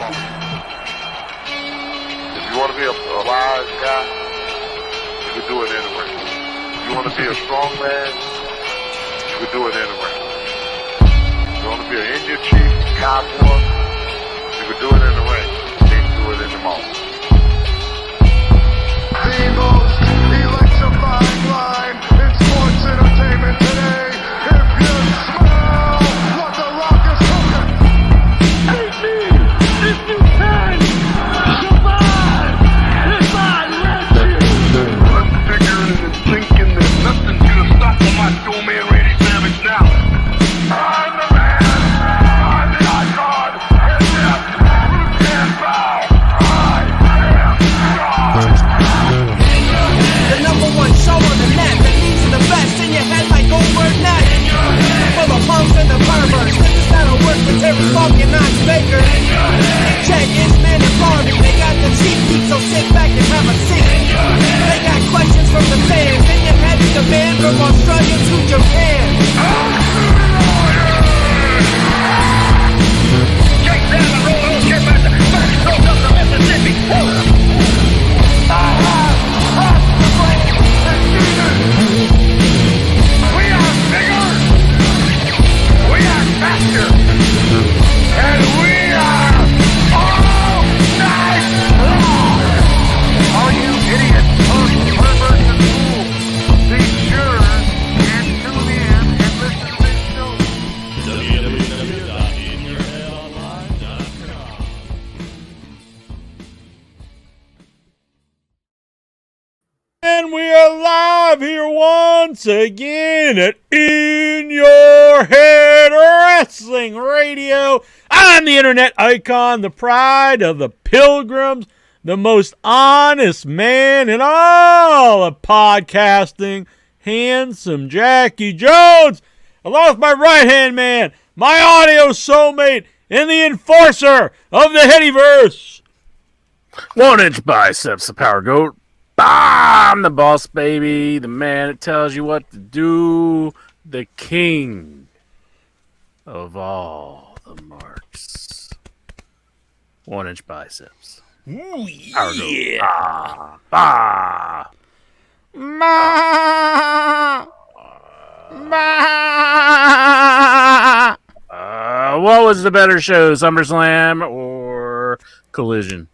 phone. If you want to be a wise guy, you can do it anywhere. If you want to be a strong man, you can do it anywhere. If you want to be an Indian chief, cowboy, you can do it in the ring. You can't do it in the mall. The most electrifying line in sports entertainment today. If you smell what the Rock is cooking, hate me if you can survive if I let you. I'm figuring and thinking that nothing's gonna stop my dual man Randy Savage now. I'm the man. I'm the icon. And yes, you can't bow. I am God. The number one show on the net that leaves you the best in your head like Goldberg net. For the punks and the perverts, niggas that'll work with Terry Funk and Knox Baker. Check Isman and Barney, they got the cheap heat, so sit back and have a seat. They got questions from the fans, in your head is the band from Australia to Japan. Shake down the road, get back to Mexico, up to Mississippi. We are bigger, we are faster, and we are all night long. All you idiots, punks, perverts, and fools, be sure and tune in and listen to this show. And we are live here once again at In Your Head Wrestling Radio. I'm the internet icon, the pride of the pilgrims, the most honest man in all of podcasting, handsome Jackie Jones, along with my right-hand man, my audio soulmate, and the enforcer of the Headyverse. 1 inch biceps, the power goat. I'm the boss, baby. The man that tells you what to do. The king of all the marks. 1 inch biceps. Ooh, Power goat. yeah. What was the better show, SummerSlam or Collision?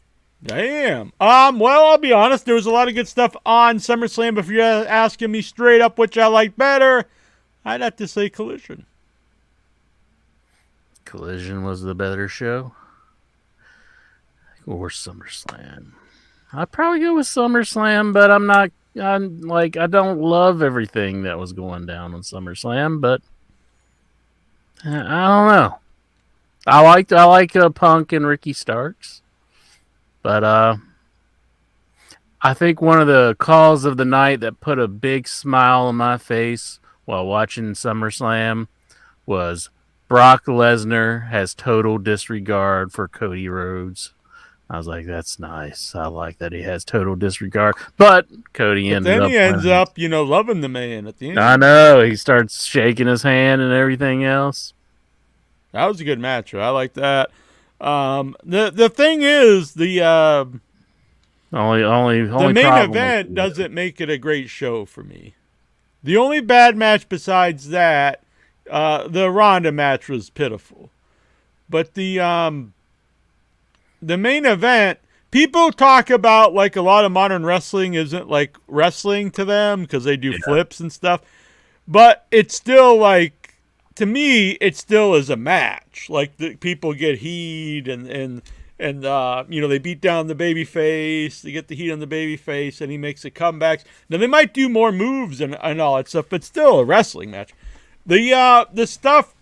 Damn. Well, I'll be honest. There was a lot of good stuff on SummerSlam. But if you're asking me straight up which I like better, I'd have to say Collision. Collision was the better show? Or SummerSlam? I'd probably go with SummerSlam, but I don't love everything that was going down on SummerSlam, but I don't know. I like Punk and Ricky Starks. But I think one of the calls of the night that put a big smile on my face while watching SummerSlam was Brock Lesnar has total disregard for Cody Rhodes. I was like, that's nice. I like that he has total disregard. But Cody ended up ends up, loving the man at the end. I know. He starts shaking his hand and everything else. That was a good match. I like that. The thing is, the main event doesn't make it a great show for me. The only bad match besides that, the Ronda match was pitiful. But the main event, people talk about like a lot of modern wrestling isn't like wrestling to them because they do flips and stuff. But it's still like, to me, it still is a match. Like the people get heat and they beat down the baby face. They get the heat on the baby face, and he makes a comeback. Now they might do more moves and all that stuff, but still a wrestling match. The stuff,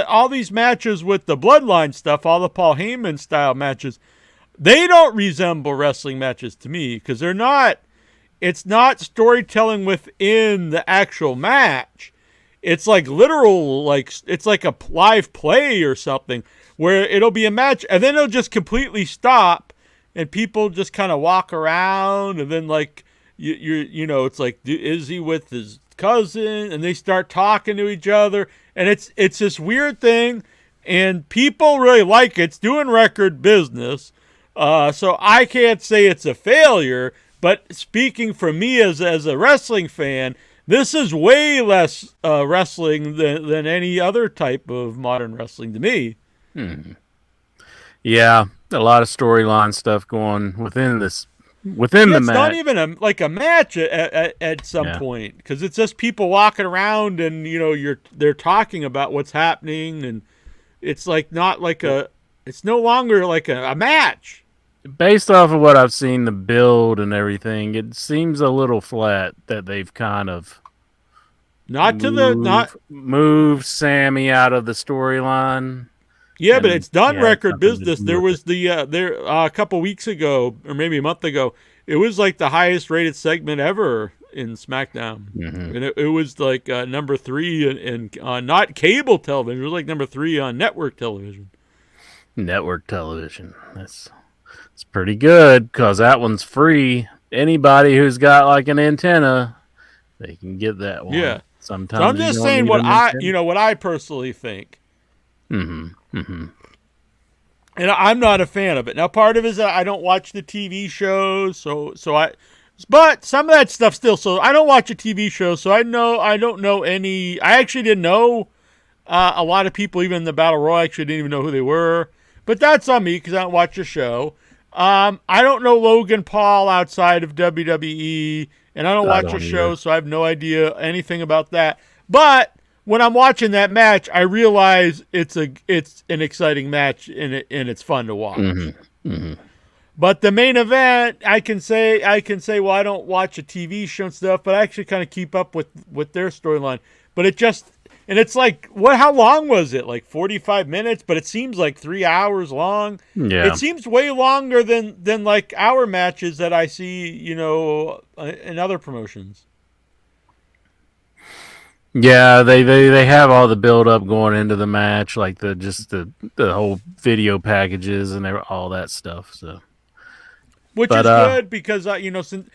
all these matches with the Bloodline stuff, all the Paul Heyman style matches, they don't resemble wrestling matches to me because they're not. It's not storytelling within the actual match. It's like literal, like it's like a live play or something where it'll be a match and then it'll just completely stop and people just kind of walk around and then like it's like, is he with his cousin? And they start talking to each other and it's this weird thing and people really like it. It's doing record business. So I can't say it's a failure, but speaking for me as a wrestling fan, this is way less wrestling than any other type of modern wrestling to me. Yeah, a lot of storyline stuff going within the It's match. not even a match at some point, because it's just people walking around and they're talking about what's happening, and it's like not like it's no longer like a match. Based off of what I've seen, the build and everything, it seems a little flat that they've kind of moved Sammy out of the storyline. Yeah, but it's done record business. There was a couple weeks ago, or maybe a month ago, it was like the highest rated segment ever in SmackDown, and it was like number 3 in not cable television. It was like number 3 on network television. Network television. It's pretty good because that one's free. Anybody who's got like an antenna, they can get that one. Yeah. Sometimes so I'm just saying what I personally think. And I'm not a fan of it. Now, part of it is that I don't watch the TV shows, but some of that stuff still. So I don't watch a TV show, so I don't know any. I actually didn't know a lot of people, even in the Battle Royal. I actually didn't even know who they were. But that's on me because I don't watch the show. I don't know Logan Paul outside of WWE, and I don't watch a show, so I have no idea anything about that. But when I'm watching that match, I realize it's an exciting match and it's fun to watch. But the main event, I can say, well, I don't watch a TV show and stuff, but I actually kind of keep up with their storyline. But it's like, how long was it? Like 45 minutes, but it seems like 3 hours long. Yeah. It seems way longer than like our matches that I see, in other promotions. Yeah, they have all the build up going into the match, like the whole video packages and all that stuff. So, which is good because since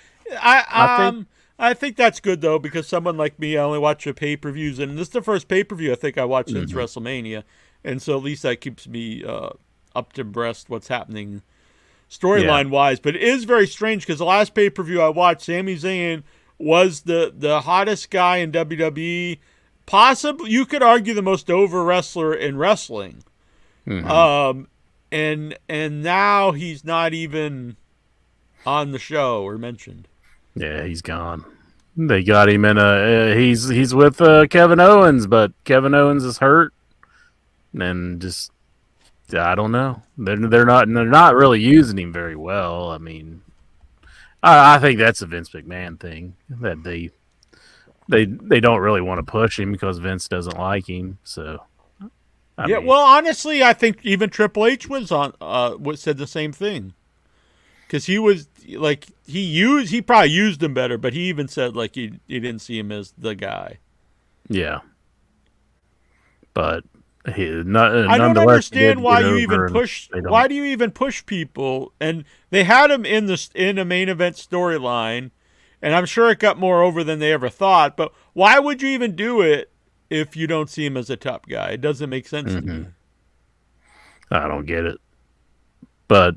I think that's good though, because someone like me, I only watch the pay-per-views, and this is the first pay-per-view I think I watched since WrestleMania, and so at least that keeps me up to breast what's happening storyline wise. But it is very strange because the last pay-per-view I watched, Sami Zayn was the hottest guy in WWE, possibly you could argue the most over wrestler in wrestling. And now he's not even on the show or mentioned. Yeah, he's gone. They got him in he's with Kevin Owens, but Kevin Owens is hurt, and just I don't know. They're not really using him very well. I mean, I think that's a Vince McMahon thing, that they don't really want to push him because Vince doesn't like him. So I mean, well, honestly, I think even Triple H was said the same thing, because he was like he probably used him better, but he even said like he didn't see him as the guy. Yeah, but I don't understand why you even push. Why do you even push people? And they had him in a main event storyline, and I'm sure it got more over than they ever thought. But why would you even do it if you don't see him as a top guy? It doesn't make sense to me. I don't get it. But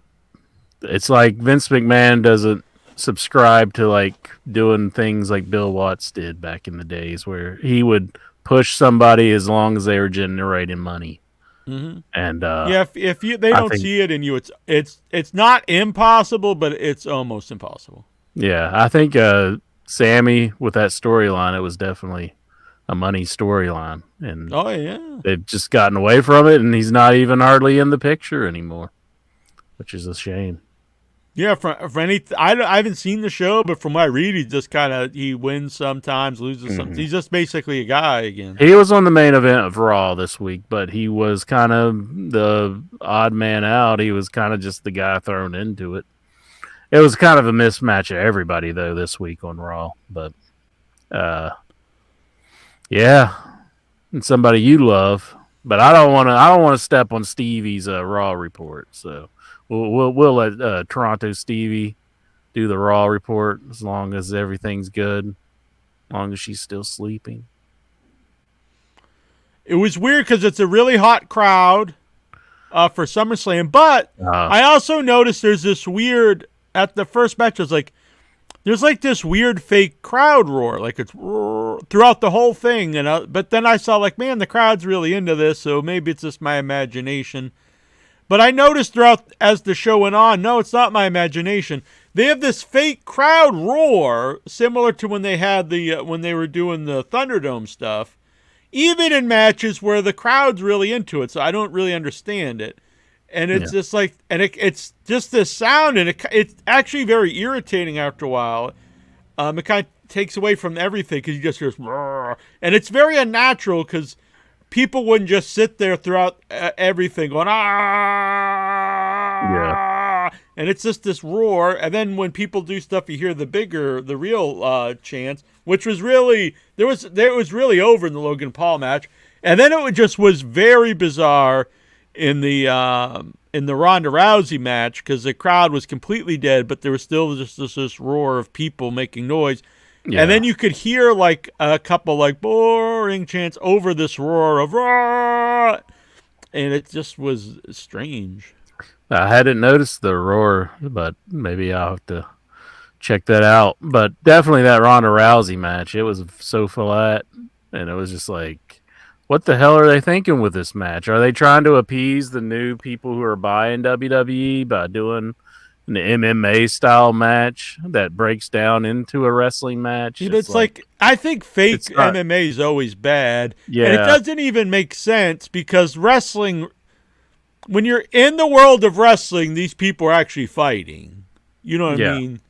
it's like Vince McMahon doesn't subscribe to like doing things like Bill Watts did back in the days, where he would push somebody as long as they were generating money. And if they don't see it in you, it's not impossible, but it's almost impossible. Yeah, I think Sammy, with that storyline, it was definitely a money storyline, and they've just gotten away from it, and he's not even hardly in the picture anymore, which is a shame. Yeah, I haven't seen the show, but from what I read, he wins sometimes, loses sometimes. He's just basically a guy again. He was on the main event of Raw this week, but he was kind of the odd man out. He was kind of just the guy thrown into it. It was kind of a mismatch of everybody though this week on Raw, but yeah, and somebody you love, but I don't want to step on Stevie's Raw report, so. We'll let Toronto Stevie do the Raw report as long as everything's good, as long as she's still sleeping. It was weird because it's a really hot crowd for SummerSlam. But I also noticed there's this weird, at the first match, there's like this weird fake crowd roar. Like it's throughout the whole thing. But then I saw like, man, the crowd's really into this. So maybe it's just my imagination. But I noticed throughout as the show went on, no, it's not my imagination. They have this fake crowd roar, similar to when they had when they were doing the Thunderdome stuff, even in matches where the crowd's really into it. So I don't really understand it, and it's just like, and it's just this sound, and it's actually very irritating after a while. It kind of takes away from everything because you just hear, and it's very unnatural because people wouldn't just sit there throughout everything going, and it's just this roar. And then when people do stuff, you hear the real chants, which was really, it was really over in the Logan Paul match. And then it was very bizarre in the Ronda Rousey match because the crowd was completely dead, but there was still just this roar of people making noise. Yeah. And then you could hear like a couple like boring chants over this roar of roar, and it just was strange. I hadn't noticed the roar, but maybe I'll have to check that out. But definitely that Ronda Rousey match, it was so flat, and it was just like, what the hell are they thinking with this match? Are they trying to appease the new people who are buying WWE by doing an MMA style match that breaks down into a wrestling match? It's like I think fake MMA is always bad. Yeah. And it doesn't even make sense because wrestling, when you're in the world of wrestling, these people are actually fighting. You know what I mean?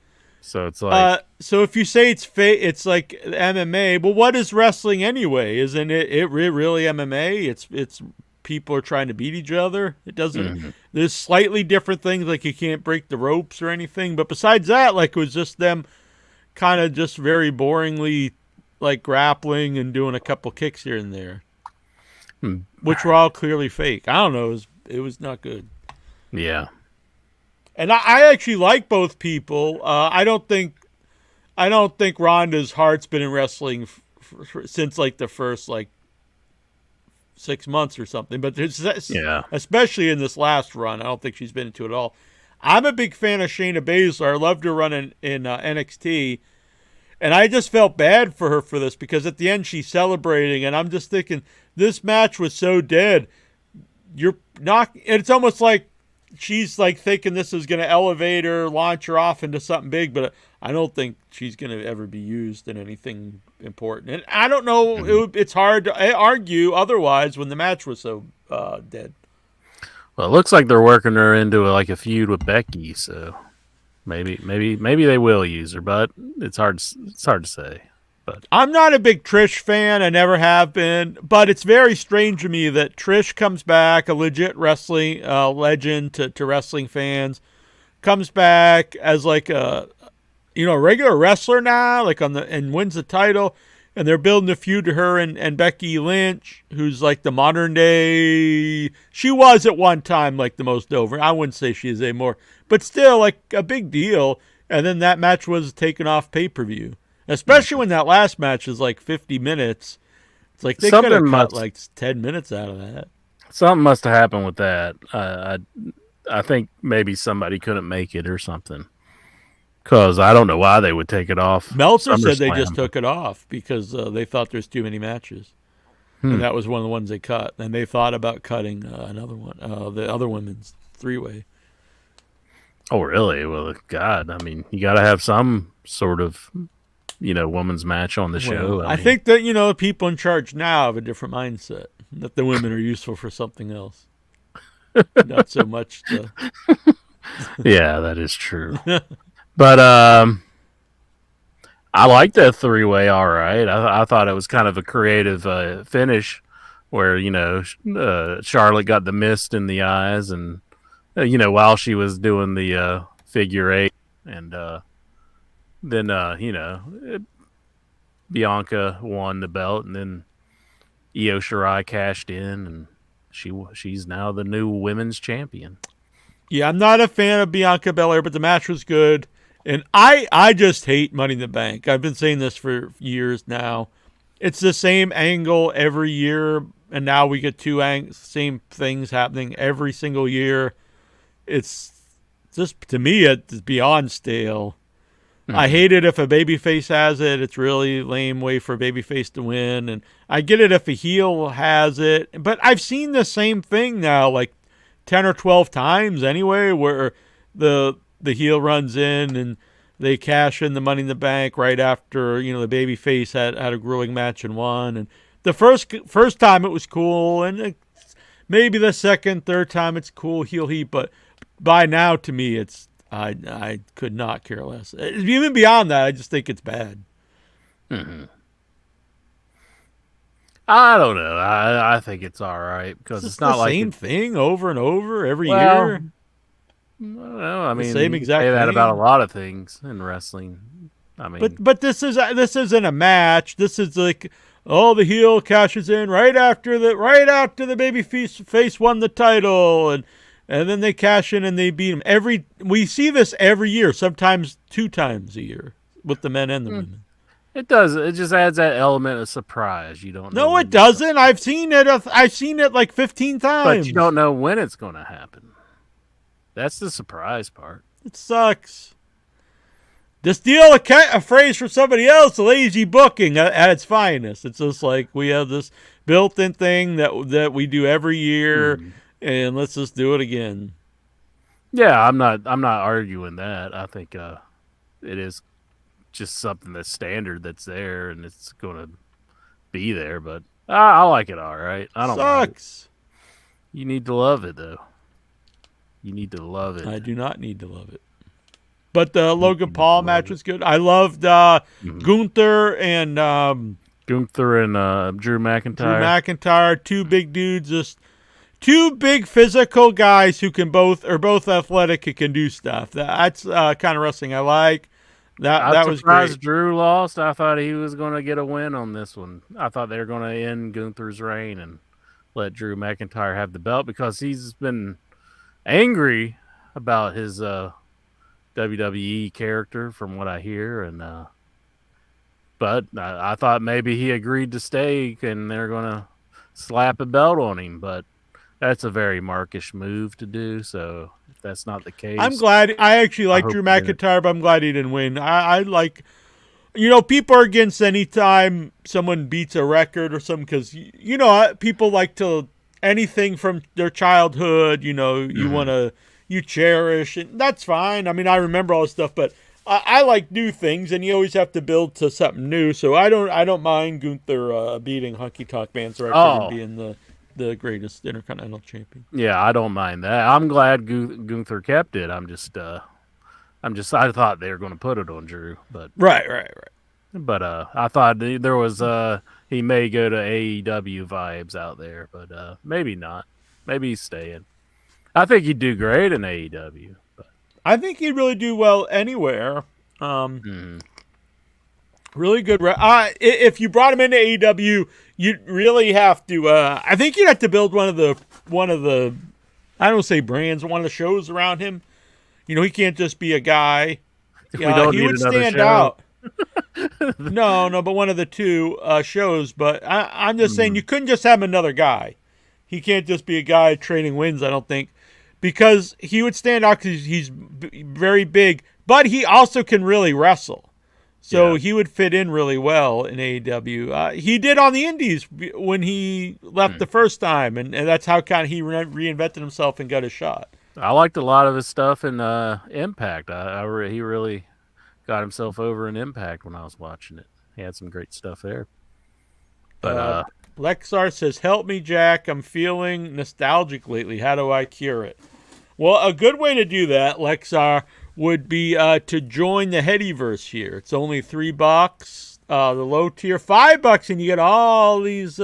So it's like, so if you say it's fake, it's like MMA. Well, what is wrestling anyway? Isn't it really MMA? It's people are trying to beat each other. It doesn't. There's slightly different things, like you can't break the ropes or anything. But besides that, like it was just them kind of just very boringly like grappling and doing a couple kicks here and there, which were all clearly fake. I don't know. It was not good. Yeah. And I actually like both people. I don't think Ronda's heart's been in wrestling since like the first like 6 months or something. But especially in this last run, I don't think she's been into it at all. I'm a big fan of Shayna Baszler. I loved her run in NXT. And I just felt bad for her for this because at the end she's celebrating. And I'm just thinking, this match was so dead. It's almost like she's like thinking this is going to elevate her, launch her off into something big. But I don't think she's going to ever be used in anything important. And I don't know. It's hard to argue otherwise when the match was so dead. Well, it looks like they're working her into like a feud with Becky, so maybe they will use her, but it's hard to say. But I'm not a big Trish fan. I never have been. But it's very strange to me that Trish comes back, a legit wrestling legend to wrestling fans, comes back as like a regular wrestler now, like and wins the title, and they're building a feud to her and Becky Lynch, who's like the modern day. She was at one time like the most over. I wouldn't say she is anymore, but still like a big deal. And then that match was taken off pay-per-view. Especially when that last match is like 50 minutes. It's like they could have cut like 10 minutes out of that. Something must have happened with that. I think maybe somebody couldn't make it or something. Because I don't know why they would take it off. Meltzer said they just took it off because they thought there's too many matches. And that was one of the ones they cut. And they thought about cutting another one, the other women's three-way. Oh, really? Well, God, I mean, you got to have some sort of women's match on the show. I think that, people in charge now have a different mindset, that the women are useful for something else. Not so much to... Yeah, that is true. But I like that three-way all right. I thought it was kind of a creative finish where, Charlotte got the mist in the eyes and, while she was doing the figure eight and... Then, Bianca won the belt, and then Io Shirai cashed in, and she's now the new women's champion. Yeah, I'm not a fan of Bianca Belair, but the match was good. And I just hate Money in the Bank. I've been saying this for years now. it's the same angle every year, and now we get same things happening every single year. It's just, to me, it's beyond stale. I hate it if a babyface has it. It's really lame way for a babyface to win. And I get it if a heel has it. But I've seen the same thing now like 10 or 12 times anyway, where the heel runs in and they cash in the Money in the Bank right after, the babyface had a grueling match and won. And the first time it was cool, and maybe the second, third time it's cool, heel heat. But by now, to me, I could not care less. Even beyond that, I just think it's bad. Mm-hmm. I don't know. I think it's all right because it's not the like same thing over and over every year. Well, I mean, same exact say that thing. about a lot of things in wrestling. I mean, but this isn't a match. This is like, the heel cashes in right after the baby face won the title, and then they cash in and they beat him. We see this every year, sometimes 2 times a year with the men and the women. It does. It just adds that element of surprise. You don't know. No, it doesn't. I've seen it like 15 times. But you don't know when it's going to happen. That's the surprise part. It sucks. To steal a phrase from somebody else, lazy booking at its finest. It's just like we have this built-in thing that we do every year, and let's just do it again. Yeah, I'm not arguing that. I think it is just something that's standard that's there, and it's going to be there. But I like it all right. I don't Sucks. You need to love it, though. You need to love it. I do not need to love it. But the Logan Paul match was good. I loved Gunther and Drew McIntyre. 2 big dudes, just 2 big physical guys who are both athletic and can do stuff. That's kind of wrestling I like. That was great. Drew lost. I thought he was going to get a win on this one. I thought they were going to end Gunther's reign and let Drew McIntyre have the belt because he's been angry about his WWE character from what I hear. And but I thought maybe he agreed to stay and they're going to slap a belt on him. But that's a very Markish move to do. So if that's not the case, I'm glad. I actually like Drew McIntyre, but I'm glad he didn't win. I like, people are against any time someone beats a record or something because, people like to, anything from their childhood, you want to, you cherish, and that's fine. I mean, I remember all this stuff, but I like new things, and you always have to build to something new. So I don't mind Gunther beating Honky Tonk Man's record and being the greatest Intercontinental Champion. Yeah, I don't mind that. I'm glad Gunther kept it. I thought they were going to put it on Drew, but right. But I thought there was he may go to AEW vibes out there, but maybe not. Maybe he's staying. I think he'd do great in AEW. But. I think he'd really do well anywhere. Really good. If you brought him into AEW, you'd really have to. I think you'd have to build one of the. I don't say brands, one of the shows around him. He can't just be a guy. He would stand out. No, but one of the 2 shows. But I'm just saying you couldn't just have another guy. He can't just be a guy trading wins, I don't think. Because he would stand out because he's very big. But he also can really wrestle. So he would fit in really well in AEW. He did on the Indies when he left the first time. And that's how kind of he reinvented himself and got a shot. I liked a lot of his stuff in Impact. He really got himself over in Impact when I was watching it. He had some great stuff there. But Lexar says, "Help me, Jack. I'm feeling nostalgic lately. How do I cure it?" Well, a good way to do that, Lexar, would be to join the Headyverse here. It's only $3. The low tier, $5, and you get all these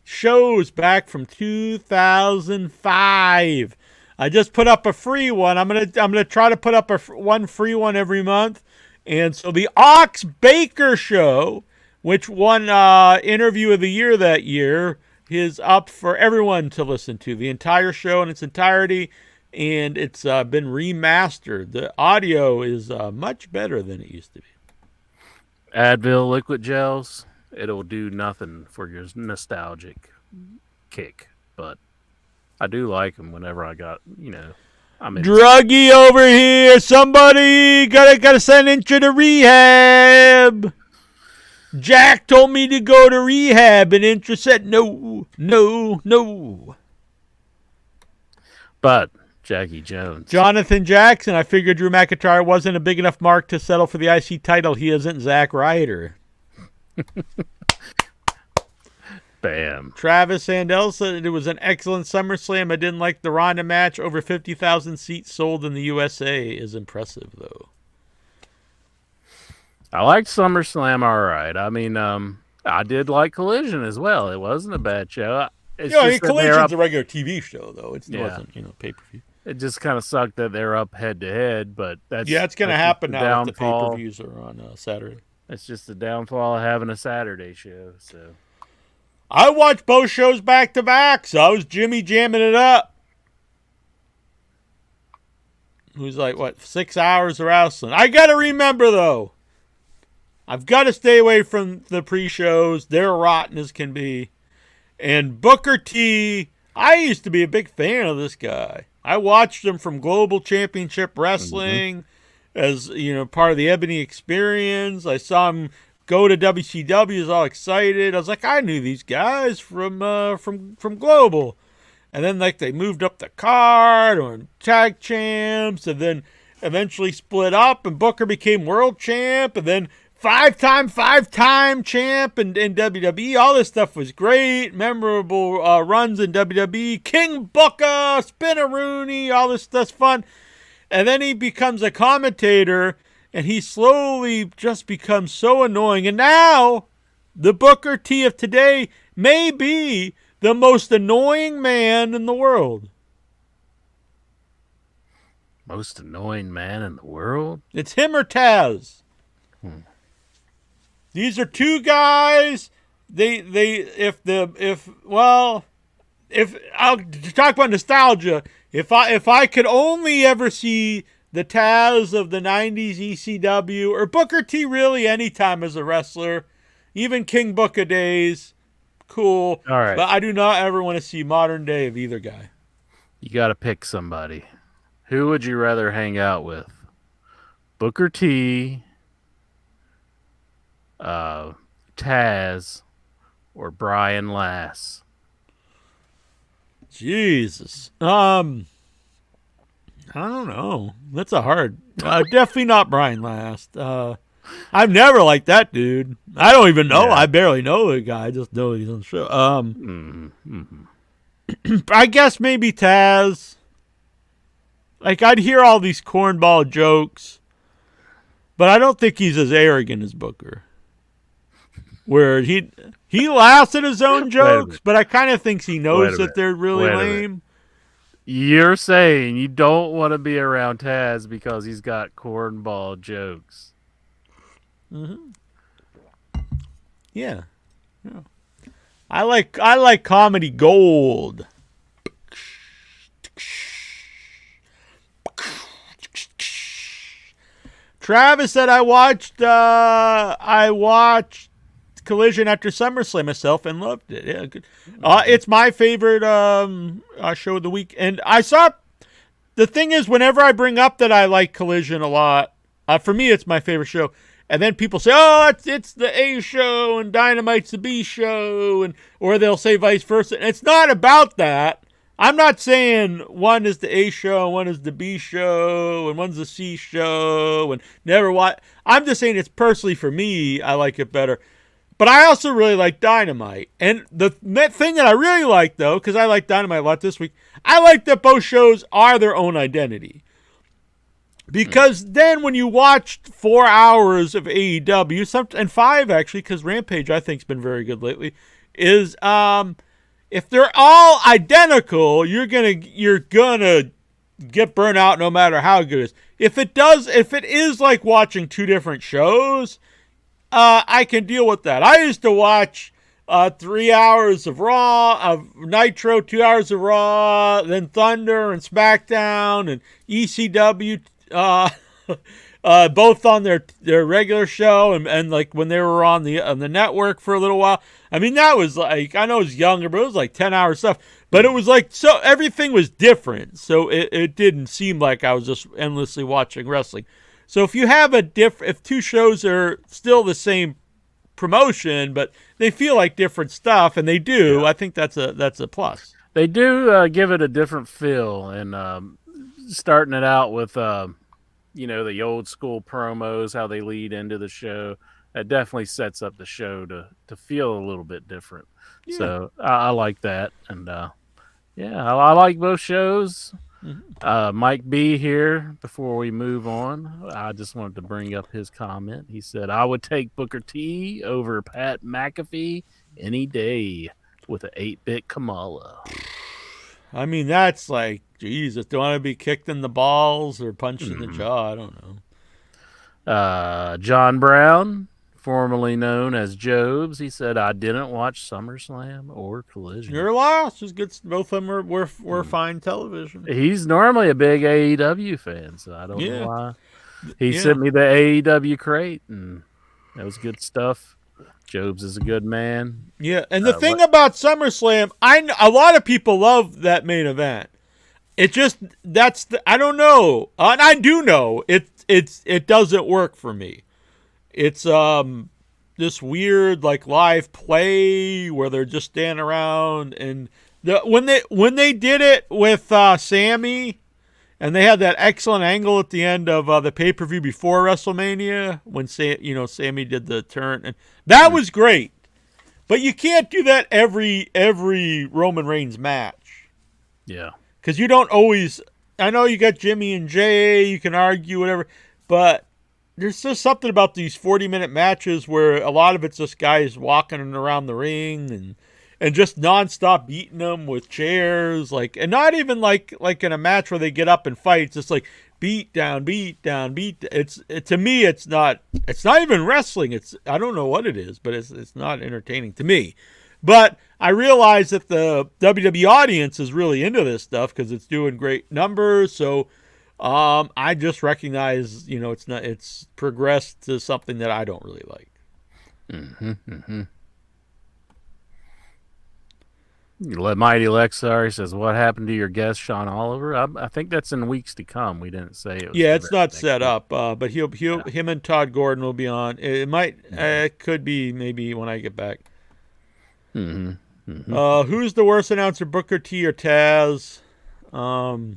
shows back from 2005. I just put up a free one. I'm gonna try to put up one free one every month. And so the Ox Baker Show, which won Interview of the Year that year, is up for everyone to listen to. The entire show in its entirety, and it's been remastered. The audio is much better than it used to be. Advil liquid gels. it'll do nothing for your nostalgic kick. But I do like them whenever I got, I'm in. Druggy over here. Somebody gotta send Intra to rehab. Jack told me to go to rehab, and Intra said no. But Jackie Jones. Jonathan Jackson, I figured Drew McIntyre wasn't a big enough mark to settle for the IC title. He isn't Zack Ryder. Bam. Travis Sandell said it was an excellent SummerSlam. I didn't like the Ronda match. Over 50,000 seats sold in the USA is impressive, though. I liked SummerSlam all right. I mean, I did like Collision as well. It wasn't a bad show. Collision's a regular TV show, though. It wasn't, pay-per-view. It just kind of sucked that they're up head-to-head, but that's... Yeah, it's going to happen now if the pay-per-views are on Saturday. It's just the downfall of having a Saturday show, so... I watched both shows back-to-back, so I was Jimmy jamming it up. It was 6 hours of wrestling. I got to remember, though, I've got to stay away from the pre-shows. They're rotten as can be. And Booker T, I used to be a big fan of this guy. I watched him from Global Championship Wrestling as, part of the Ebony Experience. I saw him go to WCW. He was all excited. I was like, I knew these guys from Global. And then, they moved up the card or tag champs and then eventually split up and Booker became world champ and then five-time champ in WWE. All this stuff was great. Memorable runs in WWE. King Booker, Spinaroonie, all this stuff's fun. And then he becomes a commentator, and he slowly just becomes so annoying. And now, the Booker T of today may be the most annoying man in the world. Most annoying man in the world? It's him or Taz. These are two guys. If I'll talk about nostalgia, if I could only ever see the Taz of the 90s ECW or Booker T really anytime as a wrestler, even King Booker days, cool. All right. But I do not ever want to see modern day of either guy. You got to pick somebody. Who would you rather hang out with? Booker T, Taz, or Brian Lass? Jesus. I don't know. That's a hard. Definitely not Brian Last. I've never liked that dude. I don't even know. Yeah. I barely know the guy. I just know he's on the show. I guess maybe Taz. I'd hear all these cornball jokes, but I don't think he's as arrogant as Booker. Where he laughs at his own jokes, but I kind of think he knows that they're really lame. You're saying you don't want to be around Taz because he's got cornball jokes. Mm-hmm. Yeah. I like comedy gold. Travis said I watched Collision after SummerSlam myself and loved it. Yeah, good. It's my favorite show of the week. And the thing is, whenever I bring up that I like Collision a lot, for me it's my favorite show. And then people say, "Oh, it's the A show and Dynamite's the B show," or they'll say vice versa. And it's not about that. I'm not saying one is the A show, one is the B show, and one's the C show, and never watch. I'm just saying it's personally for me, I like it better. But I also really like Dynamite. And the thing that I really like, though, because I like Dynamite a lot this week, I like that both shows are their own identity. Because then when you watch 4 hours of AEW, and 5 actually, because Rampage I think has been very good lately, is if they're all identical, you're gonna get burnt out no matter how good it is. If it is like watching two different shows, I can deal with that. I used to watch 3 hours of Raw, of Nitro, 2 hours of Raw, then Thunder and SmackDown and ECW both on their regular show and like when they were on the network for a little while. I mean, that was like, I know it was younger, but it was like 10-hour stuff. But it was like, so everything was different. So it didn't seem like I was just endlessly watching wrestling. So if you have if two shows are still the same promotion, but they feel like different stuff, and they do, I think that's a plus. They do give it a different feel, and starting it out with the old school promos, how they lead into the show, that definitely sets up the show to feel a little bit different. Yeah. So I like that, and I like both shows. Mm-hmm. Mike B here, before we move on, I just wanted to bring up his comment. He said, I would take Booker T over Pat McAfee any day with an 8-bit Kamala. I mean, that's like, Jesus, do I want to be kicked in the balls or punched in the jaw? I don't know. John Brown, formerly known as Jobs, he said, I didn't watch SummerSlam or Collision. You're lost. Just good. Both of them were fine television. He's normally a big AEW fan, so I don't know why. He sent me the AEW crate, and that was good stuff. Jobs is a good man. Yeah, and the thing about SummerSlam, a lot of people love that main event. It just I don't know, and I do know it doesn't work for me. It's this weird like live play where they're just standing around, and when they did it with Sammy, and they had that excellent angle at the end of the pay-per-view before WrestleMania when Sammy did the turn, and that was great. But you can't do that every Roman Reigns match. Yeah. Because you don't always. I know you got Jimmy and Jey, you can argue whatever, but there's just something about these 40-minute matches where a lot of it's just guys walking around the ring and just nonstop beating them with chairs, and not even like in a match where they get up and fight. It's just like beat down. To me, it's not even wrestling. I don't know what it is, but it's not entertaining to me. But I realize that the WWE audience is really into this stuff because it's doing great numbers. So I just recognize, it's progressed to something that I don't really like. Mighty Lexar says, what happened to your guest, Sean Oliver? I think that's in weeks to come. We didn't say it. It's not set up, but him and Todd Gordon will be on. It could be maybe when I get back. Who's the worst announcer, Booker T or Taz? I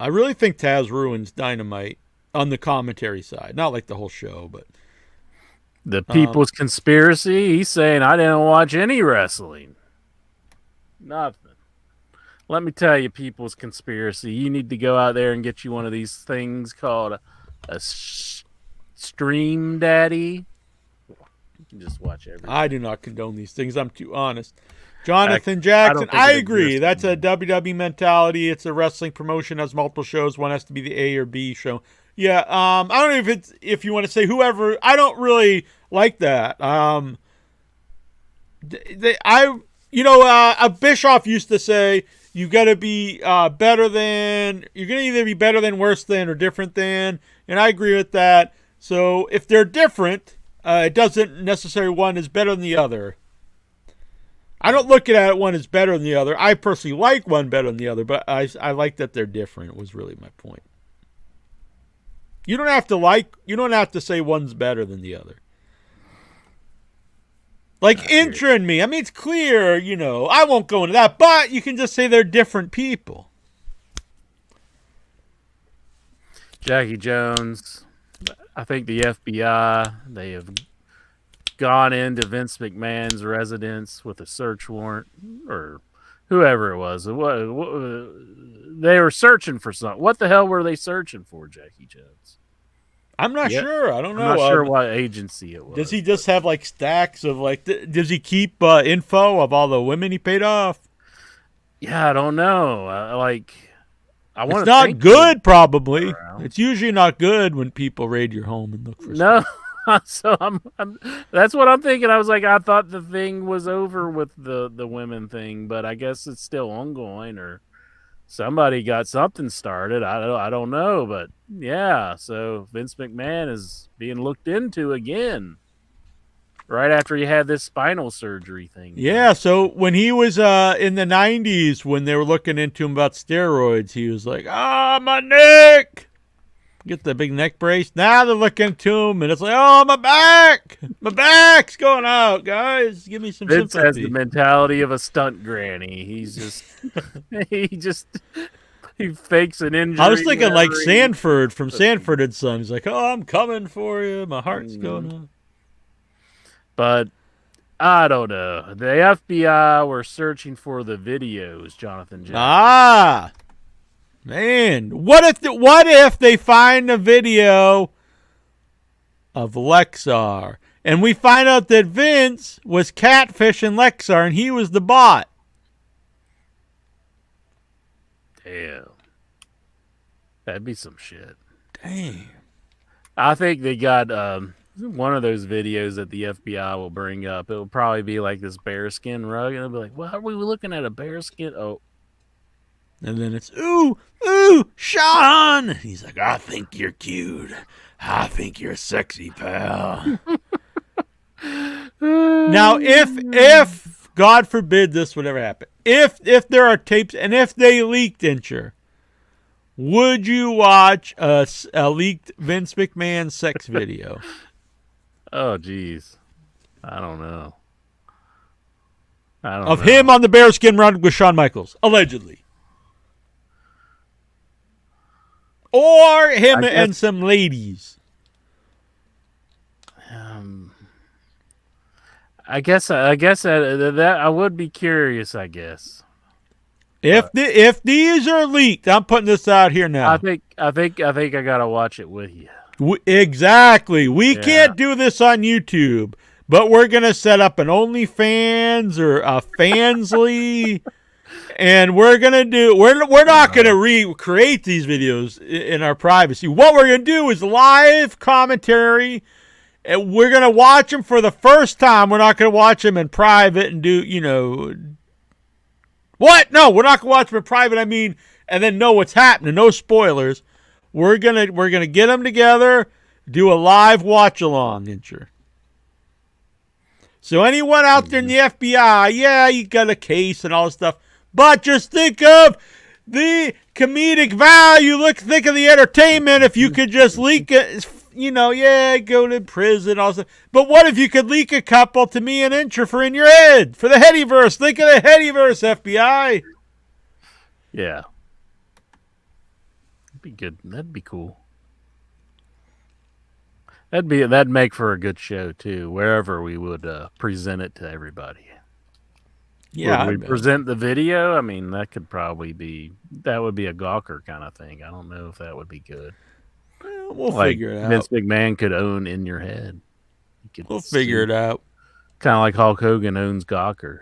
really think Taz ruins Dynamite on the commentary side. Not like the whole show, but the People's Conspiracy. He's saying I didn't watch any wrestling. Nothing. Let me tell you, People's Conspiracy. You need to go out there and get you one of these things called a Stream Daddy. You can just watch everything. I do not condone these things. I'm too honest. Jonathan Jackson, I agree. That's a WWE mentality. It's a wrestling promotion, has multiple shows. One has to be the A or B show. Yeah, I don't know if you want to say whoever. I don't really like that. Bischoff used to say you got to be better than. You're gonna either be better than, worse than, or different than, and I agree with that. So if they're different, it doesn't necessarily one is better than the other. I don't look at it one as better than the other. I personally like one better than the other, but I like that they're different. Was really my point. You don't have to say one's better than the other. Like Intra and me. I mean, it's clear, I won't go into that, but you can just say they're different people. Jackie Jones, I think the FBI, they have gone into Vince McMahon's residence with a search warrant, or whoever it was. They were searching for something. What the hell were they searching for, Jackie Jones? I'm not sure. I don't know. I'm not sure what agency it was. Does he just have stacks of does he keep info of all the women he paid off? Yeah, I don't know. It's not good, probably. It's usually not good when people raid your home and look for stuff. So that's what I'm thinking. I thought the thing was over with the women thing, but I guess it's still ongoing or somebody got something started. I don't know, but yeah. So Vince McMahon is being looked into again, right after he had this spinal surgery thing. Yeah, so when he was in the 90s, when they were looking into him about steroids, he was like, my neck. Get the big neck brace. Now they're looking to him, and it's like, oh, my back. My back's going out, guys. Give me some Vince sympathy. has the mentality of a stunt granny. He's just, he fakes an injury. I was thinking like whenever Sanford from Sanford and Son. He's like, oh, I'm coming for you. My heart's going out. But I don't know. The FBI were searching for the videos, Jonathan Jackson. Man, what if they find a video of Lexar and we find out that Vince was catfishing Lexar and he was the bot? Damn. That'd be some shit. Damn. I think they got one of those videos that the FBI will bring up. It'll probably be like this bearskin rug, and they'll be like, "Well, are we looking at a bearskin?" Oh. And then it's, ooh, Sean. He's like, I think you're cute. I think you're sexy, pal. Now, if God forbid this would ever happen, if there are tapes and if they leaked, Incher, would you watch a leaked Vince McMahon sex video? Oh, geez. I don't know. Of him on the bearskin run with Shawn Michaels, allegedly. Or him and some ladies. I guess that I would be curious. I guess if these are leaked, I'm putting this out here now. I think I gotta watch it with you. Exactly. We can't do this on YouTube, but we're gonna set up an OnlyFans or a Fansly. And we're not gonna recreate these videos in our privacy. What we're gonna do is live commentary, and we're gonna watch them for the first time. We're not gonna watch them in private and do, what? No, we're not gonna watch them in private. I mean, and then know what's happening. No spoilers. We're gonna get them together, do a live watch along, Incher. So anyone out there in the FBI, yeah, you got a case and all this stuff. But just think of the comedic value. Think of the entertainment. If you could just leak it, go to prison. Also, but what if you could leak a couple to me and Incher for in your head for the Headyverse? Think of the Headyverse, FBI. Yeah, that'd be good. That'd be cool. That'd make for a good show too. Wherever we would present it to everybody. Yeah, would we present the video? I mean, that would be a Gawker kind of thing. I don't know if that would be good. We'll figure it out. Vince McMahon could own In Your Head. We'll figure it out. Kind of like Hulk Hogan owns Gawker.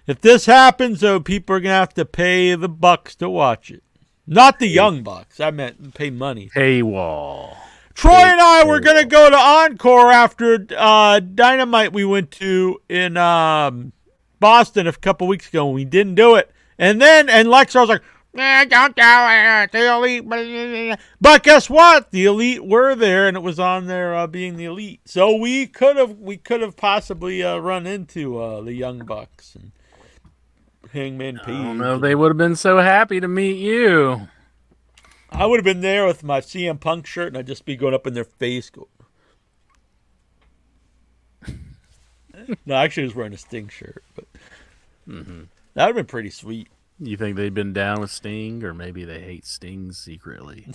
If this happens, though, people are going to have to pay the bucks to watch it. Not the young bucks. I meant pay money. Paywall. Troy and I were going to go to Encore after Dynamite we went to in Boston a couple weeks ago, and we didn't do it. And Lexar was like, don't do it. The Elite. But guess what? The Elite were there, and it was on there being the Elite. So we could have possibly run into the Young Bucks and Hangman Page. I don't know if they would have been so happy to meet you. I would have been there with my CM Punk shirt, and I'd just be going up in their face. No, actually, I was wearing a Sting shirt, but that would have been pretty sweet. You think they've been down with Sting, or maybe they hate Sting secretly?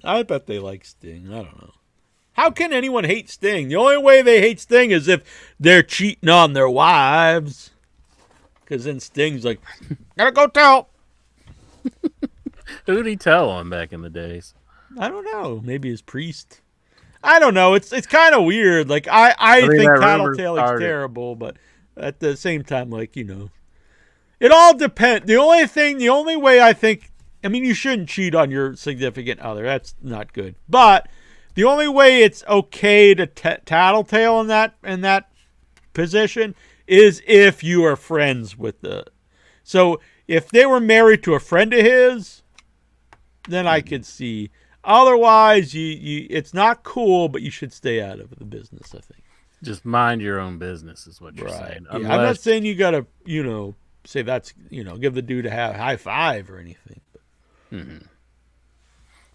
I bet they like Sting. I don't know. How can anyone hate Sting? The only way they hate Sting is if they're cheating on their wives. Because then Sting's like, gotta go tell. Who did he tell on back in the days? I don't know. Maybe his priest. I don't know. It's kind of weird. Like I think tattletailing's terrible, but at the same time, it all depends. The only way I think, you shouldn't cheat on your significant other. That's not good. But the only way it's okay to tattletale in that position is if you are friends with the. So If they were married to a friend of his, then I could see. Otherwise, you it's not cool, but you should stay out of the business, I think. Just mind your own business is what you're saying. Yeah, I'm not saying you got to, say that's, give the dude a high five or anything. But.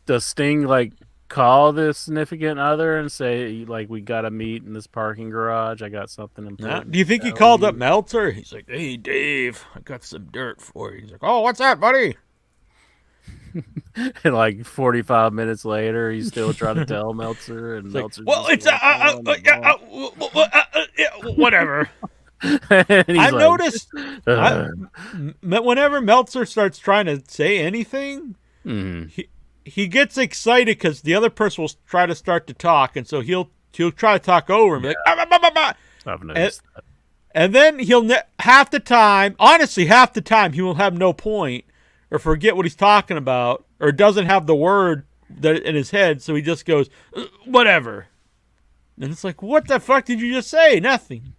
Does Sting, call the significant other and say, we got to meet in this parking garage? I got something important. Do you think he called up Meltzer? He's like, hey, Dave, I got some dirt for you. He's like, oh, what's that, buddy? And 45 minutes later, he's still trying to tell Meltzer, and Meltzer. Well, it's whatever. I noticed whenever Meltzer starts trying to say anything, he gets excited because the other person will try to start to talk, and so he'll try to talk over him. I've noticed that. And then half the time, he will have no point or forget what he's talking about, or doesn't have the word that in his head, so he just goes, whatever. And it's like, what the fuck did you just say? Nothing.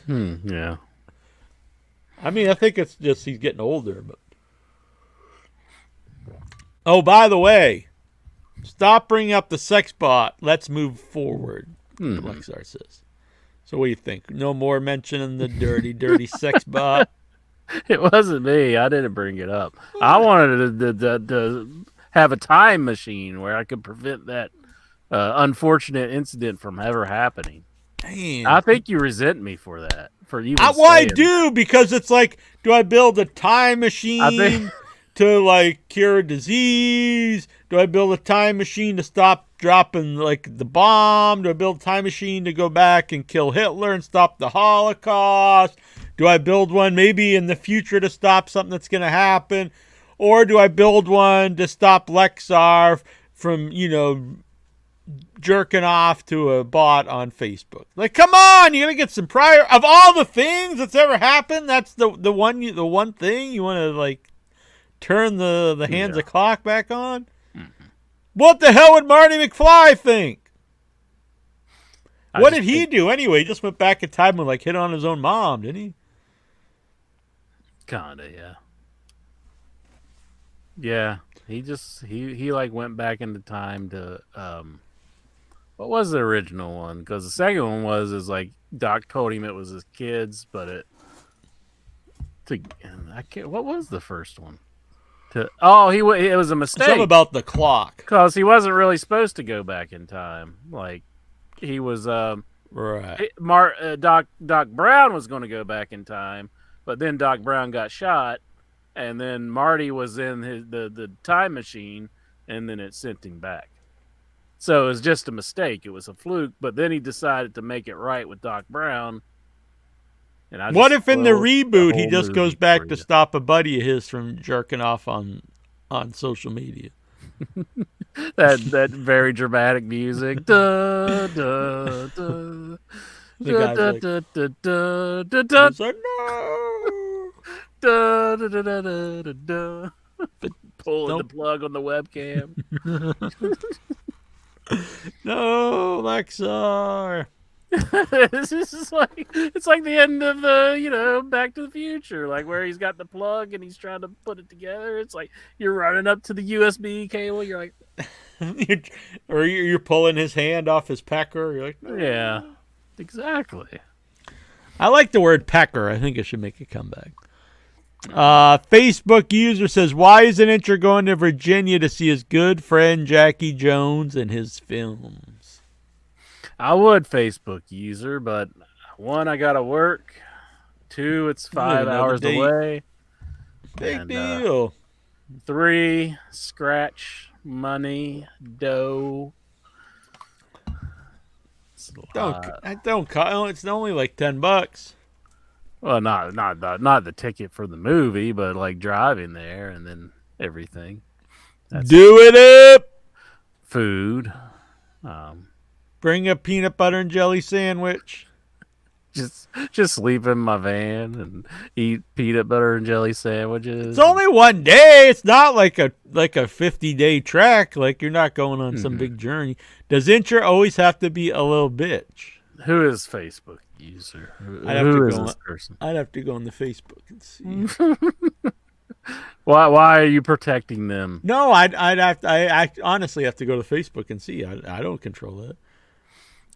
Yeah. I mean, I think it's just he's getting older. But oh, by the way, stop bringing up the sex bot. Let's move forward, Lexar says. So what do you think? No more mentioning the dirty sex bot? It wasn't me. I didn't bring it up. I wanted to have a time machine where I could prevent that unfortunate incident from ever happening. Damn. I think you resent me for that. For you. I do, because it's like, do I build a time machine to cure a disease? Do I build a time machine to stop dropping the bomb? Do I build a time machine to go back and kill Hitler and stop the Holocaust? Do I build one maybe in the future to stop something that's going to happen? Or do I build one to stop Lexar from, jerking off to a bot on Facebook? Come on, you got to get some prior. Of all the things that's ever happened, that's the one thing you want to turn the hands of clock back on? What the hell would Marty McFly think? What did he do anyway? He just went back in time and hit on his own mom, didn't he? Kinda, yeah. Yeah, he went back into time to what was the original one? Because the second one was Doc told him it was his kids, but what was the first one? It was a mistake. Something about the clock. Because he wasn't really supposed to go back in time. He was right. Doc Brown was going to go back in time, but then Doc Brown got shot, and then Marty was in the time machine, and then it sent him back. So it was just a mistake. It was a fluke, but then he decided to make it right with Doc Brown. And what if in the reboot he just goes back to stop a buddy of his from jerking off on social media? that very dramatic music. Da, da, da. The guy's like, da, da, da, da, da, he's like, no. Da, da, da, da, da, da, da. Pulling the plug on the webcam. No, Lexar. It's just it's like the end of the Back to the Future, where he's got the plug and he's trying to put it together. It's like you're running up to the USB cable. You're like, or you're pulling his hand off his pecker. You're like, no. Yeah, exactly. I like the word pecker. I think it should make a comeback. Facebook user says, why isn't Incher going to Virginia to see his good friend Jackie Jones and his films? I would, Facebook user, but one, I gotta work. Two, it's 5 hours away. Big deal. 3, scratch money, dough. It's only like $10. Well, not the ticket for the movie, but driving there and then everything. Do it up. Food. Bring a peanut butter and jelly sandwich. Just sleep in my van and eat peanut butter and jelly sandwiches. It's only one day. It's not like a 50-day trek. You're not going on some big journey. Does Incher always have to be a little bitch? Who is Facebook user? I'd have Who to is go this person? I'd have to go on the Facebook and see. Why are you protecting them? No, I honestly have to go to Facebook and see. I don't control that.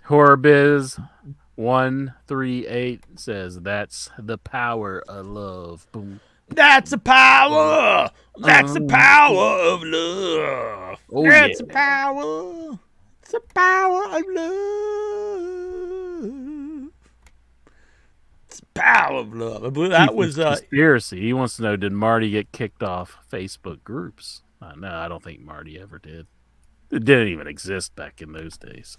Horrorbiz138 says that's the power of love. Boom. That's the power. That's the power of love. Oh, That's yeah. the power. It's the power of love. It's the power of love. I believe that was conspiracy. He wants to know, did Marty get kicked off Facebook groups? No, I don't think Marty ever did. It didn't even exist back in those days.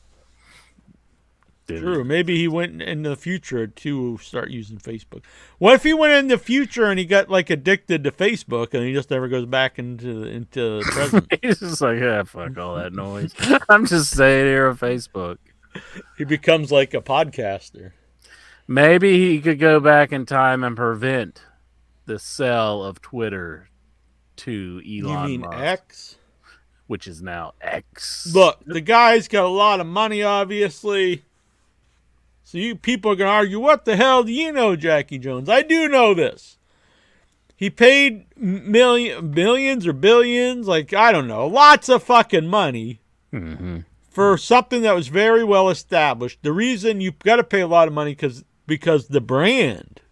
True. Maybe he went in the future to start using Facebook. What if he went in the future and he got like addicted to Facebook and he just never goes back into the present? He's just like, yeah, fuck all that noise. I'm just staying here on Facebook. He becomes like a podcaster. Maybe he could go back in time and prevent the sale of Twitter to Elon You mean Musk, X? which is now X. Look, the guy's got a lot of money, obviously. So you people are going to argue, what the hell do you know, Jackie Jones? I do know this. He paid millions or billions, like, I don't know, lots of fucking money for something that was very well established. The reason you've got to pay a lot of money because the brand.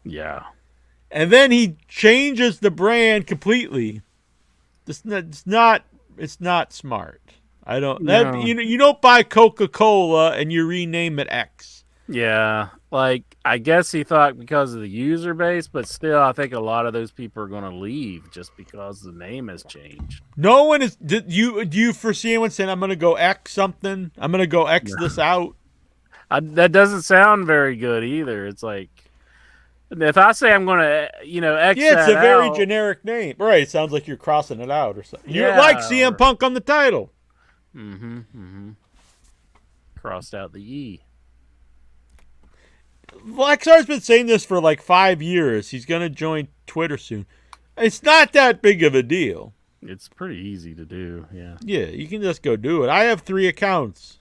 Yeah. And then he changes the brand completely. It's not smart. I don't. No. You don't buy Coca-Cola and you rename it X. Yeah, like I guess he thought because of the user base, but still, I think a lot of those people are going to leave just because the name has changed. No one is. Do you foresee anyone saying, "I'm going to go X something. I'm going to go X this out"? That doesn't sound very good either. It's like if I say I'm going to, X. Yeah, it's a very out, generic name, right? It sounds like you're crossing it out or something. You're Yeah, like CM Punk on the title. Crossed out the E. Lexar's been saying this for like 5 years. He's going to join Twitter soon. It's not that big of a deal. It's pretty easy to do, yeah. Yeah, you can just go do it. I have 3 accounts.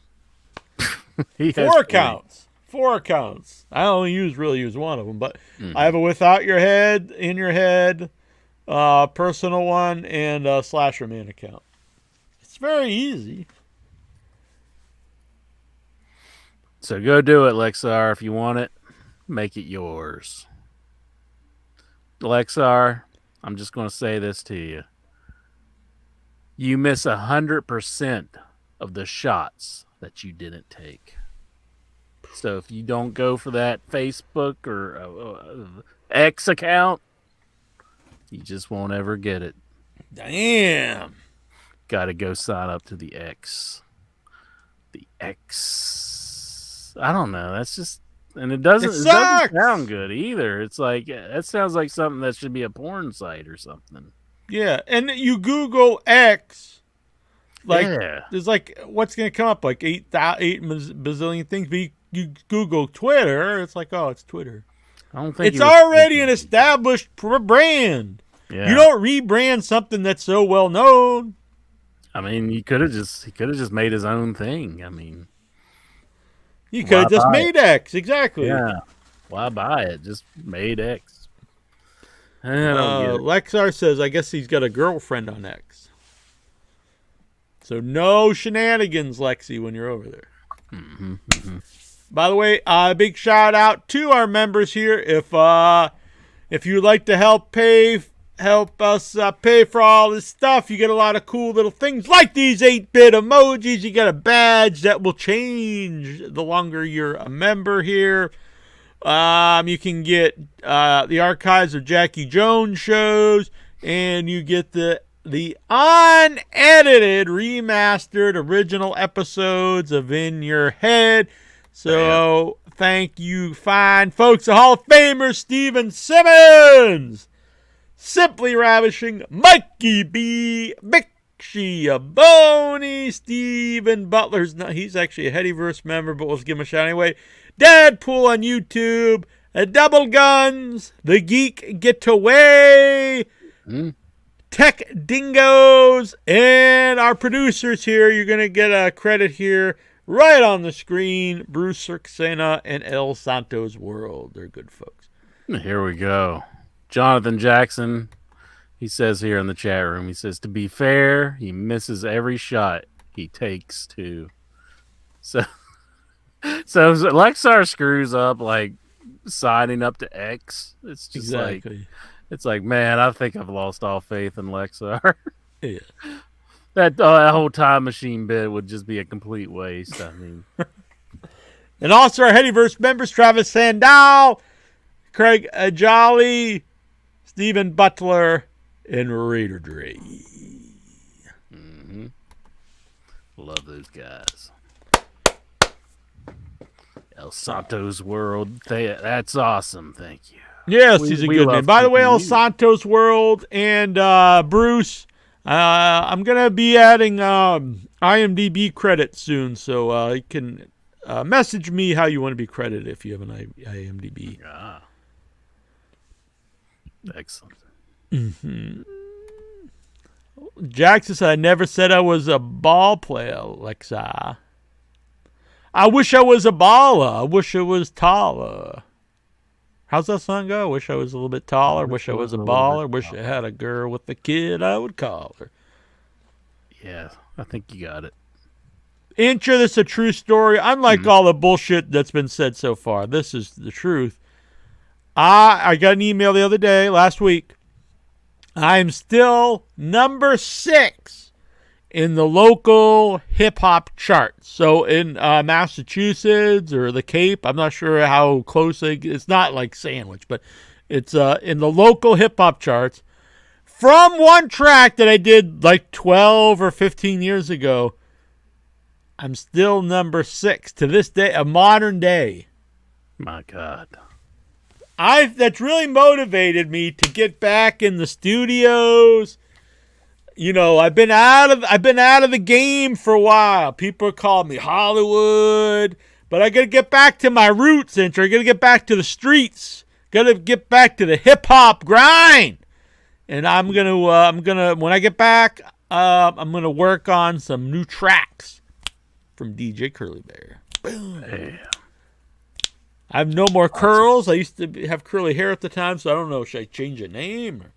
He has 4 accounts. 4 accounts. I only really use one of them, but I have a without your head, in your head, personal one, and a Slasher Man account. It's very easy. So go do it, Lexar. If you want it, make it yours. Lexar, I'm just going to say this to you. You miss 100% of the shots that you didn't take. So if you don't go for that Facebook or X account, you just won't ever get it. Damn. Got to go sign up to the X. The X. I don't know. That's just, and it doesn't sound good either. It's like, that sounds like something that should be a porn site or something. Yeah, and you Google X, like, Yeah. there's like, what's going to come up? Like 8 bazillion things. But you Google Twitter, it's like, oh, it's Twitter. I don't think It's already an established brand. Yeah. You don't rebrand something that's so well known. I mean, he could have just made his own thing. I mean, You could have just buy made X, exactly. yeah. Why buy it? Just made X. I don't get it. Lexar says, I guess he's got a girlfriend on X. So no shenanigans, Lexi, when you're over there. By the way, a big shout out to our members here. If you'd like to help us pay for all this stuff, you get a lot of cool little things like these 8-bit emojis. You get a badge that will change the longer you're a member here. You can get the archives of Jackie Jones shows, and you get the unedited, remastered, original episodes of In Your Head. So thank you, fine folks. The Hall of Famer Steven Simmons, Simply Ravishing, Mikey B, Bixie Boney, Steven Butler's not, he's actually a Headyverse member, but let's give him a shout anyway. Deadpool on YouTube, Double Guns, The Geek Getaway, Tech Dingoes, and our producers here. You're going to get a credit here. right on the screen. Bruce Circena and El Santos World. They're good folks. Here we go. Jonathan Jackson, he says here in the chat room, he says, to be fair, he misses every shot he takes too. So Lexar screws up like signing up to X. It's just it's like, man, I think I've lost all faith in Lexar. Yeah. That whole time machine bit would just be a complete waste. I mean, and also our Headyverse members: Travis Sandow, Craig Ajali, Stephen Butler, and Raider Dre. Mm-hmm. Love those guys. El Santos World. That's awesome. Thank you. Yes, he's a good man. By the way, El Santos World and Bruce, I'm going to be adding IMDb credits soon, so you can message me how you want to be credited if you have an IMDb. Ah. Excellent. Mm-hmm. Jackson said, I never said I was a ball player, Alexa. I wish I was a baller. I wish I was taller. How's that song go? I wish I was a little bit taller. Wish I was a baller. Wish I had a girl with a kid I would call her. Yeah, I think you got it. Intro, this is a true story. Unlike all the bullshit that's been said so far, this is the truth. I got an email the other day, last week. I'm still number 6 in the local hip-hop charts. So in Massachusetts or the Cape, I'm not sure how close it's not like Sandwich, but it's in the local hip-hop charts. From one track that I did like 12 or 15 years ago, I'm still number 6 to this day, a modern day. My God. That's really motivated me to get back in the studios. You know, I've been out of the game for a while. People call me Hollywood, but I gotta get back to my roots, and I gotta get back to the streets. Gotta get back to the hip hop grind. And I'm gonna when I get back, I'm gonna work on some new tracks from DJ Curly Bear. Boom. Damn. I have no more curls. I used to have curly hair at the time, so I don't know. Should I change a name? Or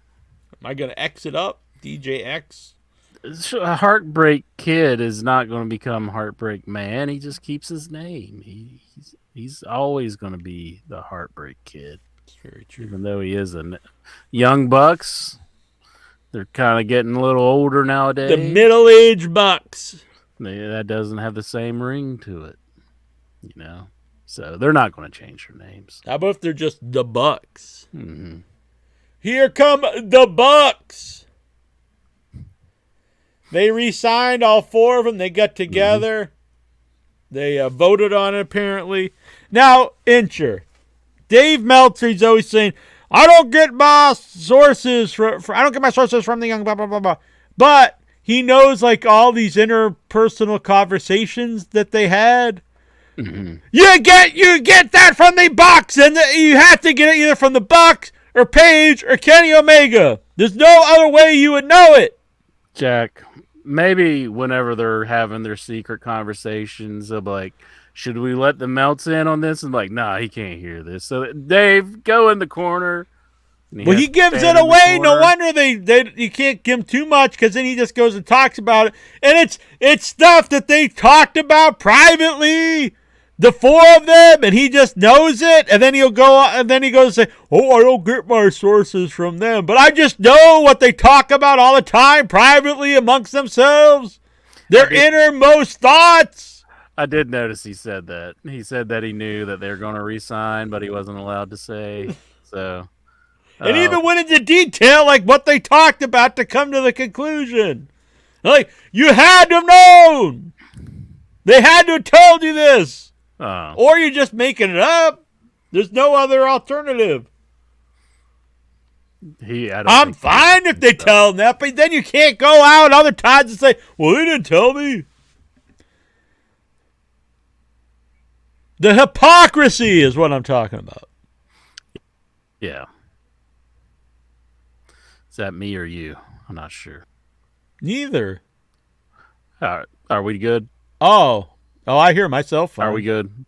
am I going to X it up? DJ X? A Heartbreak Kid is not going to become Heartbreak Man. He just keeps his name. He's always going to be the Heartbreak Kid. That's very true. Even though he is a Young Bucks, they're kind of getting a little older nowadays. The middle-aged Bucks. That doesn't have the same ring to it, you know. So they're not going to change their names. How about if they're just the Bucks? Mm-hmm. Here come the Bucks. They re-signed all 4 of them. They got together. Mm-hmm. They voted on it, apparently. Now, Incher. Dave Meltzer, he's always saying, I don't get my sources from the young blah, blah, blah, blah. But he knows, like, all these interpersonal conversations that they had. Mm-hmm. You get that from the Bucks, and you have to get it either from the Bucks or Paige or Kenny Omega. There's no other way you would know it. Jack, maybe whenever they're having their secret conversations of like, should we let the Melts in on this? And like, nah, he can't hear this. So Dave, go in the corner. Well, he gives it away. No wonder you can't give him too much, because then he just goes and talks about it, and it's stuff that they talked about privately. The 4 of them, and he just knows it, and then he goes and say, I don't get my sources from them, but I just know what they talk about all the time privately amongst themselves. Their innermost thoughts. I did notice he said that. He said that he knew that they were going to re-sign, but he wasn't allowed to say. So, and even went into detail, like what they talked about to come to the conclusion. Like, you had to have known. They had to have told you this. Or you're just making it up. There's no other alternative. I'm fine if they tell them that, but then you can't go out other times and say, well, they didn't tell me. The hypocrisy is what I'm talking about. Yeah. Is that me or you? I'm not sure. Neither. Are we good? Oh. Oh, I hear myself fine. Are we good?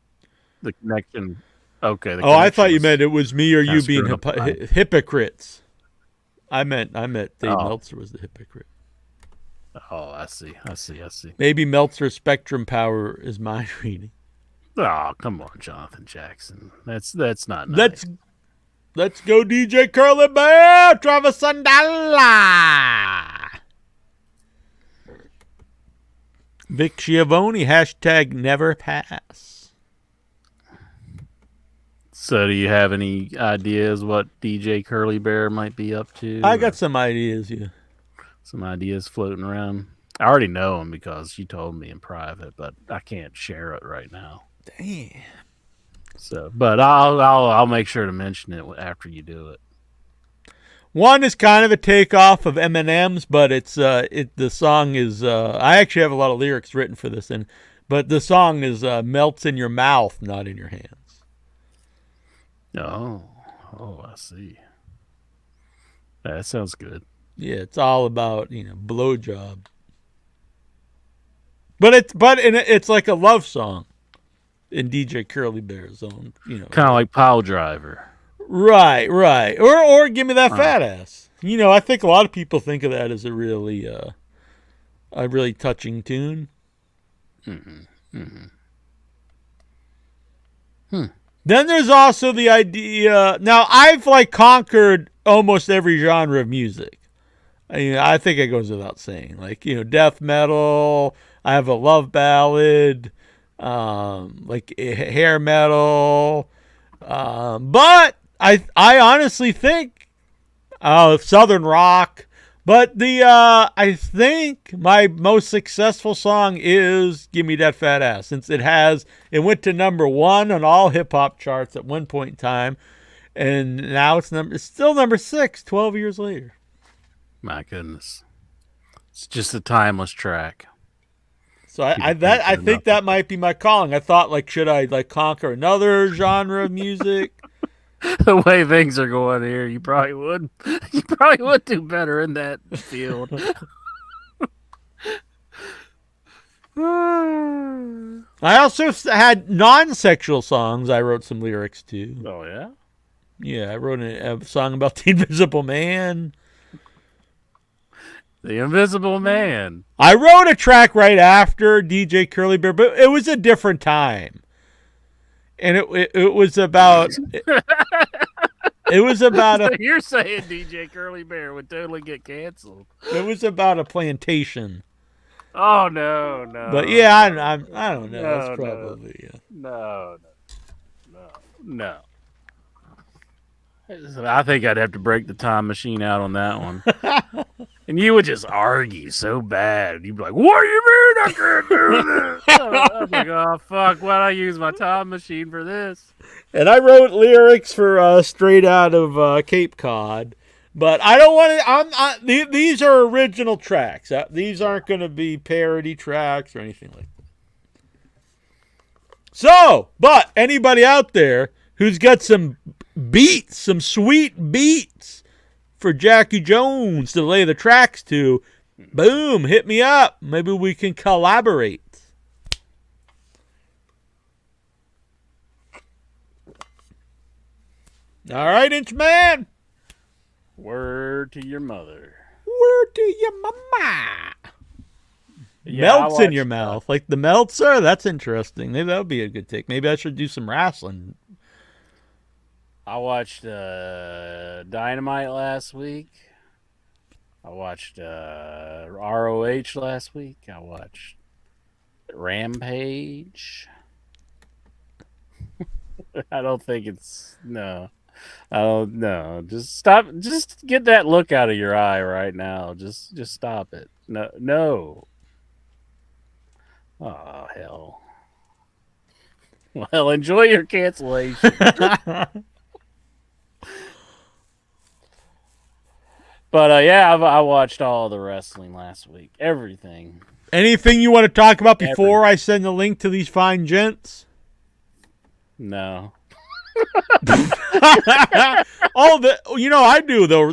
The connection. Okay. The I thought you connection meant it was me or you being screwing up mine. hypocrites. I meant Dave Oh. Meltzer was the hypocrite. Oh, I see. Maybe Meltzer's spectrum power is mind reading. Oh, come on, Jonathan Jackson. That's not nice. Let's go, DJ Curly Bear, Travis Sandala. Vic Schiavone, hashtag never pass. So do you have any ideas what DJ Curly Bear might be up to? I got some ideas, yeah. Some ideas floating around. I already know him because you told me in private, but I can't share it right now. Damn. So, but I'll make sure to mention it after you do it. One is kind of a takeoff of Eminem's, but the song is I actually have a lot of lyrics written for this, but the song is melts in your mouth, not in your hands. Oh, I see. That sounds good. Yeah, it's all about blowjob. But it's like a love song in DJ Curly Bear's own, Kind of like Pile Driver. Right. Or Give Me That Fat Ass. I think a lot of people think of that as a really touching tune. Then there's also the idea. Now I've conquered almost every genre of music. I think it goes without saying. Death metal. I have a love ballad. Hair metal. But I honestly think Southern rock. But I think my most successful song is "Give Me That Fat Ass," since it went to number 1 on all hip hop charts at one point in time, and now it's still number 6 12 years later. My goodness, it's just a timeless track. So I think that might be my calling. I thought should I conquer another genre of music? The way things are going here, you probably would. You probably would do better in that field. I also had non-sexual songs I wrote some lyrics to. Oh, yeah? Yeah, I wrote a song about the Invisible Man. The Invisible Man. I wrote a track right after DJ Curly Bear, but it was a different time. And it was about it was about So you're saying DJ Curly Bear would totally get canceled. It was about a plantation. Oh no. But yeah, I don't know. That's probably No. I think I'd have to break the time machine out on that one. And you would just argue so bad. You'd be like, "What do you mean I can't do this?" I was like, "Oh fuck, why'd I use my time machine for this?" And I wrote lyrics for Straight Out of Cape Cod, but I don't want to. These are original tracks. These aren't going to be parody tracks or anything like that. So, but anybody out there who's got some beats, some sweet beats for Jackie Jones to lay the tracks to, boom, hit me up. Maybe we can collaborate. All right, Inchman. Word to your mother. Word to your mama. Yeah, Melts in your mouth. Like the Meltzer? That's interesting. Maybe that would be a good take. Maybe I should do some wrestling. I watched Dynamite last week. I watched ROH last week. I watched Rampage. I don't think it's... No. I don't know. Just stop. Just get that look out of your eye right now. Just stop it. No. Oh, hell. Well, enjoy your cancellation. But yeah, I watched all the wrestling last week. Everything. Anything you want to talk about before I send the link to these fine gents? No. I do though.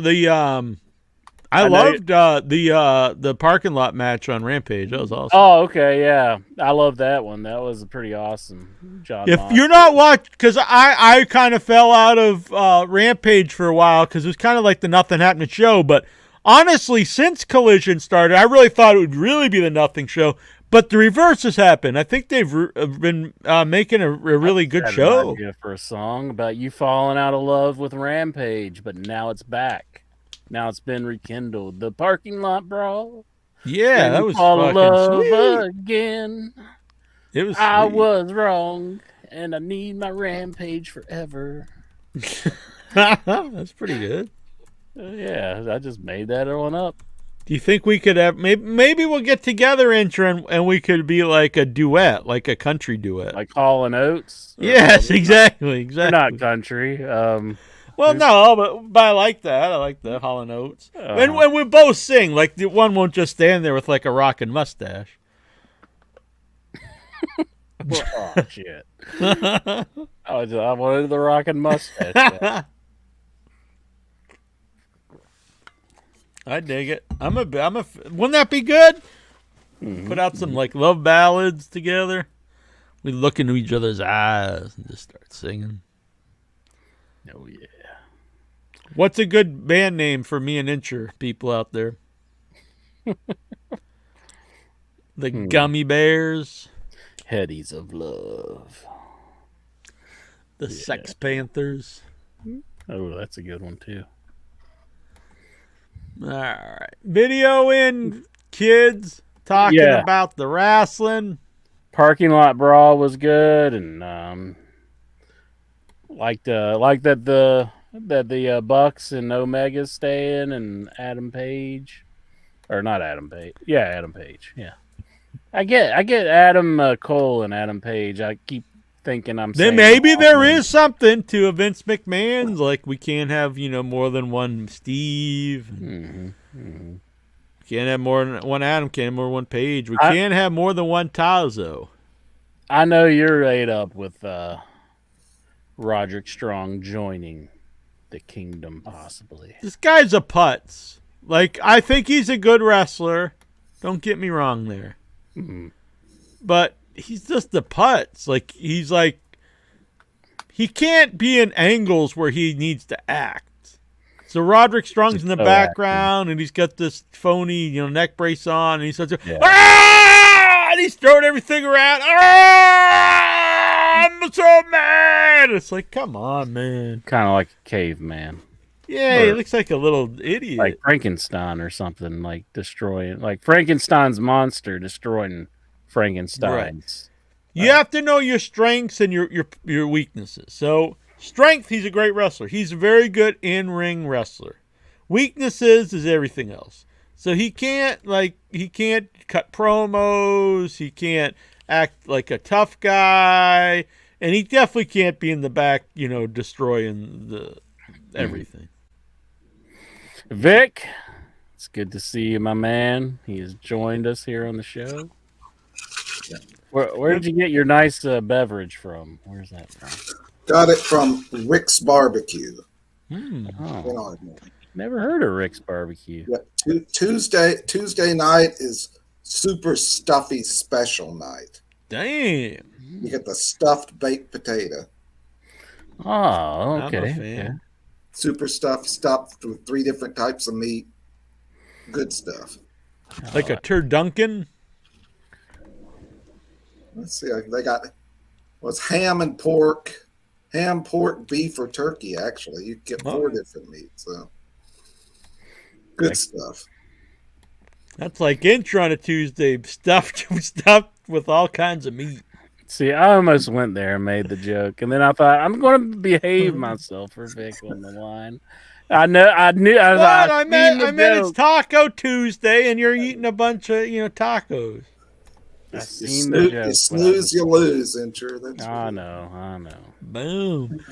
I loved the parking lot match on Rampage. That was awesome. Oh, okay, yeah. I love that one. That was pretty awesome. John If Moxley. you're not watching, because I kind of fell out of Rampage for a while because it was kind of like the Nothing Happened show. But honestly, since Collision started, I really thought it would really be the Nothing show. But the reverse has happened. I think they've been making a really good Had an show. idea for a song about you falling out of love with Rampage, but now it's back. Now it's been rekindled. The parking lot brawl. Yeah, that was fall in fucking love sweet. again. It was. I Sweet. was wrong, and I need my Rampage forever. That's pretty good. Yeah, I just made that one up. Do you think we could have maybe we'll get together, Intra, and we could be like a duet, like a country duet? Like Hall and Oates. Yes, exactly. They're not country. Well, no, but I like that. I like the Hall and Oates. And when we both sing, like the one won't just stand there with like a rockin' mustache. Oh shit! I wanted the rockin' mustache. Yeah. I dig it. Wouldn't that be good? Put out some like love ballads together. We look into each other's eyes and just start singing. Oh yeah. What's a good band name for me and Incher people out there? The Gummy Bears. Headies of Love. The Sex Panthers. Oh, that's a good one too. All right. Video in, kids, talking about the wrestling. Parking lot brawl was good, and like that the Bucks and Omega's staying, and Adam Page, or not Adam Page, Adam Page, yeah. I get Adam Cole and Adam Page. I keep thinking I'm saying Then maybe there is something to a Vince McMahon's, like we can't have more than one Steve. Can't have more than one Adam. Can't have more than one Page. We can't have more than one Tazo. I know you're ate up with Roderick Strong joining the Kingdom, possibly. This guy's a putz. Like, I think he's a good wrestler. Don't get me wrong there. But he's just a putz. Like, he can't be in angles where he needs to act. So Roderick Strong's in the background, and he's got this phony, neck brace on, and he starts and he's throwing everything around. I'm so mad. It's like, come on, man. Kind of like a caveman. Yeah, he looks like a little idiot. Like Frankenstein or something, like destroying, like Frankenstein's monster destroying Frankenstein's. Right. You have to know your strengths and your weaknesses. So, strength, he's a great wrestler. He's a very good in-ring wrestler. Weaknesses is everything else. So he can't cut promos, he can't act like a tough guy, and he definitely can't be in the back, destroying the everything. Vic, it's good to see you, my man. He has joined us here on the show. Where did you get your nice beverage from? Where's that from? Got it from Rick's Barbecue. Oh, never heard of Rick's Barbecue. Yeah, Tuesday night is super stuffy special night. Damn. You get the stuffed baked potato. Oh, okay. I'm a fan. Yeah. Super stuffed with 3 different types of meat. Good stuff. Like a turducken? Let's see. They got ham and pork. Ham, pork, beef, or turkey, actually. You get 4 different meats. So good stuff. That's like intro on a Tuesday, stuffed with all kinds of meat. See, I almost went there and made the joke, and then I thought I'm going to behave myself for Vic on the line. I knew. I meant it's Taco Tuesday, and you're eating a bunch of tacos. I seen the joke. You snooze, you lose, Incher. I know. Boom.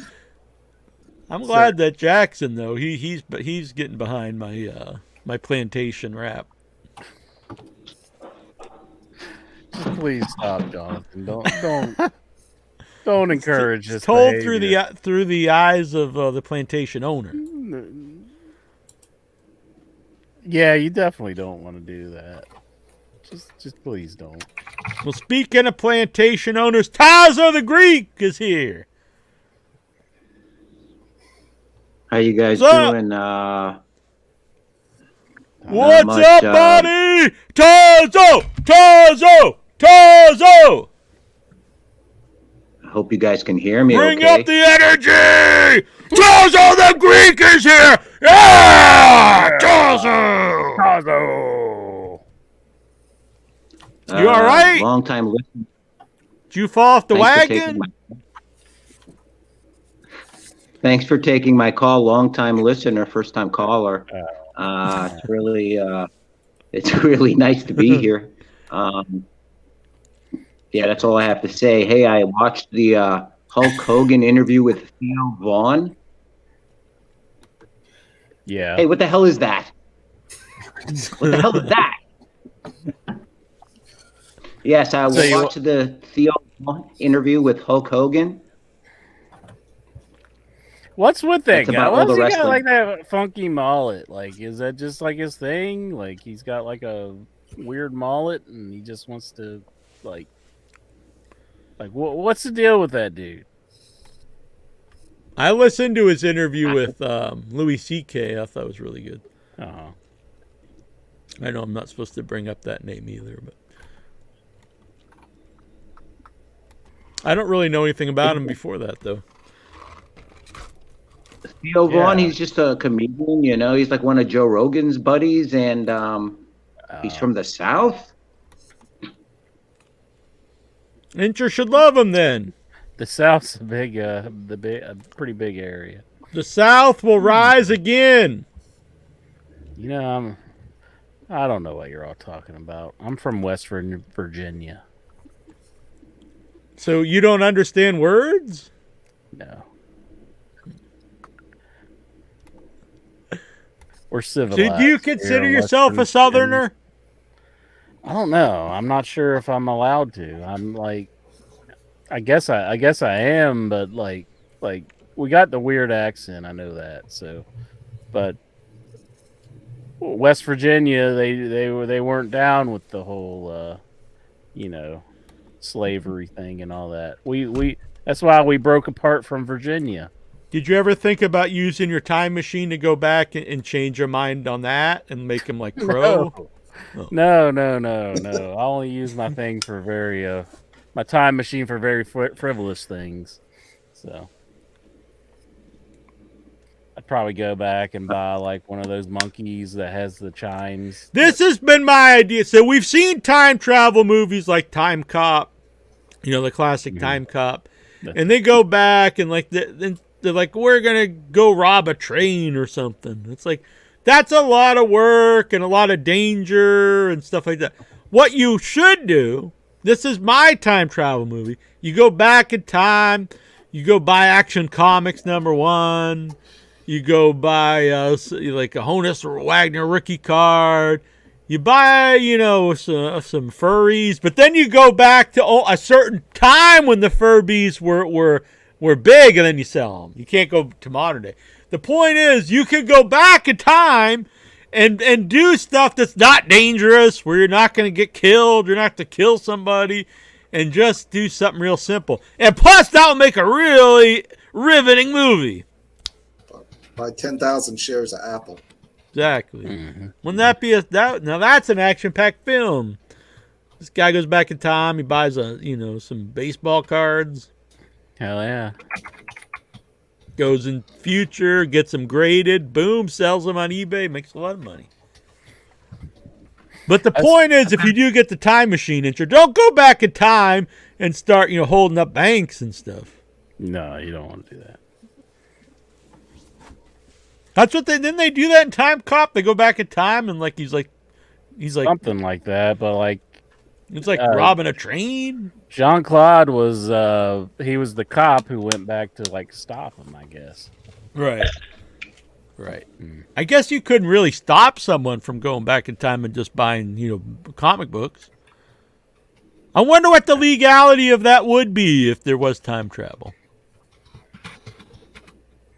I'm glad that Jackson though he's getting behind my my plantation rap. Please stop, Jonathan. Don't encourage this. Told behavior. through the eyes of the plantation owner. Yeah, you definitely don't want to do that. Just please don't. Well, speaking of plantation owners, Tazo the Greek is here. How you guys What's up? doing? What's much, up, buddy? Tazo! Tazo! Tazo! I hope you guys can hear me. Bring okay? up the energy! Tazo the Greek is here! Yeah! Tazo! Tazo! You all right? Long time listener. Did you fall off the Thanks for taking wagon? Thanks for taking my call. Long time listener, first time caller. It's really nice to be here. Yeah, that's all I have to say. Hey, I watched the Hulk Hogan interview with Theo Vaughn. Yeah. Hey, what the hell is that? What the hell is that? Yes, I watched the Theo Vaughn interview with Hulk Hogan. What's with that That's guy? about all What's the he got wrestling. like that funky mullet? Like, is that just like his thing? Like, he's got like a weird mullet, and he just wants to like what's the deal with that dude? I listened to his interview with Louis C.K. I thought it was really good. Oh, I know I'm not supposed to bring up that name either, but I don't really know anything about him before that, though. Theo Vaughn, Yeah. he's just a comedian, you know. He's like one of Joe Rogan's buddies, and he's from the South. Inter should love him then. the South's a pretty big area. The South will rise again. You know, I don't know what you're all talking about. I'm from West Virginia. So you don't understand words? No. We're civilized. Did you here consider in yourself a Western Southerner? I don't know. I'm not sure if I'm allowed to. I'm like, I guess I am, but like we got the weird accent. I know that. So, but West Virginia, they weren't down with the whole, slavery thing and all that. We that's why we broke apart from Virginia. Did you ever think about using your time machine to go back and change your mind on that and make him like Crow? No. I only use my thing for my time machine for very frivolous things. So I'd probably go back and buy like one of those monkeys that has the chimes. This has been my idea. So we've seen time travel movies like Time Cop, the classic Time Cop, and they go back and like they're like, we're gonna go rob a train or something. It's like, that's a lot of work and a lot of danger and stuff like that. What you should do, this is my time travel movie. You go back in time, you go buy Action Comics #1, you go buy like a Honus or Wagner rookie card, you buy, some furries, but then you go back to a certain time when the Furbies were big, and then you sell them. You can't go to modern day. The point is, you could go back in time and do stuff that's not dangerous, where you're not going to get killed, you're not going to kill somebody, and just do something real simple. And plus, that will make a really riveting movie. Buy 10,000 shares of Apple. Exactly. Mm-hmm. Wouldn't that be now that's an action-packed film. This guy goes back in time, he buys some baseball cards. Hell yeah. Goes in future, gets them graded, boom, sells them on eBay, makes a lot of money. But the point is, if you do get the time machine intro, don't go back in time and start, holding up banks and stuff. No, you don't want to do that. That's what didn't they do that in Time Cop? They go back in time and he's like something like that, but like it's like robbing a train. Jean-Claude was he was the cop who went back to like stop him, I guess. Right. I guess you couldn't really stop someone from going back in time and just buying, comic books. I wonder what the legality of that would be if there was time travel.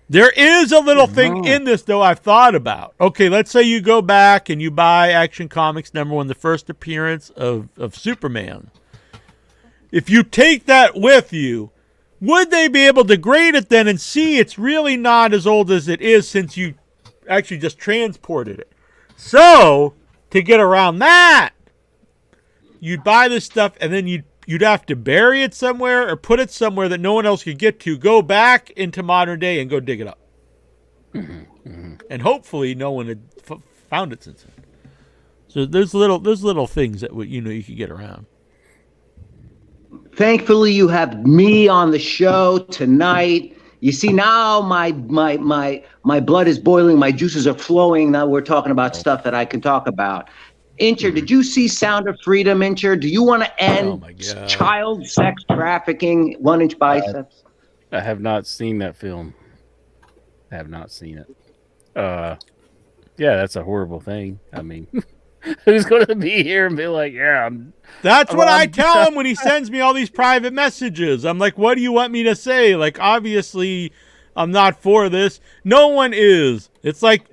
There is a little thing in this, though, I've thought about. Okay, let's say you go back and you buy Action Comics #1, the first appearance of Superman. If you take that with you, would they be able to grade it then and see it's really not as old as it is since you actually just transported it? So, to get around that, you'd buy this stuff and then you'd have to bury it somewhere or put it somewhere that no one else could get to, go back into modern day and go dig it up. And hopefully no one had found it since then. So there's little things that you could get around. Thankfully, you have me on the show tonight. You see, now my blood is boiling, my juices are flowing. Now we're talking about stuff that I can talk about. Incher, did you see Sound of Freedom, Incher? Do you want to end child sex trafficking, 1-inch biceps? I have not seen that film. I have not seen it. Yeah, that's a horrible thing. I mean, who's going to be here and be like, yeah, That's what I tell him when he sends me all these private messages. I'm like, what do you want me to say? Like, obviously, I'm not for this. No one is. It's like,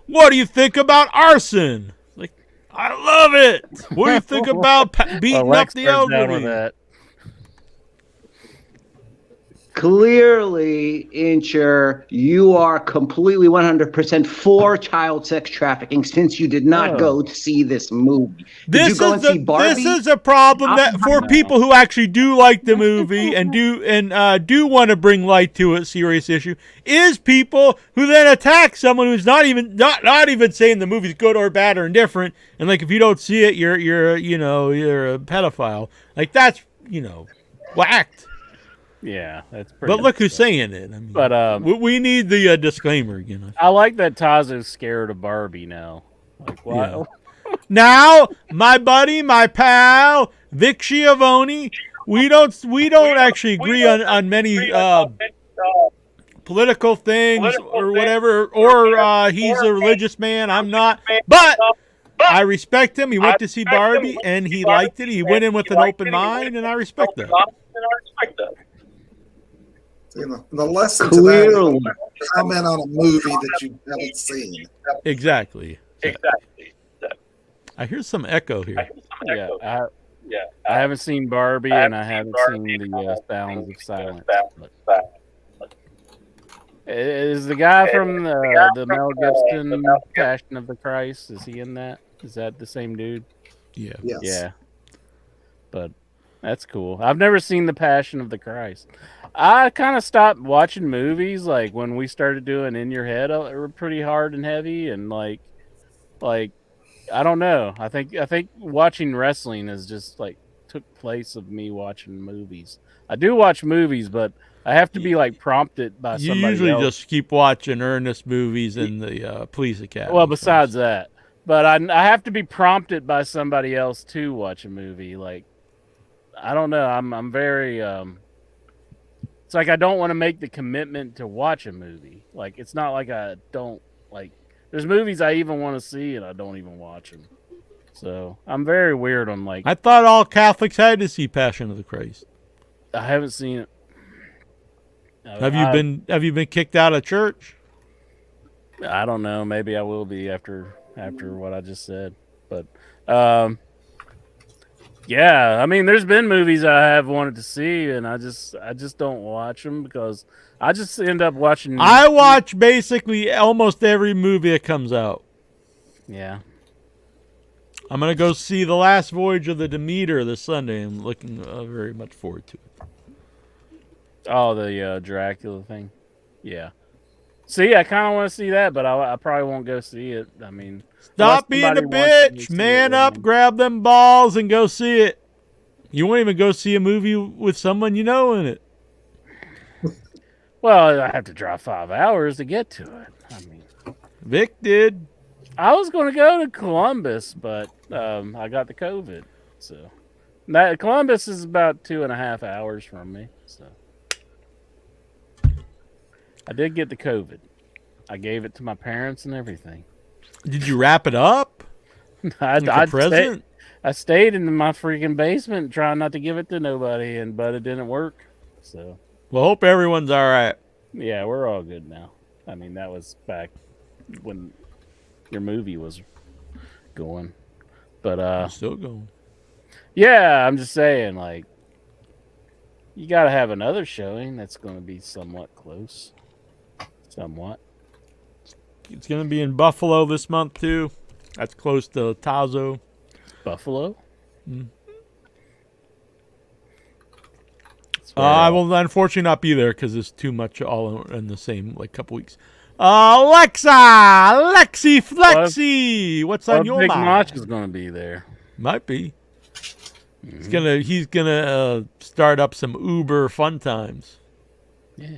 what do you think about arson? Like, I love it. What do you think about beating up the elderly? Clearly, Incher, you are completely 100% for child sex trafficking since you did not go to see this movie. Did you go and see Barbie? This is a problem that for people who actually do like the movie and do want to bring light to a serious issue is people who then attack someone who's not even saying the movie's good or bad or indifferent, and like if you don't see it, you're a pedophile. Like that's whacked. Yeah, that's pretty. But look who's saying it. I mean, but we need the disclaimer. I like that Tazo's scared of Barbie now. Like, what? Yeah. Now, my buddy, my pal, Vic Schiavone, we don't actually agree on many political things or whatever. Or he's a religious man. I'm not, but I respect him. He went to see Barbie and he liked it. He went in with an open mind, and I respect that. The lesson to that is comment on a movie that you haven't seen. Exactly. I hear some echo here. I haven't seen Barbie, and I haven't seen the Sounds of Silence. Is the guy from the Mel Gibson Passion of the Christ? Is he in that? Is that the same dude? Yeah. Yes. Yeah. But that's cool. I've never seen the Passion of the Christ. I kind of stopped watching movies like when we started doing In Your Head pretty hard and heavy, and like I don't know. I think watching wrestling is just like took place of me watching movies. I do watch movies, but I have to be like prompted by somebody else. You usually just keep watching earnest movies in the Police Academy. Well, besides that, but I have to be prompted by somebody else to watch a movie. Like, I don't know. I'm very it's like I don't want to make the commitment to watch a movie. Like, it's not like I don't like. There's movies I even want to see and I don't even watch them. So I'm very weird on like. I thought all Catholics had to see Passion of the Christ. I haven't seen it. Have you been kicked out of church? I don't know. Maybe I will be after what I just said. But yeah, I mean, there's been movies I have wanted to see, and I just don't watch them because I just end up watching. I watch basically almost every movie that comes out. Yeah. I'm going to go see The Last Voyage of the Demeter this Sunday. I'm looking very much forward to it. Oh, the Dracula thing? Yeah. See, I kind of want to see that, but I probably won't go see it. I mean... Stop being a bitch! Man up, grab them balls, and go see it. You won't even go see a movie with someone you know in it. Well, I have to drive 5 hours to get to it. I mean... Vic did. I was going to go to Columbus, but I got the COVID. So Columbus is about 2.5 hours from me. So I did get the COVID. I gave it to my parents and everything. Did you wrap it up? I stayed in my freaking basement trying not to give it to nobody, but it didn't work. So well, hope everyone's all right. Yeah, we're all good now. I mean, that was back when your movie was going. But Still going. yeah, I'm just saying, like, you got to have another showing that's going to be somewhat close. Somewhat. It's going to be in Buffalo this month, too. That's close to Tazo. Buffalo? I will unfortunately not be there because it's too much all in the same couple weeks. Alexa, Lexi Flexi, what's on your Big mind? Notch is going to be there. Might be. He's gonna start up some Uber fun times. Yeah.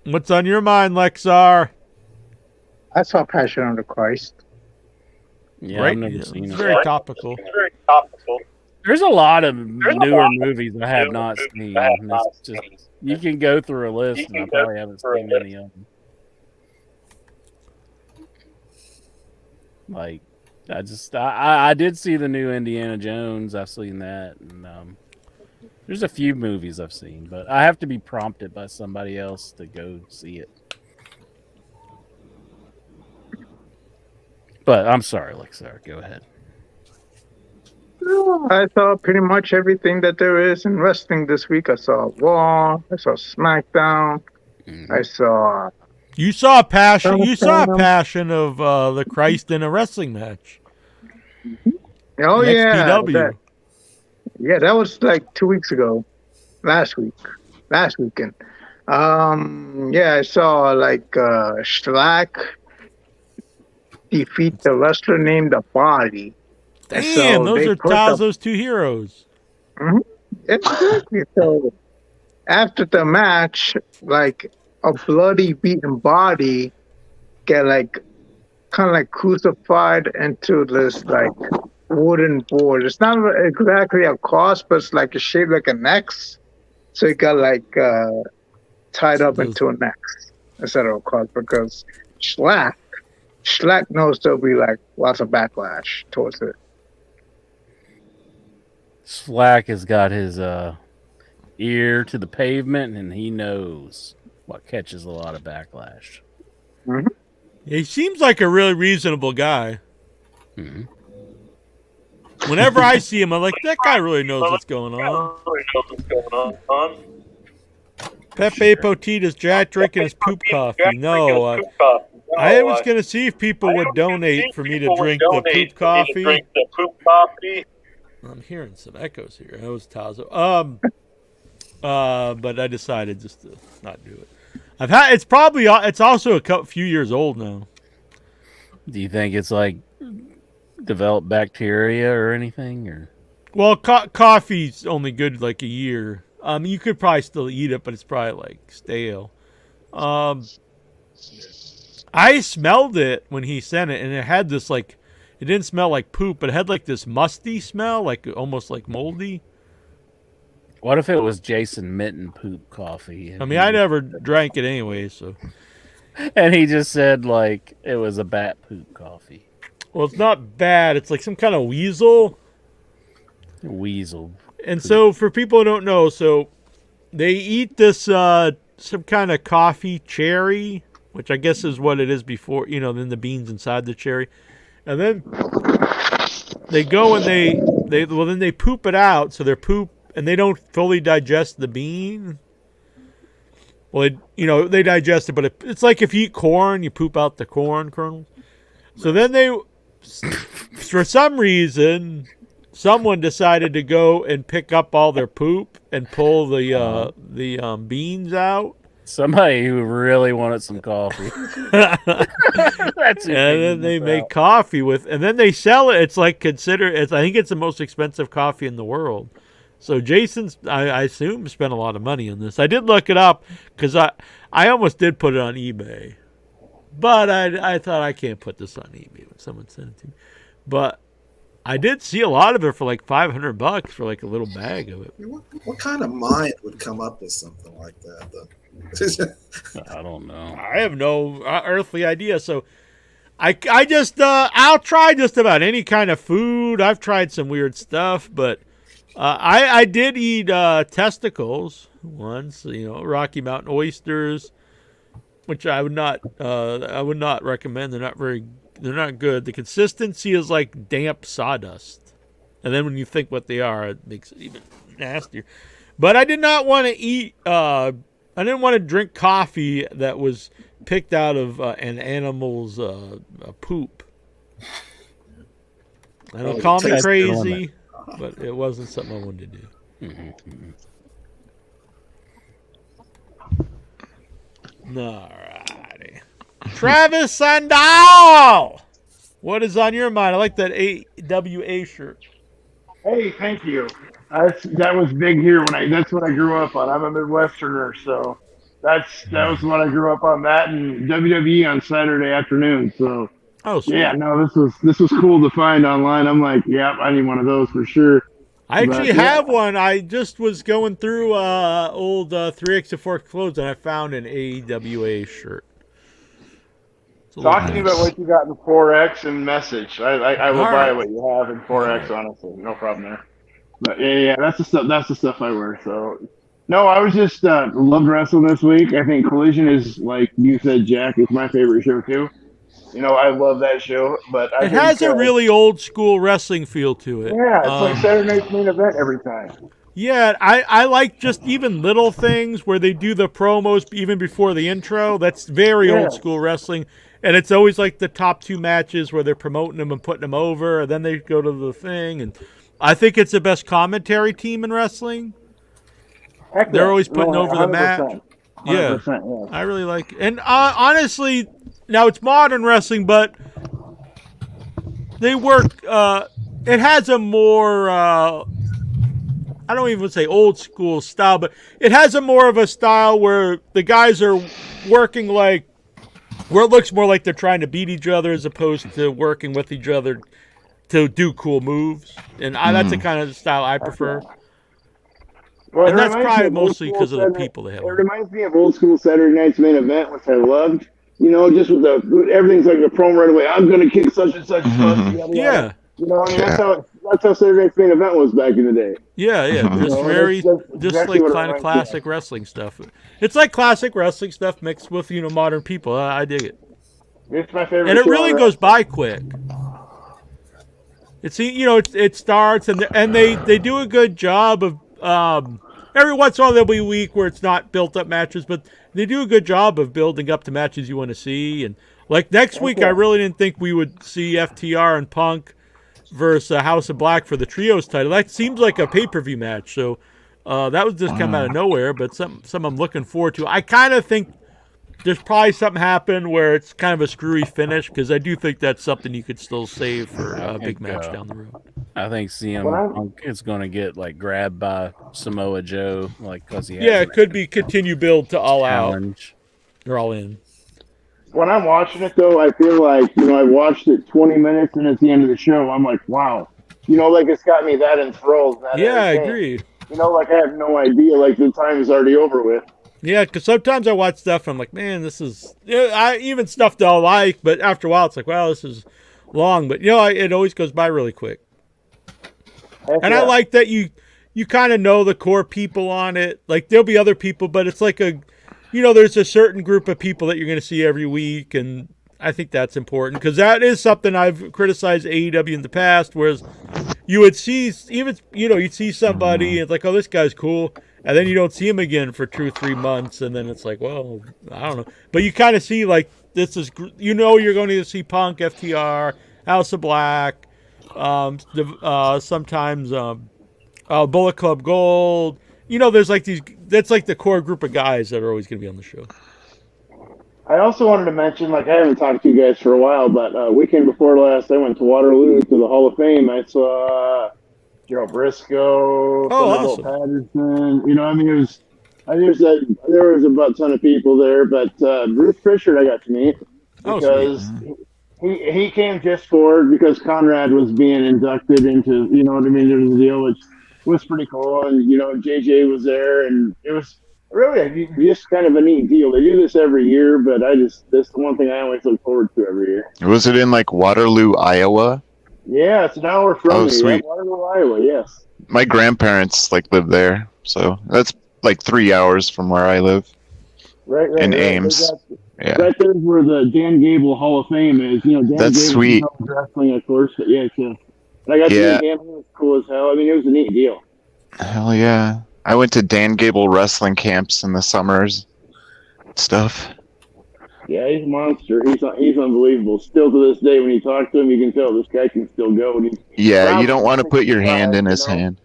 What's on your mind, Lexar? I saw Passion of the Christ. Yeah, Right? I've never It's seen it. very topical. There's a lot of newer movies I have not seen. It's just, you can go through a list, and I probably haven't seen any of them. Like, I did see the new Indiana Jones. I've seen that, and there's a few movies I've seen, but I have to be prompted by somebody else to go see it. But I'm sorry, Lexar. Go ahead. I saw pretty much everything that there is in wrestling this week. I saw Raw. I saw SmackDown. I saw. You saw Passion. You saw Passion of the Christ in a wrestling match. Oh The yeah, XPW. that was like 2 weeks ago. Last weekend. Yeah, I saw like Schlack defeat the wrestler named The Body. Damn, So those they are put Tazo's two heroes. Exactly. So after the match, like a bloody beaten body get like kind of like crucified into this like wooden board. It's not exactly a cross, but it's like shaped like an X. So it got like tied up into an X instead of a cross because Schlack knows there'll be like lots of backlash towards it. Slack has got his ear to the pavement, and he knows what catches a lot of backlash. Mm-hmm. He seems like a really reasonable guy. Mm-hmm. Whenever I see him, I'm like, that guy really knows what's going on. Pepe Potito's Jack drinking his poop coffee. No, I was going to see if people would donate for me to drink the poop coffee. I'm hearing some echoes here. That was Tazo. But I decided just to not do it. It's also a few years old now. Do you think it's like developed bacteria or anything? Or Well, coffee's only good like a year. You could probably still eat it, but it's probably like stale. I smelled it when he sent it, and it had this like, it didn't smell like poop, but it had like this musty smell, like almost like moldy. what if it was Jason Mitten poop coffee? I mean, I never drank it anyway, so. And he just said like it was a bat poop coffee. Well, it's not bad. It's like some kind of weasel. Weasel. And so, for people who don't know, so they eat this some kind of coffee cherry, which I guess is what it is before, then the beans inside the cherry. And then they go and then they poop it out. So they're poop, and they don't fully digest the bean. Well, they digest it, but it's like if you eat corn, you poop out the corn kernels. So then for some reason, someone decided to go and pick up all their poop and pull the beans out. Somebody who really wanted some coffee. And then they make coffee and then they sell it. It's like I think it's the most expensive coffee in the world. So Jason's, I assume, spent a lot of money on this. I did look it up because I almost did put it on eBay, but I thought I can't put this on eBay when someone sent it to me. But I did see a lot of it for like $500 for like a little bag of it. What kind of mind would come up with something like that, though? I don't know. I have no earthly idea. So I just I'll try just about any kind of food. I've tried some weird stuff, but I did eat testicles once. Rocky Mountain oysters, which I would not recommend. They're not good. The consistency is like damp sawdust, and then when you think what they are, it makes it even nastier. But I did not want to eat. I didn't want to drink coffee that was picked out of an animal's poop. I don't call me crazy, but it wasn't something I wanted to do. Alrighty. Travis Sandow! What is on your mind? I like that AWA shirt. Hey, thank you. That was big here that's what I grew up on. I'm a Midwesterner, so that was what I grew up on. That and WWE on Saturday afternoon. So sweet. Yeah, no, this was cool to find online. I'm like, yeah, I need one of those for sure. I actually have one. I just was going through old 3X4 clothes and I found an AWA shirt. Talk to me about what you got in 4X and message. I will buy what you have in 4X, honestly. No problem there. But yeah, that's the stuff I wear. So no, I was just loved wrestling this week. I think Collision is, like you said, Jack, is my favorite show too. I love that show, but it has a really old school wrestling feel to it. Yeah, it's like Saturday Night's Main Event every time. Yeah, I like just even little things where they do the promos even before the intro. That's very old school wrestling. And it's always like the top two matches where they're promoting them and putting them over, and then they go to the thing. And I think it's the best commentary team in wrestling. They're always putting over the match. Yeah, I really like it. And honestly, now it's modern wrestling, but they work. It has a more, I don't even say old school style, but it has a more of a style where the guys are working like, where it looks more like they're trying to beat each other as opposed to working with each other to do cool moves. And that's the kind of style I prefer. Well, and that's probably mostly because of the people they have. It reminds me of old school Saturday Night's Main Event, which I loved. Just with everything's like a promo right away. I'm going to kick such and such. Yeah. That's how Saturday Night's Main Event was back in the day. Yeah. Just exactly like kind of classic wrestling stuff. It's like classic wrestling stuff mixed with modern people. I dig it. It's my favorite. And it really goes by quick. It starts and they do a good job of every once in a while there'll be a week where it's not built up matches, but they do a good job of building up to matches you want to see. And like next week, I really didn't think we would see FTR and Punk versus House of Black for the trios title. That seems like a pay-per-view match, so that was just come out of nowhere, but some I'm looking forward to. I kind of think there's probably something happen where it's kind of a screwy finish, because I do think that's something you could still save for a big match down the road. I think CM Punk is going to get grabbed by Samoa Joe, because he has it could be continue build to all challenge. Out. They're all in. When I'm watching it, though, I feel like, I watched it 20 minutes, and at the end of the show, I'm like, wow. It's got me that enthralled. I agree. I have no idea, the time is already over with. Yeah, because sometimes I watch stuff and I'm like, man, this is... I even stuff that I like, but after a while it's like, wow, this is long. But, it always goes by really quick. And I like that you kind of know the core people on it. Like, there'll be other people, but it's like there's a certain group of people that you're going to see every week, and I think that's important, because that is something I've criticized AEW in the past, whereas you would see, you'd see somebody, and it's like, oh, this guy's cool, and then you don't see him again for 2 or 3 months, and then it's like, well, I don't know. But you kind of see, this is, you're going to see Punk, FTR, House of Black, sometimes Bullet Club Gold. There's that's the core group of guys that are always going to be on the show. I also wanted to mention, I haven't talked to you guys for a while, but weekend before last, I went to Waterloo to the Hall of Fame. I saw Joe Briscoe, awesome. Patterson. There was about a ton of people there, but Bruce Prichard I got to meet because he came just because Conrad was being inducted into, there was a deal, which was pretty cool, and JJ was there, and it was really just kind of a neat deal. They do this every year, but that's the one thing I always look forward to every year. Was it in Waterloo, Iowa? Yeah, it's an hour from me. Sweet. Waterloo, Iowa, yes. my grandparents like live there, so that's like 3 hours from where I live Right. in Right. Ames. Yeah, Right there's where the Dan Gable Hall of Fame is. You know, Dan that's Gable sweet. knows wrestling, of course. But yeah. And I got to Yeah, meet him. He was cool as hell. I mean, it was a neat deal. hell yeah. I went to Dan Gable wrestling camps in the summers. Stuff. Yeah, he's a monster. He's unbelievable. Still to this day, when you talk to him, you can tell this guy can still go. And he's Yeah, you proud don't of want to it. put your hand in You his know? hand.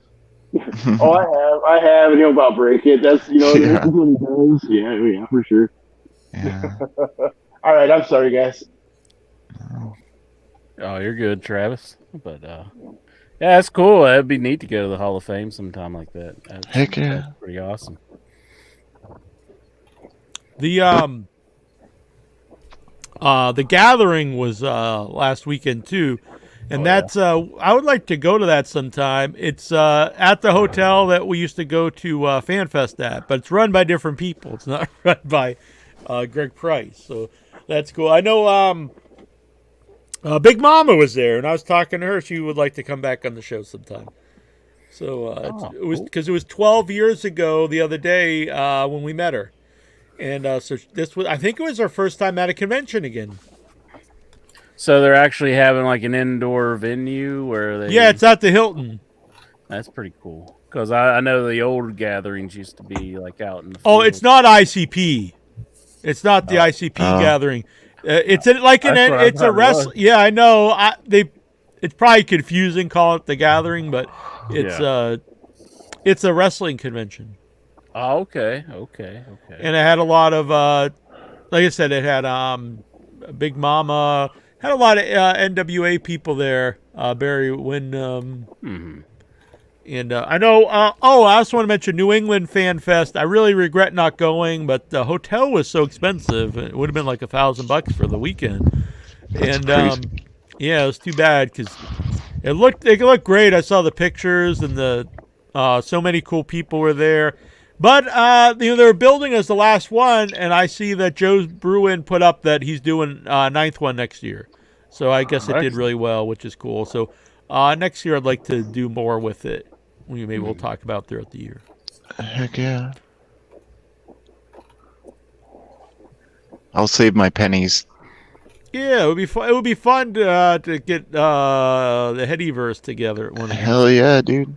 Oh, I have, and he'll about break it. That's Yeah. that's what he does. Yeah, for sure. Yeah. All right, I'm sorry, guys. Oh, you're good, Travis. But yeah, it's cool. It'd be neat to go to the Hall of Fame sometime like that. Heck yeah. That's pretty awesome. The Gathering was last weekend too, and that's I would like to go to that sometime. It's at the hotel that we used to go to FanFest at, but it's run by different people. It's not run by Greg Price, so that's cool. I know Big Mama was there, and I was talking to her. She would like to come back on the show sometime. So it was because it was 12 years ago the other day when we met her. And so this was, I think it was our first time at a convention again. So they're actually having like an indoor venue where they... Yeah, it's at the Hilton. That's pretty cool. Because I know the old gatherings used to be like out in the Oh, field. it's not ICP. It's not the ICP gathering. It's a wrestling. Yeah, I know. It's probably confusing calling it the gathering, but it's a wrestling convention. Oh, okay. And it had a lot of, like I said, it had Big Mama, had a lot of NWA people there, Barry Windham. And I know, I also want to mention New England Fan Fest. I really regret not going, but the hotel was so expensive. It would have been like $1,000 for the weekend. And yeah, it was too bad because it looked great. I saw the pictures and the so many cool people were there. But they were building as the last one, and I see that Joe Bruin put up that he's doing ninth one next year. So I guess it did really well, which is cool. So next year I'd like to do more with it. Maybe we'll talk about throughout the year. Heck yeah. I'll save my pennies. Yeah, it would be fun. It would be fun to get the Headyverse together at one of these. Hell yeah, dude.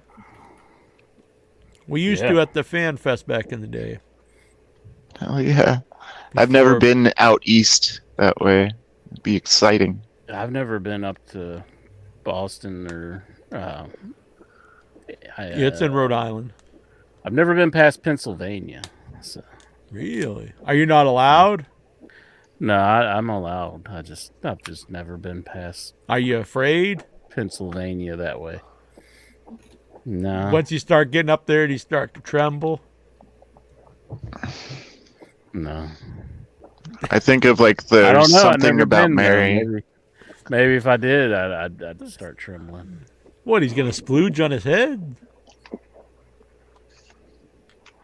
We used to at the Fan Fest back in the day. Hell yeah. I've never been out east that way. It'd be exciting. I've never been up to Boston or... it's in Rhode Island. I've never been past Pennsylvania. So. Really? Are you not allowed? No, I'm allowed. I've just never been past. Are you afraid? Pennsylvania that way. No. Once you start getting up there, do you start to tremble? No. I think of like there's something about Mary. Maybe if I did, I'd start trembling. What? He's gonna splooge on his head?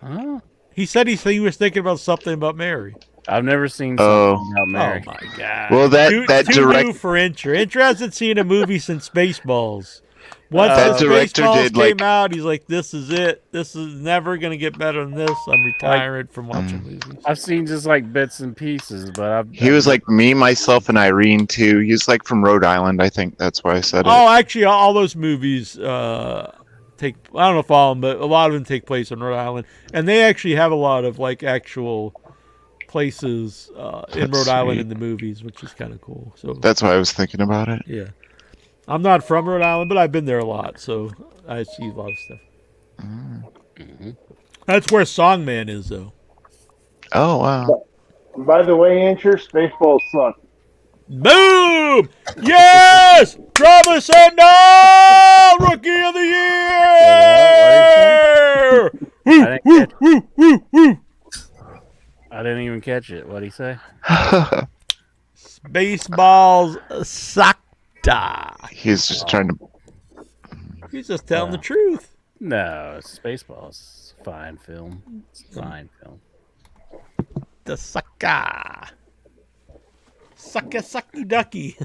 Huh? He said he was thinking about something about Mary. I've never seen something about Mary. Oh my god! Well, that too direct new for Incher. Incher hasn't seen a movie since Spaceballs. Once that the director Spaceballs did came out, he's like, "This is it. This is never gonna get better than this. I'm retiring from watching movies." I've seen just like bits and pieces, but he was like Me, Myself, and Irene too. He's like from Rhode Island, I think. That's why I said it. Oh, actually, all those movies take. I don't know if all of them, but a lot of them take place in Rhode Island, and they actually have a lot of like actual places in Rhode Island in the movies, which is kind of cool. So that's why I was thinking about it. Yeah. I'm not from Rhode Island, but I've been there a lot, so I see a lot of stuff. Mm-hmm. That's where Songman is, though. Oh, wow. By the way, Incher, Spaceballs suck. Boom! Yes! Travis Sandal! Rookie of the Year! Woo! I didn't even catch it. What'd he say? Spaceballs suck. He's just trying to... He's just telling the truth. No, Spaceballs. It's a fine film. It's a fine film. The sucker. Sucky ducky.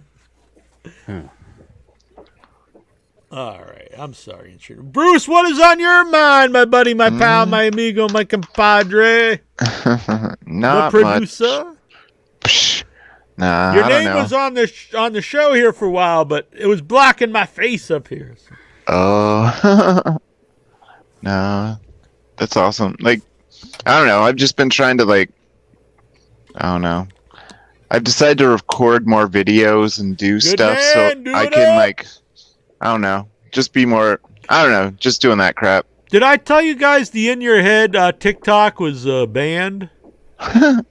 All right, I'm sorry, intruder. Bruce, what is on your mind, my buddy, my pal, my amigo, my compadre, Not the producer? Much. Nah, Your I don't name know. was on the show here for a while, but it was blocking my face up here. Oh, no, that's awesome. Like, I don't know. I've just been trying to I don't know. I've decided to record more videos and do stuff so I can I don't know, just be more. I don't know, just doing that crap. Did I tell you guys the In Your Head TikTok was banned? It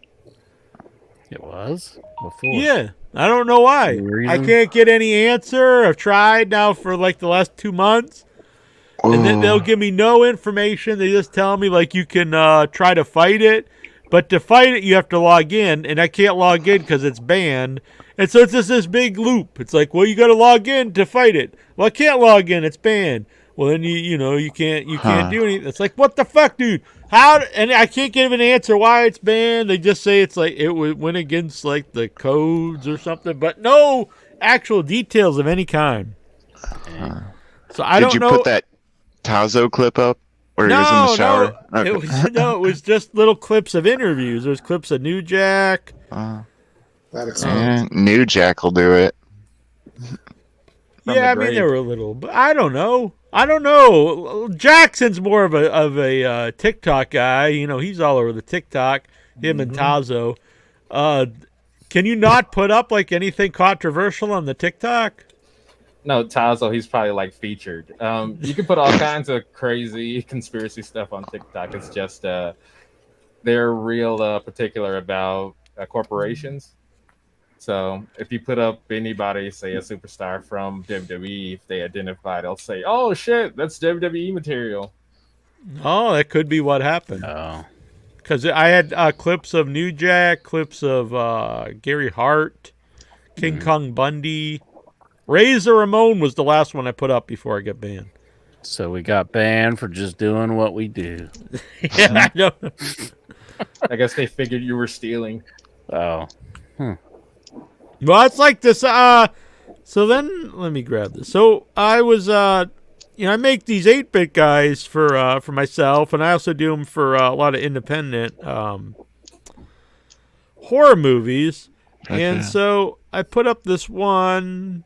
was before. Yeah, I don't know why. I can't get any answer. I've tried now for the last 2 months, and then they'll give me no information. They just tell me you can try to fight it, but to fight it you have to log in, and I can't log in because it's banned. And so it's just this big loop. It's well, you got to log in to fight it. Well, I can't log in. It's banned. Well, then you can't do anything. It's what the fuck, dude? How? And I can't give an answer why it's banned. They just say it's it went against the codes or something, but no actual details of any kind. So I don't know. Did you put that Tazo clip up where he was in the shower? No, Okay. it was just little clips of interviews. There's clips of New Jack. That explains. New Jack will do it. Yeah, I mean, they were a little, but I don't know. Jackson's more of a TikTok guy. He's all over the TikTok. Him and Tazo. Can you not put up anything controversial on the TikTok? No, Tazo, he's probably featured. You can put all kinds of crazy conspiracy stuff on TikTok. It's just they're real particular about corporations. So if you put up anybody, say a superstar from WWE, if they identify, they'll say, "Oh shit, that's WWE material." Oh, that could be what happened. Oh, because I had clips of New Jack, clips of Gary Hart, King Kong Bundy, Razor Ramon was the last one I put up before I got banned. So we got banned for just doing what we do. Yeah, I know. I guess they figured you were stealing. Oh. Well, it's like this. So then, let me grab this. So I was, I make these 8-bit guys for myself, and I also do them for a lot of independent horror movies. Okay. And so I put up this one,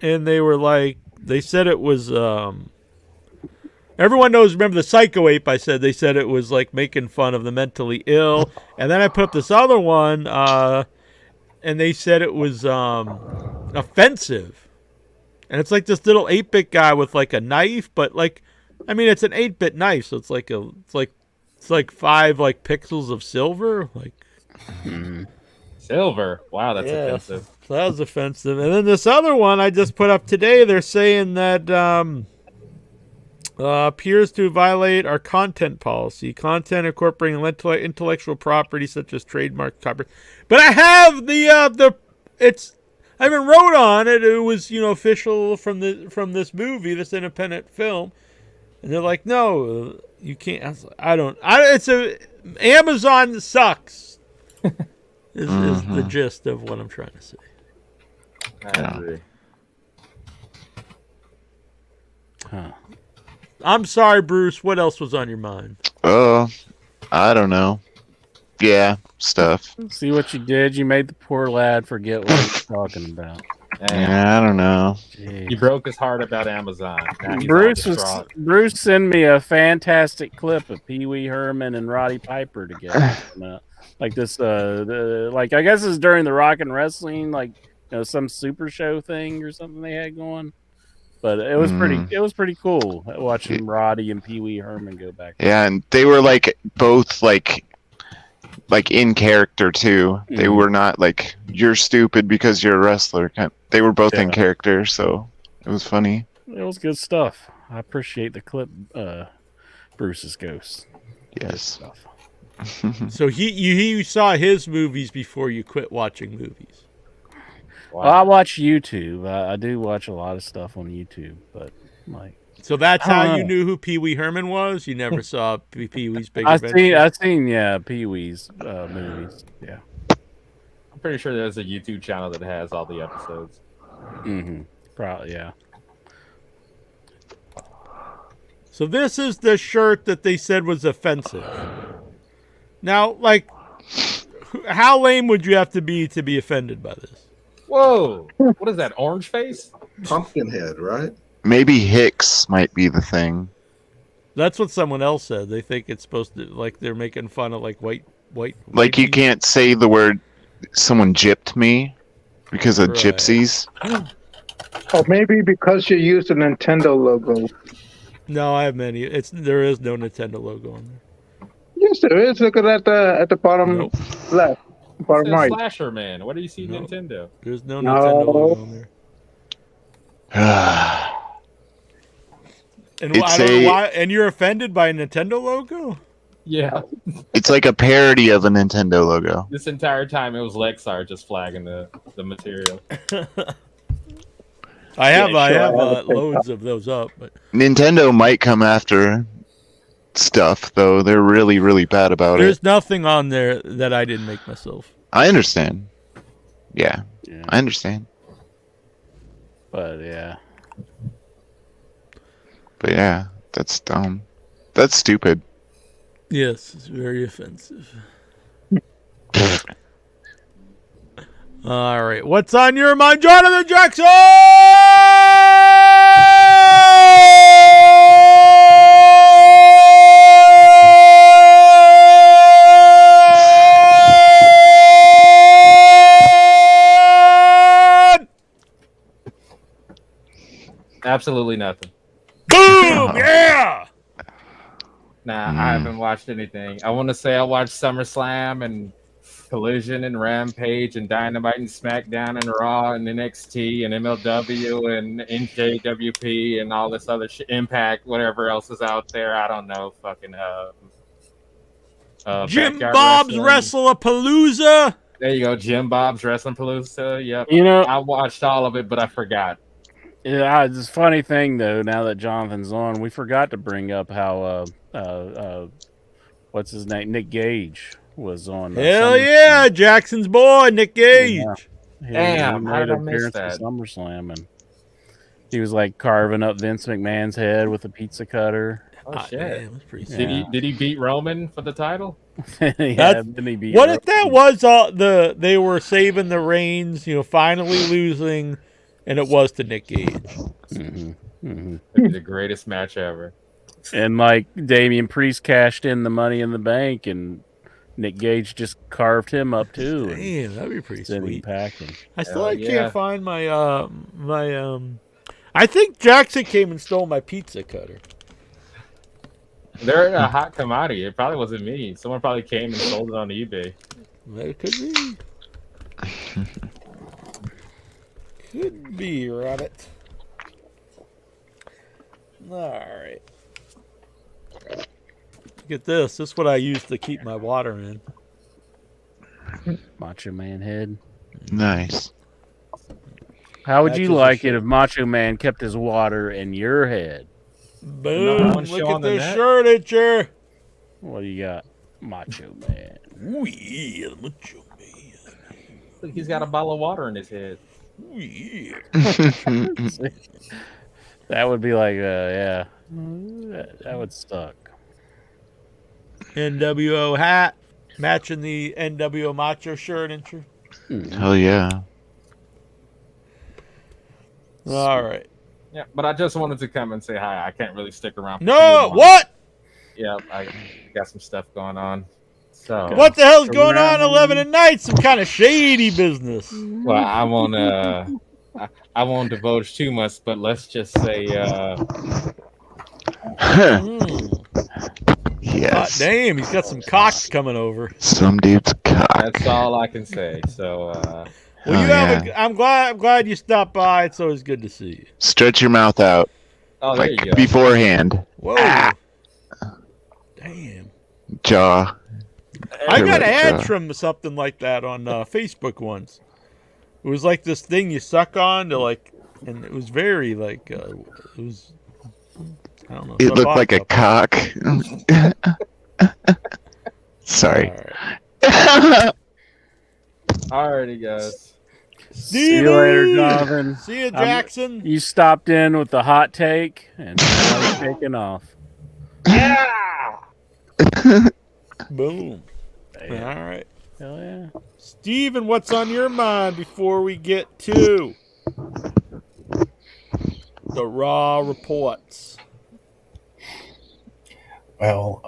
and they were they said it was. Everyone knows. Remember the Psycho Ape? They said it was making fun of the mentally ill, and then I put up this other one. And they said it was offensive. And it's this little 8-bit guy with a knife, but it's an 8-bit knife, so it's 5 pixels of silver. Silver. Wow, that's offensive. So that was offensive. And then this other one I just put up today, they're saying that appears to violate our content policy. Content incorporating intellectual property such as trademark, copyright. But I have I even wrote on it. It was official from this movie, this independent film, and they're no, you can't. Amazon sucks. is the gist of what I'm trying to say. I agree. Huh. I'm sorry, Bruce. What else was on your mind? I don't know. Yeah, stuff. See what you did? You made the poor lad forget what he was talking about. Yeah, I don't know. You broke his heart about Amazon. Bruce sent me a fantastic clip of Pee Wee Herman and Roddy Piper together. This, I guess it's during the Rock and Wrestling, some super show thing or something they had going. But it was pretty. It was pretty cool watching Roddy and Pee Wee Herman go back. Yeah, and they were both in character too. They were not you're stupid because you're a wrestler. They were both in character, so it was funny. It was good stuff. I appreciate the clip. Bruce's Ghost. Yes. So you saw his movies before you quit watching movies. Wow. Well, I watch YouTube. I do watch a lot of stuff on YouTube, but So that's how you knew who Pee Wee Herman was? You never saw Pee Wee's Big Adventure? I've seen Pee Wee's movies. Yeah. I'm pretty sure there's a YouTube channel that has all the episodes. Probably, yeah. So this is the shirt that they said was offensive. Now, like, how lame would you have to be offended by this? Whoa! What is that? Orange face? Pumpkinhead, right? Maybe Hicks might be the thing. That's what someone else said. They think it's supposed to, like, they're making fun of, like, white. Like, you people. can't say the word someone gypped me because of gypsies. Or maybe because you used a Nintendo logo. No, I have many. There is no Nintendo logo on there. Yes, there is. Look at the bottom left, bottom right. Slasher Man. What do you see Nintendo? There's no Nintendo logo on there. And I don't know why. And you're offended by a Nintendo logo? Yeah. It's like a parody of a Nintendo logo. This entire time it was Lexar just flagging the material. I have loads of those up, but Nintendo might come after stuff, though. They're really, really bad about there's it. nothing on there that I didn't make myself. I understand. Yeah. I understand. But yeah, that's dumb. That's stupid. Yes, it's very offensive. All right, what's on your mind, Jonathan Jackson? Absolutely nothing. Boom! Yeah! Nah, I haven't watched anything. I want to say I watched SummerSlam and Collision and Rampage and Dynamite and SmackDown and Raw and NXT and MLW and NJWP and all this other shit. Impact, whatever else is out there. I don't know. Fucking Jim Backyard Bob's Wrestling. Wrestlepalooza. There you go, Jim Bob's Wrestling Palooza. Yep. You know, I watched all of it, but I forgot. Yeah, it's a funny thing though. Now that Jonathan's on, we forgot to bring up how what's his name, Nick Gage was on. Hell yeah, Jackson's boy, Nick Gage. Yeah. Damn, he how made did I an miss appearance at that? SummerSlam, and he was like carving up Vince McMahon's head with a pizza cutter. Oh shit! Damn, that's pretty sick. Did he beat Roman for the title? Yeah, then he beat What if that was they were saving the reins, finally losing, and it was to Nick Gage. It'd be the greatest match ever. And like Damian Priest cashed in the Money in the Bank, and Nick Gage just carved him up too. Damn, that'd be pretty sweet. Packing. I still can't find my I think Jackson came and stole my pizza cutter. They're a hot commodity. It probably wasn't me. Someone probably came and sold it on eBay. That could be. Could be, Rabbit. Alright. Get this. This is what I use to keep my water in. Macho Man head. Nice. How would you like it if Macho Man kept his water in your head? Boom! Look at this shirt, Itcher. What do you got, Macho Man? Ooh yeah, Macho Man. Look, he's got a bottle of water in his head. Ooh yeah. That would be like, yeah, that would suck. NWO hat matching the NWO Macho shirt, Itcher. Hell yeah. All right. Yeah, but I just wanted to come and say hi. I can't really stick around. No, what? Yeah, I got some stuff going on. So what the hell's going on 11 at night? Some kind of shady business. Well, I won't divulge too much, but let's just say Yes. God damn, he's got some cocks coming over. Some dude's cock. That's all I can say. So well, you have I'm glad you stopped by. It's always good to see you. Stretch your mouth out. Oh, there you go. Beforehand. Whoa. Damn. Jaw. I got ads from something like that on Facebook once. It was like this thing you suck on to and it was very it was, I don't know. It looked like a cock. Sorry. Alrighty, guys. See you later, Jonathan. See you, Jackson. You stopped in with the hot take, and now you're taking off. Yeah. Boom. Damn. All right. Hell yeah. Steven, what's on your mind before we get to the Raw reports? Well,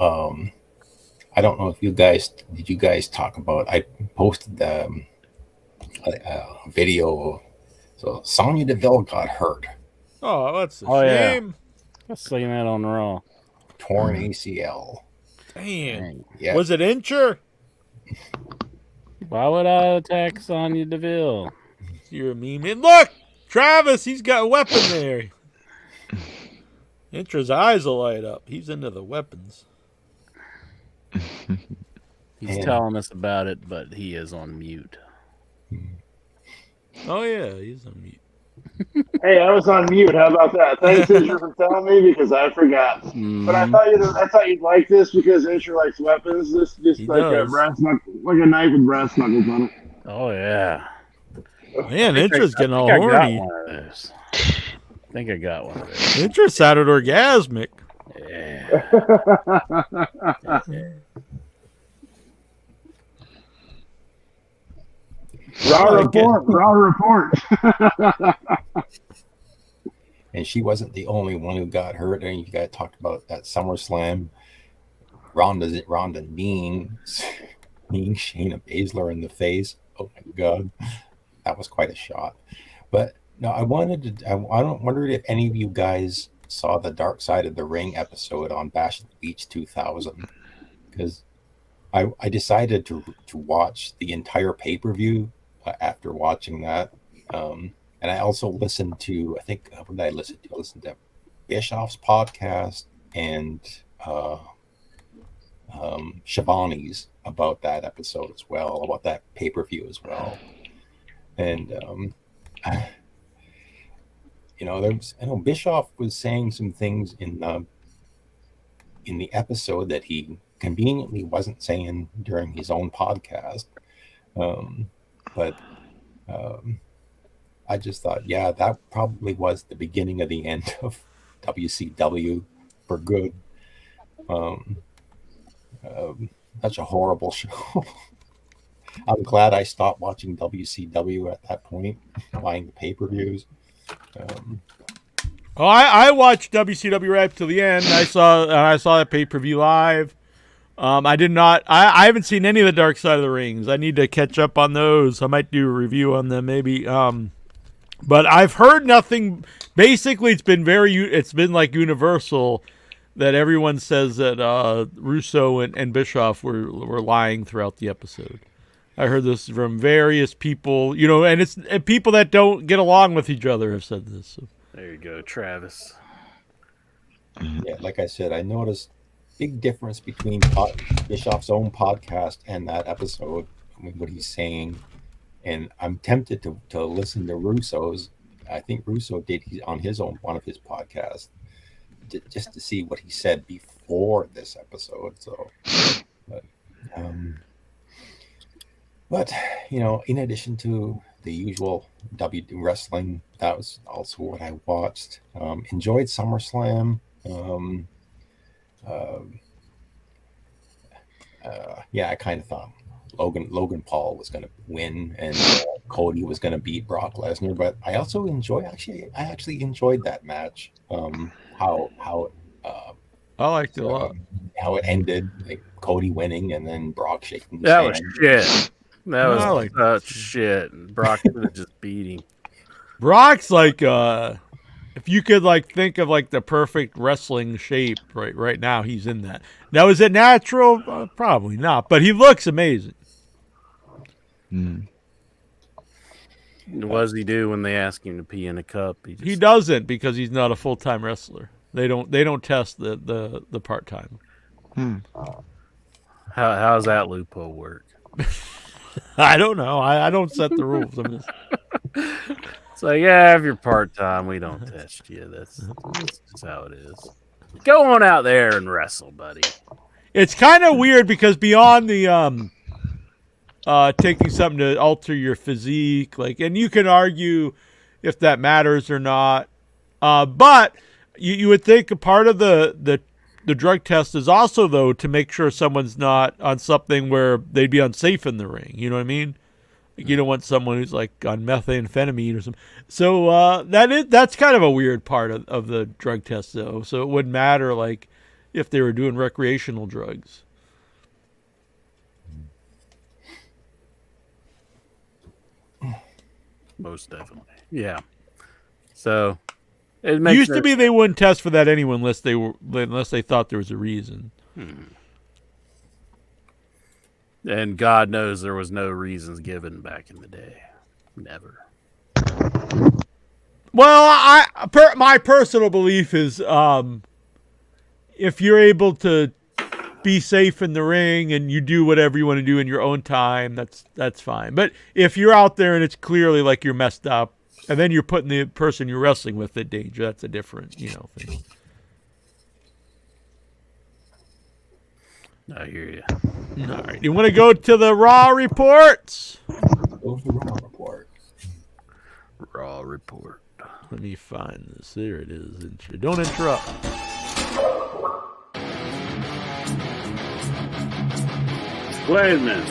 I don't know if you guys talk about. I posted a video. So Sonya Deville got hurt, Oh, that's a yeah. shame. Let's see that on Raw. torn ACL. Damn. Yeah, Was it Incher? Why would I attack Sonya Deville? You're a meme. And look, Travis, he's got a weapon there. Incher's eyes will light up. He's into the weapons. He's And- telling us about it, but he is on mute. Oh, yeah, he's on mute. Hey, I was on mute. How about that? Thanks, Incher, for telling me because I forgot. But I thought you'd like this because Incher likes weapons. This just He like a does. brass knuckle, like a knife with brass knuckles on it. Oh yeah. Man, Incher's getting all I got horny. one of those. I think I got one of those. Incher sounded orgasmic. Yeah. Raw report. and she wasn't the only one who got hurt. And you guys talked about that SummerSlam. Ronda kneeing Shayna Baszler in the face. Oh my God, that was quite a shot. But no, I wondered if any of you guys saw the Dark Side of the Ring episode on Bash at the Beach 2000, because I decided to watch the entire pay-per-view after watching that. And I also listened to, I think, what did I listen to? I listened to Bischoff's podcast and Shivani's about that episode as well, about that pay-per-view as well. And I know Bischoff was saying some things in the episode that he conveniently wasn't saying during his own podcast. But I just thought, yeah, that probably was the beginning of the end of WCW for good. Such a horrible show. I'm glad I stopped watching WCW at that point, buying the pay-per-views. I watched WCW right up to the end. I saw that pay-per-view live. I did not. I haven't seen any of the Dark Side of the Rings. I need to catch up on those. I might do a review on them maybe. But I've heard nothing. Basically, it's been like universal that everyone says that Russo and Bischoff were lying throughout the episode. I heard this from various people, and it's people that don't get along with each other have said this. So. There you go, Travis. Yeah, like I said, I noticed big difference between Bischoff's own podcast and that episode. I mean, what he's saying, and I'm tempted to listen to Russo's. I think Russo did on his own one of his podcasts, just to see what he said before this episode. So, but in addition to the usual wrestling, that was also what I watched. Enjoyed SummerSlam. I kind of thought Logan Paul was going to win and Cody was going to beat Brock Lesnar, but I also actually enjoyed that match. How I liked it a lot. How it ended, like Cody winning and then Brock shaking his That hand. was shit. That was such shit. Brock could have just beat him. Brock's like, if you could think of the perfect wrestling shape right now, he's in that. Now, is it natural? Probably not, but he looks amazing. What does he do when they ask him to pee in a cup? He doesn't, because he's not a full-time wrestler. They don't test the part-time. How's that loophole work? I don't know. I don't set the rules. I'm just... So yeah, if you're part-time, we don't test you. That's just how it is. Go on out there and wrestle, buddy. It's kind of weird because beyond the taking something to alter your physique, and you can argue if that matters or not, but you would think a part of the the drug test is also, though, to make sure someone's not on something where they'd be unsafe in the ring. You know what I mean? Like, you don't want someone who's like on methamphetamine or something. So that's kind of a weird part of the drug test, though. So it wouldn't matter like if they were doing recreational drugs. Most definitely. Yeah. So it used to be they wouldn't test for that anyway unless they thought there was a reason. And God knows there was no reasons given back in the day. Never. Well, my personal belief is if you're able to be safe in the ring and you do whatever you want to do in your own time, that's fine. But if you're out there and it's clearly like you're messed up, and then you're putting the person you're wrestling with in danger, that's a different, thing. I hear you. All right, you want to go to the Raw reports? Go to the Raw report. Raw report. Let me find this. There it is. Don't interrupt. Wait a minute.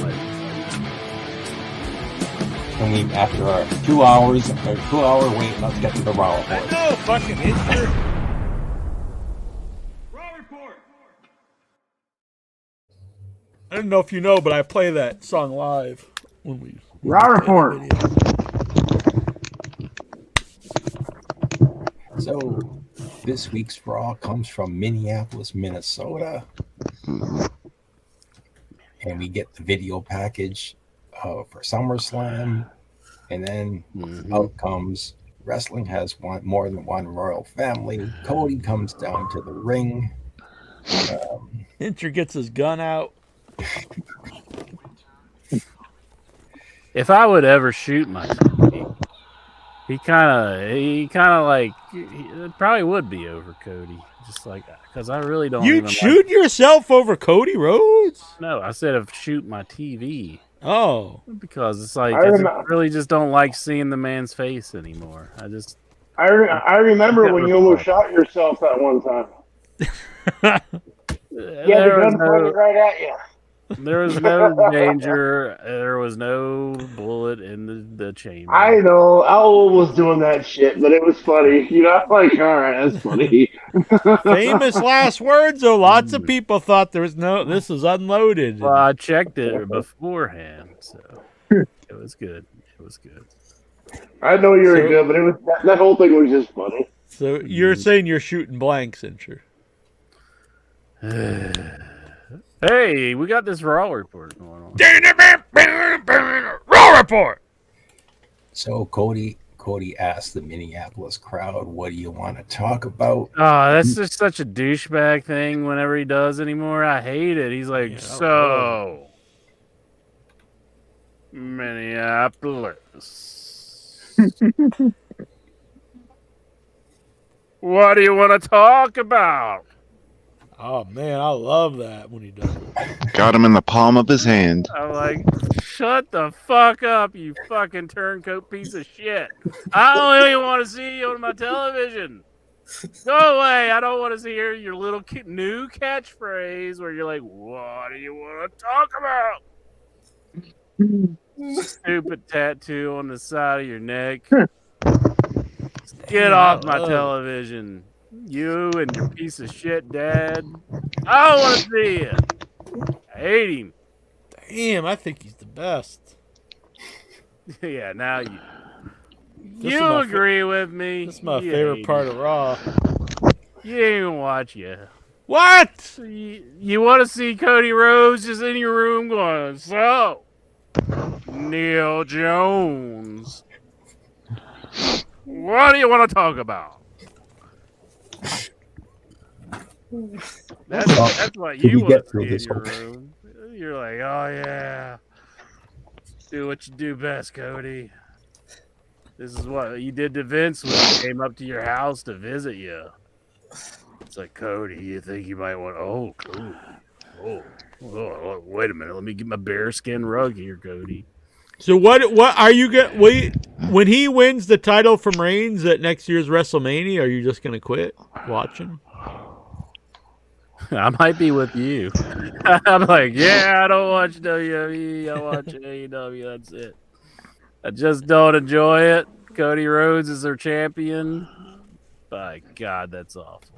And after our 2 hours, or 2 hour wait, let's get to the Raw report. No fucking intro. Raw report. I don't know if you know, but I play that song live when we. Raw report. So, this week's Raw comes from Minneapolis, Minnesota. And we get the video package for SummerSlam. And then out comes wrestling has more than one royal family. Cody comes down to the ring. Inter gets his gun out. If I would ever shoot my TV, he kind of like it probably would be over Cody, just like because I really don't. You'd shoot yourself over Cody Rhodes? No, I said of shoot my TV. Oh, because it's like I really just don't like seeing the man's face anymore. I remember when you almost shot yourself that one time. Yeah, the gun pointed right at you. There was no danger. There was no bullet in the chamber. I know. Owl was doing that shit, but it was funny. I'm like, all right, that's funny. Famous last words, though. Lots of people thought this is unloaded. Well, I checked it beforehand, so it was good. It was good. I know you were good, but it was that whole thing was just funny. So you're saying you're shooting blanks, Incher? Hey, we got this Raw report going on. Raw report. So Cody asked the Minneapolis crowd, "What do you want to talk about?" Oh, that's just such a douchebag thing. Whenever he does anymore, I hate it. He's like, "So, Minneapolis, what do you want to talk about?" Oh, man, I love that when he does it. Got him in the palm of his hand. I'm like, shut the fuck up, you fucking turncoat piece of shit. I don't even want to see you on my television. Go away. I don't want to hear your little new catchphrase where you're like, what do you want to talk about? Stupid tattoo on the side of your neck. Get off my television. You and your piece of shit dad. I don't want to see you. I hate him. Damn, I think he's the best. Yeah, now you agree with me. This is my favorite part of Raw. You ain't even watch yet. What? You want to see Cody Rhodes just in your room going, so, Neil Jones, what do you want to talk about? That's what you want to see in your room. You're like, oh yeah, do what you do best, Cody. This is what you did to Vince when he came up to your house to visit you. It's like, Cody, you think you might want? Oh, Cody. Oh, wait a minute. Let me get my bearskin rug here, Cody. So what are you going? When he wins the title from Reigns at next year's WrestleMania, are you just going to quit watching? I might be with you. I'm like, yeah, I don't watch WWE. I watch AEW. That's it. I just don't enjoy it. Cody Rhodes is their champion. By God, that's awful.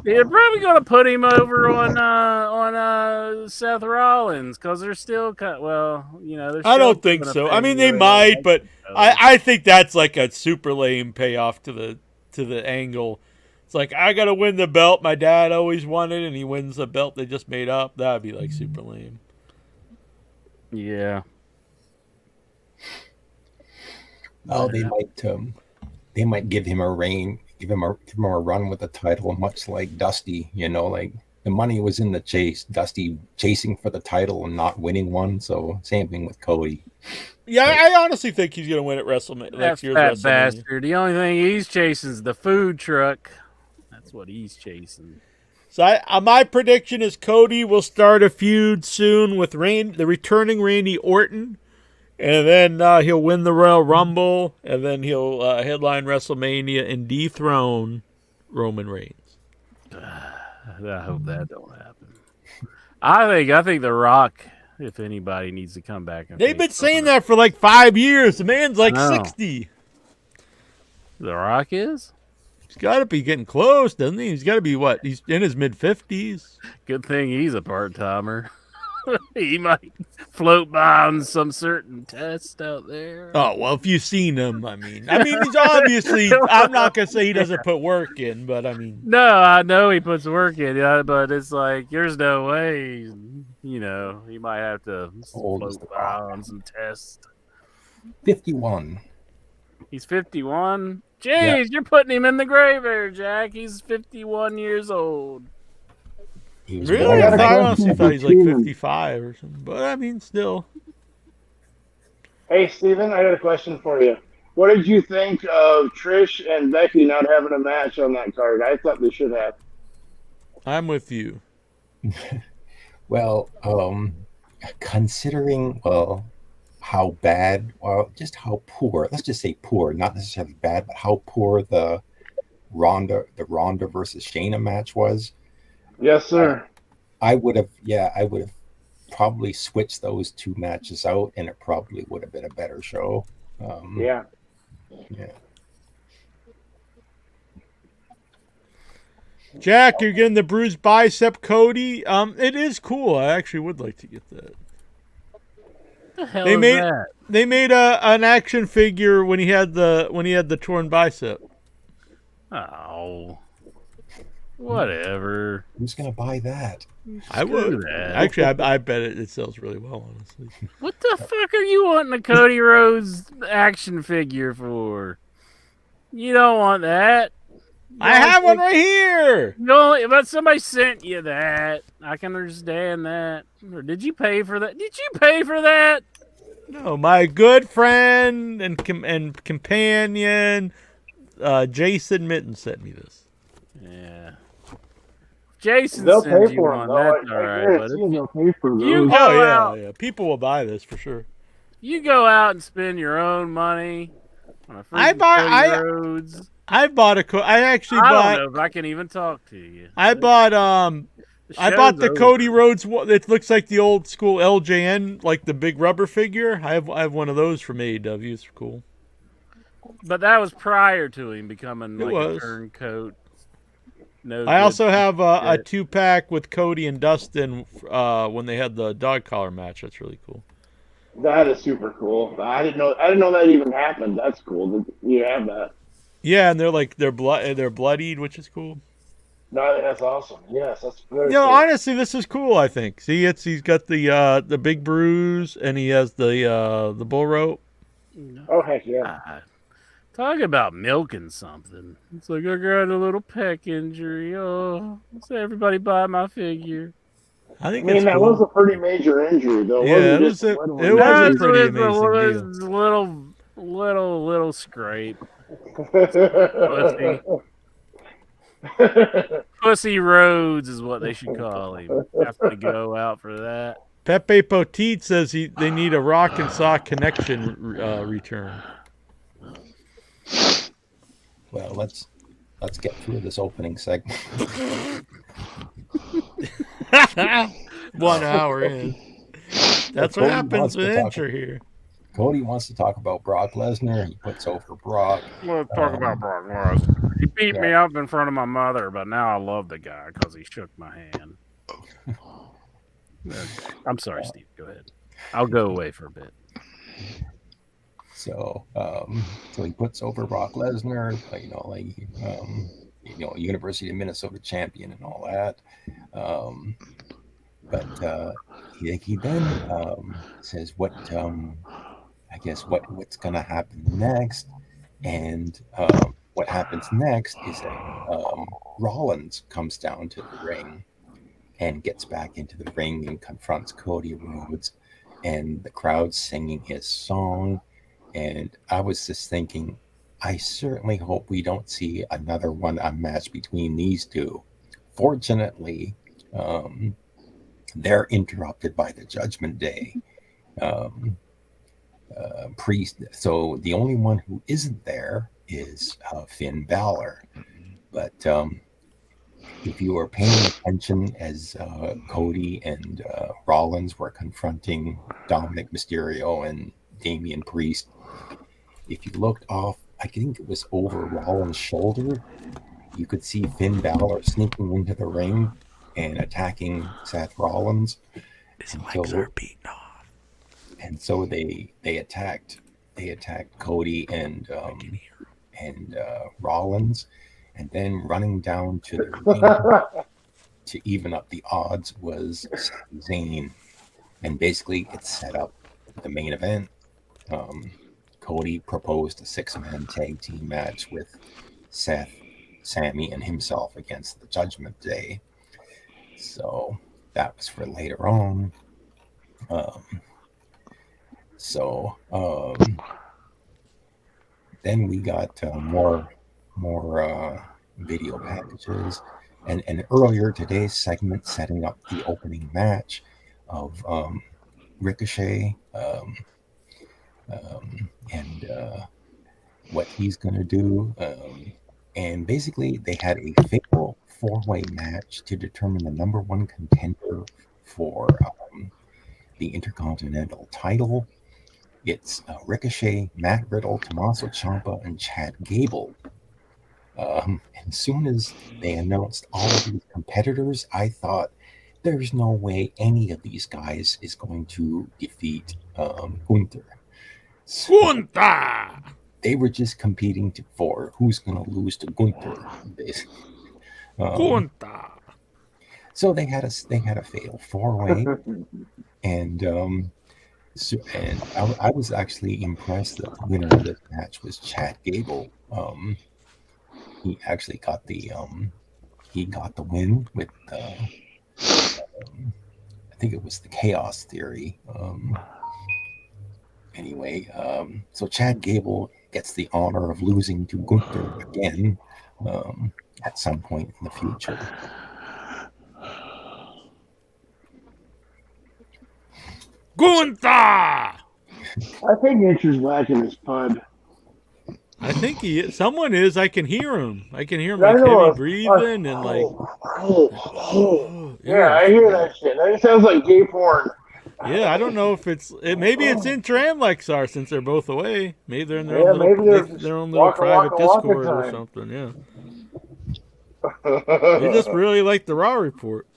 They're probably going to put him over on Seth Rollins because they're still I don't think so. I mean, they might, but I think that's like a super lame payoff to the angle. It's like, I got to win the belt my dad always wanted, and he wins the belt they just made up. That would be like super lame. Yeah. Oh, they might give him a reign, give him a run with the title, much like Dusty. Like the money was in the chase. Dusty chasing for the title and not winning one. So same thing with Cody. Yeah, I honestly think he's going to win at WrestleMania. That's that bastard. The only thing he's chasing is the food truck. That's what he's chasing. So my prediction is Cody will start a feud soon with the returning Randy Orton. And then he'll win the Royal Rumble, and then he'll headline WrestleMania and dethrone Roman Reigns. I hope that don't happen. I think The Rock, if anybody, needs to come back. They've been saying that for like 5 years. The man's like 60. The Rock is? He's got to be getting close, doesn't he? He's got to be what? He's in his mid-50s. Good thing he's a part-timer. He might float by on some certain test out there. Oh, well, if you've seen him, I mean, he's obviously, I'm not going to say he doesn't put work in, but I mean. No, I know he puts work in, but it's like, there's no way, he might have to float by on some tests. 51. He's 51? Jeez, You're putting him in the grave there, Jack. He's 51 years old. Really? I honestly thought he's like 55 or something. But I mean, still. Hey, Steven, I got a question for you. What did you think of Trish and Becky not having a match on that card? I thought they should have. I'm with you. Well, considering, how bad, just how poor, let's just say poor, not necessarily bad, but how poor the Ronda versus Shayna match was. Yes, sir. I would have probably switched those two matches out, and it probably would have been a better show. Yeah. Jack, you're getting the bruised bicep, Cody. It is cool. I actually would like to get that. The hell is that? They made an action figure when he had the torn bicep. Oh. Whatever. Who's gonna buy that? I would. Actually, I bet it sells really well, honestly. What the fuck are you wanting a Cody Rhodes action figure for? You don't want that. I have one right here. No, but somebody sent you that. I can understand that. Or did you pay for that? Did you pay for that? No, my good friend and companion, Jason Mitten sent me this. Yeah. Jason they'll sends pay you for one. them. That's all right. But They'll pay for those. you go out, yeah. People will buy this for sure. You go out and spend your own money on a I actually I bought. don't know if I can even talk to you. I bought the Cody Rhodes. It looks like the old school LJN, like the big rubber figure. I have one of those from AEW. It's cool. But that was prior to him becoming a turncoat. I also have a 2-pack with Cody and Dustin when they had the dog collar match. That's really cool. That is super cool. I didn't know that even happened. That's cool. You have that. Yeah, and they're bloodied, which is cool. No, that's awesome. Yes, that's very cool. Honestly, this is cool. I think. See, he's got the big bruise, and he has the bull rope. Oh heck yeah! Talk about milking something. It's like I got a little peck injury. Oh, so everybody buy my figure. I think that was a pretty major injury, though. Yeah, it was a pretty amazing deal. Little scrape. Pussy Rhodes is what they should call him. Have to go out for that. Pepe Potit says they need a Rock and Sock Connection return. Well, let's get through this opening segment. 1 hour in. That's what happens with Incher here. Cody wants to talk about Brock Lesnar. He puts over Brock. Let's talk about Brock Lesnar. He beat me up in front of my mother, but now I love the guy because he shook my hand. I'm sorry, Steve. Go ahead. I'll go away for a bit. So he puts over Brock Lesnar, University of Minnesota champion and all that. But he then says what's going to happen next, and what happens next is that Rollins comes down to the ring and gets back into the ring and confronts Cody Rhodes, and the crowd's singing his song. And I was just thinking, I certainly hope we don't see another match between these two. Fortunately, they're interrupted by the Judgment Day priest. So the only one who isn't there is Finn Balor. But if you were paying attention as Cody and Rollins were confronting Dominic Mysterio and Damian Priest, if you looked off, I think it was over Rollins' shoulder, you could see Finn Balor sneaking into the ring and attacking Seth Rollins. His legs are beaten off. And so they attacked Cody and Rollins, and then running down to the ring to even up the odds was Zayn. And basically it set up the main event. Cody proposed a 6-man tag team match with Seth, Sammy, and himself against the Judgment Day. So that was for later on. Then we got more video packages, and earlier today's segment setting up the opening match of Ricochet and what he's going to do. And basically, they had a fatal 4-way match to determine the number 1 contender for the Intercontinental title. It's Ricochet, Matt Riddle, Tommaso Ciampa, and Chad Gable. And as soon as they announced all of these competitors, I thought, there's no way any of these guys is going to defeat Gunther. Gunther! They were just competing for who's going to lose to Gunther, basically. Gunther. So they had a fatal 4-way, and I was actually impressed that the winner of this match was Chad Gable. He actually got the win with I think it was the Chaos Theory. Anyway, so Chad Gable gets the honor of losing to Gunther again at some point in the future. Gunther! I think Incher's whacking his pud. I think he is. Someone is. I can hear him. Like heavy breathing and like. Yeah, I hear that shit. That sounds like gay porn. Yeah, I don't know if maybe it's Incher and Lexar since they're both away. Maybe they're in their own little private Discord or something. Yeah. They just really like the Raw report.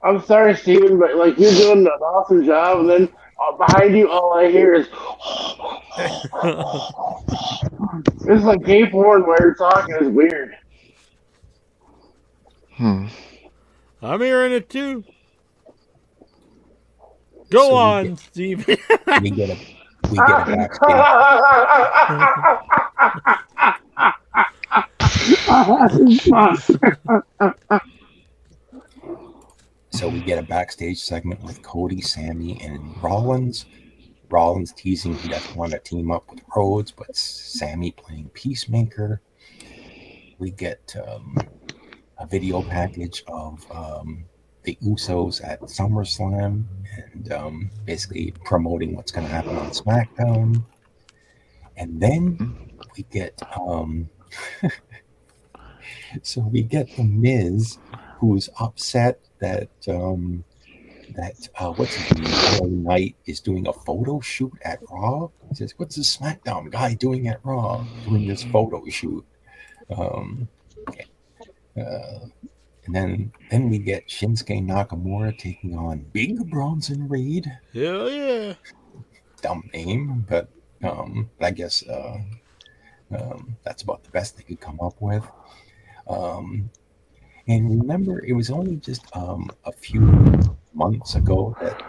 I'm sorry, Steven, but like you're doing an awesome job, and then behind you, all I hear is. It's like gay porn where you're talking is weird. I'm hearing it too. Go on, Steve. We get a backstage. So we get a backstage segment with Cody, Sammy, and Rollins. Rollins teasing he doesn't want to team up with Rhodes, but Sammy playing Peacemaker. We get a video package of the Usos at SummerSlam and basically promoting what's going to happen on SmackDown. And then we get The Miz who's upset that what's his name, LA Knight is doing a photo shoot at Raw. He says, "What's this SmackDown guy doing at Raw? Doing this photo shoot?" And then we get Shinsuke Nakamura taking on Big Bronson Reed. Hell yeah! Dumb name, but I guess that's about the best they could come up with. And remember, it was only just a few months ago that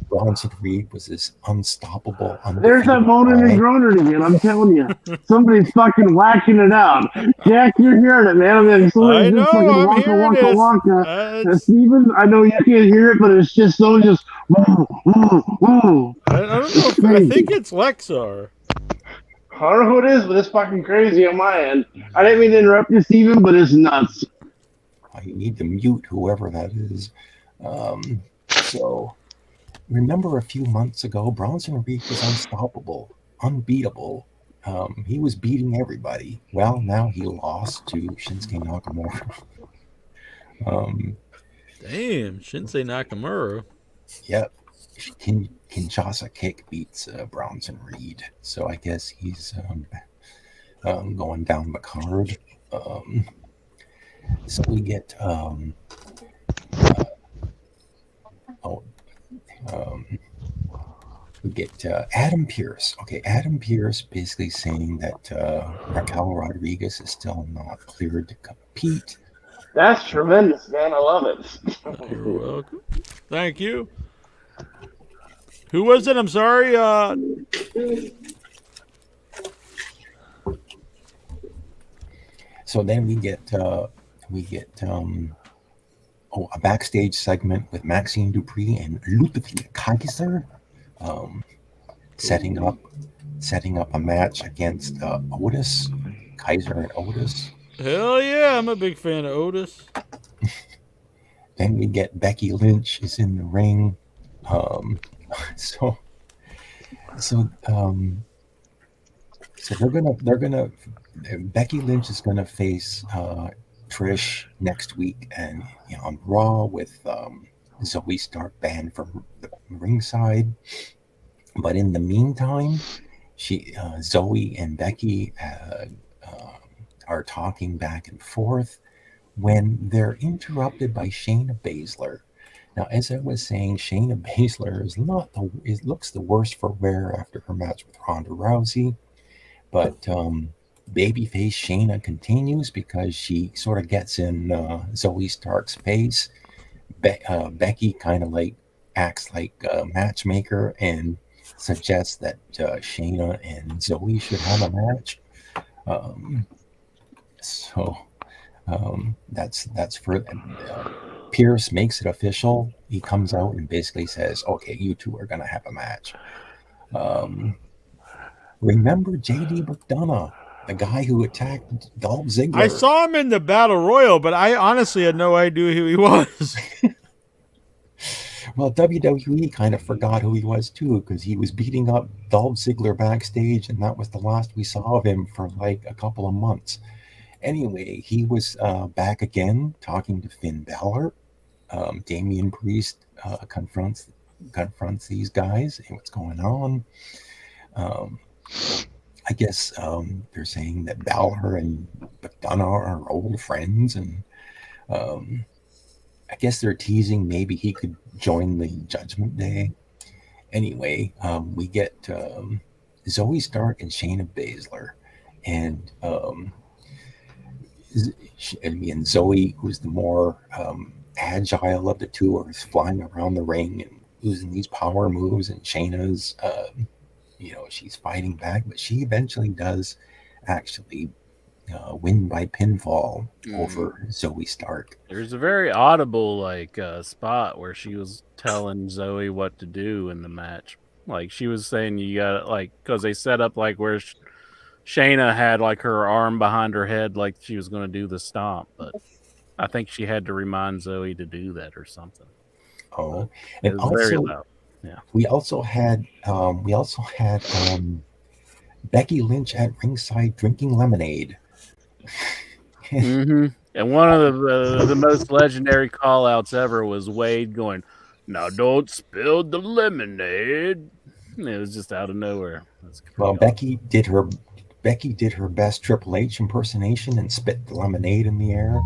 Bronson Reed was this unstoppable. There's that moaning and groaning again. I'm telling you, somebody's fucking whacking it out. Jack, you're hearing it, man. I mean, I know, I'm hearing this. Wonka. Steven, I know you can't hear it, but it's just so just. Whoa. I don't know. I think it's Lexar. I don't know who it is, but it's fucking crazy on my end. I didn't mean to interrupt you, Steven, but it's nuts. I need to mute whoever that is. So, remember a few months ago, Bronson Reed was unstoppable, unbeatable. He was beating everybody. Well, now he lost to Shinsuke Nakamura. Damn, Shinsuke Nakamura. Yep. Kinshasa Kick beats Bronson Reed. So I guess he's going down the card. So we get Adam Pearce. Okay, Adam Pearce basically saying that Raquel Rodriguez is still not cleared to compete. That's tremendous, man. I love it. You're welcome. Thank you. Who was it? I'm sorry. So then we get a backstage segment with Maxine Dupree and Ludwig Kaiser, setting up a match against Otis, Kaiser and Otis. Hell yeah, I'm a big fan of Otis. Then we get Becky Lynch is in the ring. So they're gonna Becky Lynch is gonna face Trish next week, and on Raw with Zoe Stark banned from the ringside. But in the meantime, Zoe and Becky are talking back and forth when they're interrupted by Shayna Baszler. Now, as I was saying, Shayna Baszler looks the worst for wear after her match with Ronda Rousey, but babyface Shayna continues because she sort of gets in Zoe Stark's face. Becky kind of acts like a matchmaker and suggests that Shayna and Zoe should have a match. That's for Pierce makes it official. He comes out and basically says, "Okay, you two are gonna have a match." Remember J.D. McDonough, the guy who attacked Dolph Ziggler? I saw him in the Battle Royal, but I honestly had no idea who he was. Well, WWE kind of forgot who he was too, because he was beating up Dolph Ziggler backstage, and that was the last we saw of him for like a couple of months. Anyway, he was back again talking to Finn Balor. Damian Priest confronts these guys. Hey, what's going on? I guess they're saying that Balor and McDonough are old friends, and I guess they're teasing maybe he could join the Judgment Day. Anyway, we get Zoe Stark and Shayna Baszler, and Zoe, who's the more agile of the two, are flying around the ring and using these power moves, and Shayna's she's fighting back, but she eventually does actually win by pinfall over Zoe Stark. There's a very audible spot where she was telling Zoe what to do in the match. Like she was saying, you got because they set up where Shayna had her arm behind her head, like she was going to do the stomp, but I think she had to remind Zoe to do that or something. Oh, it was also, very loud. Yeah. We also had Becky Lynch at ringside drinking lemonade. Mm-hmm. And one of the most legendary call-outs ever was Wade going, "Now don't spill the lemonade." And it was just out of nowhere. Well, Becky did her best Triple H impersonation and spit the lemonade in the air.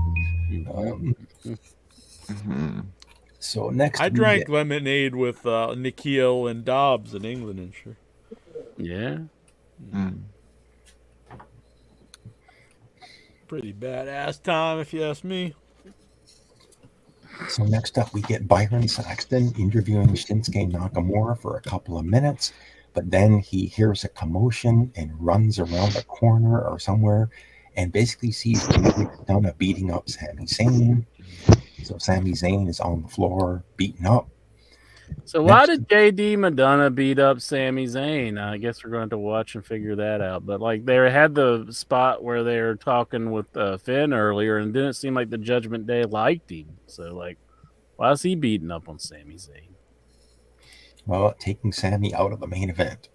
So next, I drank lemonade with Nikhil and Dobbs in England and sure. Yeah. Pretty badass time, if you ask me. So next up, we get Byron Saxton interviewing Shinsuke Nakamura for a couple of minutes, but then he hears a commotion and runs around a corner or somewhere, and basically sees David Dunna beating up Sami Zayn. So Sami Zayn is on the floor, beaten up. So why did JD Madonna beat up Sami Zayn? I guess we're going to watch and figure that out. But like they had the spot where they were talking with Finn earlier, and it didn't seem like the Judgment Day liked him. So like, why is he beating up on Sami Zayn? Well, taking Sami out of the main event.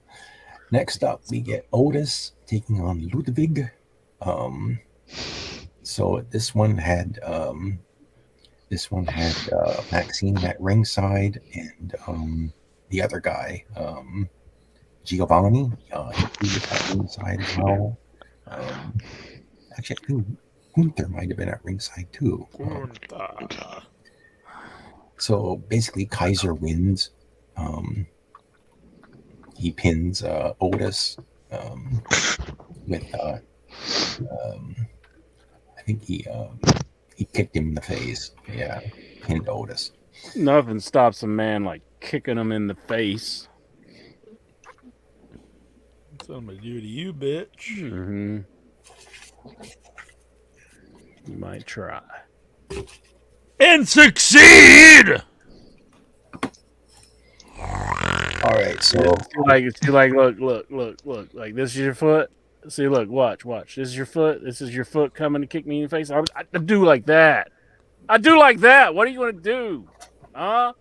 Next up, we get Otis taking on Ludwig. So this one had Maxine at ringside, and the other guy, Giovanni, he was at ringside as well. Actually, I think Gunther might have been at ringside too. So basically, Kaiser wins. He pins Otis with I think he kicked him in the face. Yeah, pinned Otis. Nothing stops a man like kicking him in the face. That's what I'm gonna do to you, bitch. Mm-hmm. You might try. And succeed! All right, so see, look, like this is your foot. See, look, watch. This is your foot. This is your foot coming to kick me in the face. I do like that. I do like that. What are you gonna do? Huh?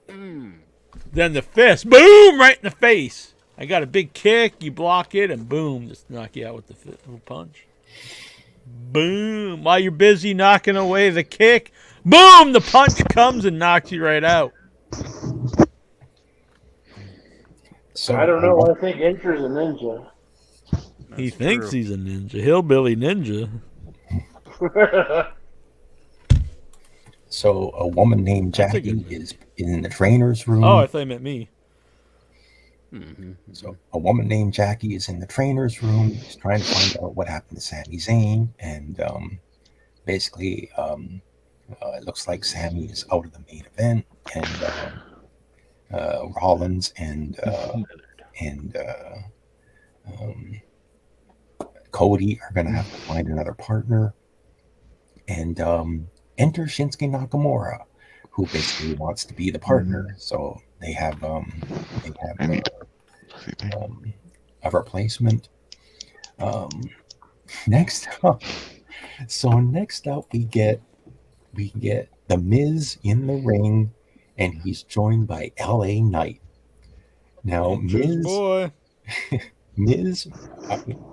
Then the fist, boom, right in the face. I got a big kick. You block it, and boom, just knock you out with the little punch. Boom. While you're busy knocking away the kick, boom, the punch comes and knocks you right out. So I don't know. I think Incher's a ninja. He thinks he's a ninja. Hillbilly ninja. So a woman named Jackie is in the trainer's room. Oh, I thought you meant me. So a woman named Jackie is in the trainer's room. She's trying to find out what happened to Sami Zayn. And basically, it looks like Sami is out of the main event. And Rollins and Cody are going to have to find another partner. And enter Shinsuke Nakamura, who basically wants to be the partner. So they have a replacement. Next up we get The Miz in the ring, and he's joined by LA Knight. Now Miz,